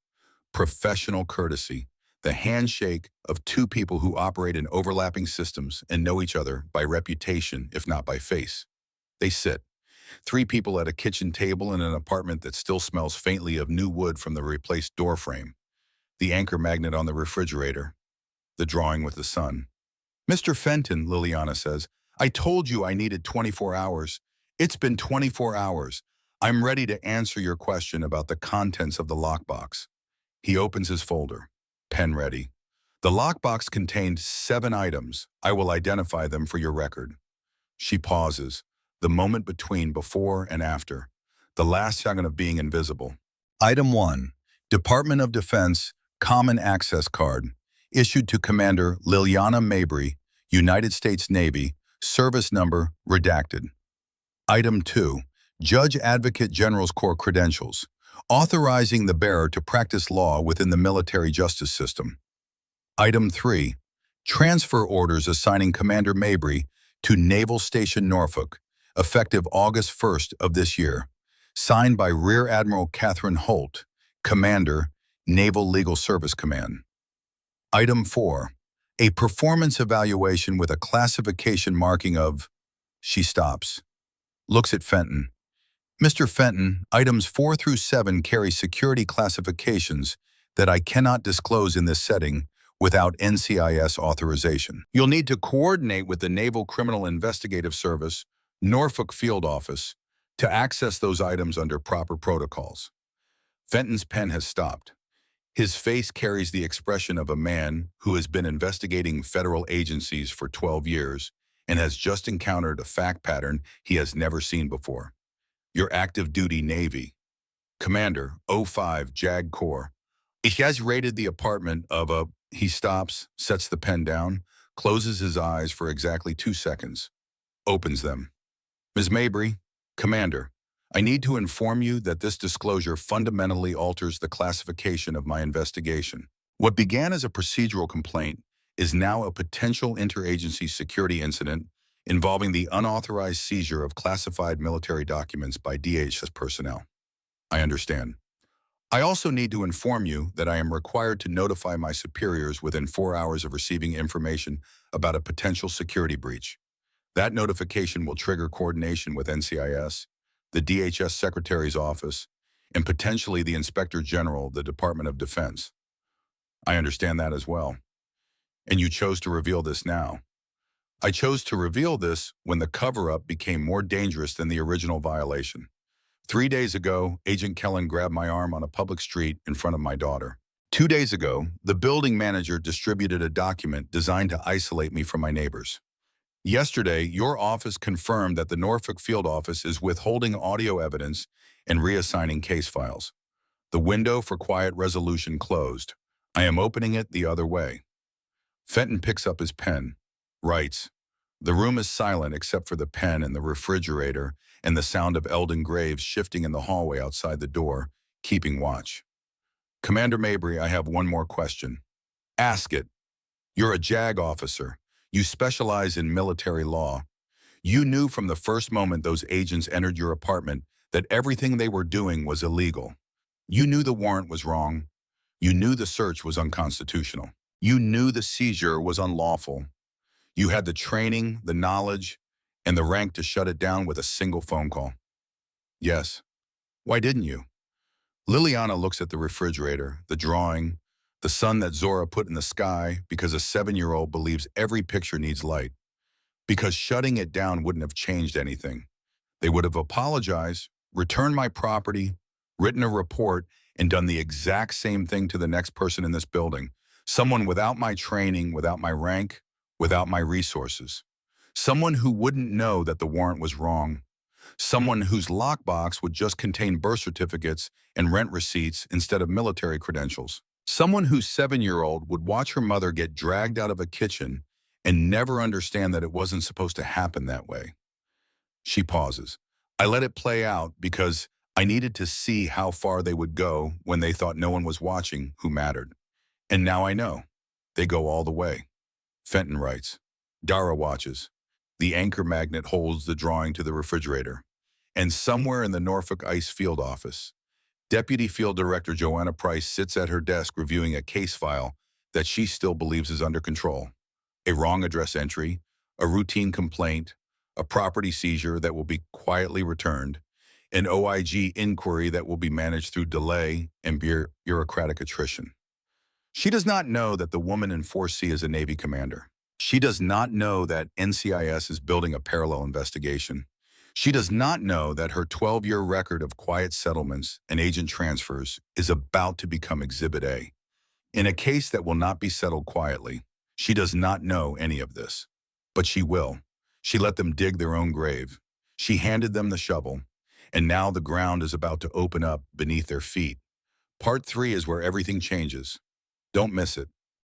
Professional courtesy, the handshake of 2 people who operate in overlapping systems and know each other by reputation, if not by face. They sit. 3 people at a kitchen table in an apartment that still smells faintly of new wood from the replaced door frame, the anchor magnet on the refrigerator, the drawing with the sun. Mr. Fenton, Lylyana says, I told you I needed 24 hours. It's been 24 hours. I'm ready to answer your question about the contents of the lockbox. He opens his folder, pen ready. The lockbox contained 7 items. I will identify them for your record. She pauses. The moment between before and after, the last second of being invisible. Item 1, Department of Defense Common Access Card, issued to Commander Lylyana Mabry, United States Navy, service number redacted. Item 2, Judge Advocate General's Corps credentials, authorizing the bearer to practice law within the military justice system. Item 3, transfer orders assigning Commander Mabry to Naval Station Norfolk, effective August 1st of this year, signed by Rear Admiral Catherine Holt, Commander, Naval Legal Service Command. Item 4, A performance evaluation with a classification marking of, she stops, looks at Fenton. Mr. Fenton, items 4 through 7 carry security classifications that I cannot disclose in this setting without NCIS authorization. You'll need to coordinate with the Naval Criminal Investigative Service, Norfolk Field Office, to access those items under proper protocols. Fenton's pen has stopped. His face carries the expression of a man who has been investigating federal agencies for 12 years and has just encountered a fact pattern he has never seen before. Your active duty Navy. Commander, 05 JAG Corps. He has raided the apartment of a... He stops, sets the pen down, closes his eyes for exactly 2 seconds, opens them. Ms. Mabry, Commander, I need to inform you that this disclosure fundamentally alters the classification of my investigation. What began as a procedural complaint is now a potential interagency security incident involving the unauthorized seizure of classified military documents by DHS personnel. I understand. I also need to inform you that I am required to notify my superiors within 4 hours of receiving information about a potential security breach. That notification will trigger coordination with NCIS, the DHS Secretary's Office, and potentially the Inspector General, the Department of Defense. I understand that as well. And you chose to reveal this now. I chose to reveal this when the cover-up became more dangerous than the original violation. 3 days ago, Agent Kellan grabbed my arm on a public street in front of my daughter. 2 days ago, the building manager distributed a document designed to isolate me from my neighbors. Yesterday, your office confirmed that the Norfolk Field Office is withholding audio evidence and reassigning case files. The window for quiet resolution closed. I am opening it the other way. Fenton picks up his pen, writes. The room is silent except for the pen and the refrigerator and the sound of Eldon Graves shifting in the hallway outside the door, keeping watch. Commander Mabry, I have one more question. Ask it. You're a JAG officer. You specialize in military law. You knew from the first moment those agents entered your apartment that everything they were doing was illegal. You knew the warrant was wrong. You knew the search was unconstitutional. You knew the seizure was unlawful. You had the training, the knowledge, and the rank to shut it down with a single phone call. Yes. Why didn't you? Lylyana looks at the refrigerator, the drawing, the sun that Zora put in the sky because a 7-year-old believes every picture needs light. Because shutting it down wouldn't have changed anything. They would have apologized, returned my property, written a report, and done the exact same thing to the next person in this building. Someone without my training, without my rank, without my resources. Someone who wouldn't know that the warrant was wrong. Someone whose lockbox would just contain birth certificates and rent receipts instead of military credentials. Someone whose 7-year-old would watch her mother get dragged out of a kitchen and never understand that it wasn't supposed to happen that way. She pauses. I let it play out because I needed to see how far they would go when they thought no one was watching who mattered. And now I know. They go all the way. Fenton writes. Dara watches. The anchor magnet holds the drawing to the refrigerator. And somewhere in the Norfolk Ice Field Office, Deputy Field Director Joanna Price sits at her desk reviewing a case file that she still believes is under control. A wrong address entry, a routine complaint, a property seizure that will be quietly returned, an OIG inquiry that will be managed through delay and bureaucratic attrition. She does not know that the woman in 4C is a Navy commander. She does not know that NCIS is building a parallel investigation. She does not know that her 12-year record of quiet settlements and agent transfers is about to become Exhibit A. In a case that will not be settled quietly, she does not know any of this. But she will. She let them dig their own grave. She handed them the shovel, and now the ground is about to open up beneath their feet. Part 3 is where everything changes. Don't miss it.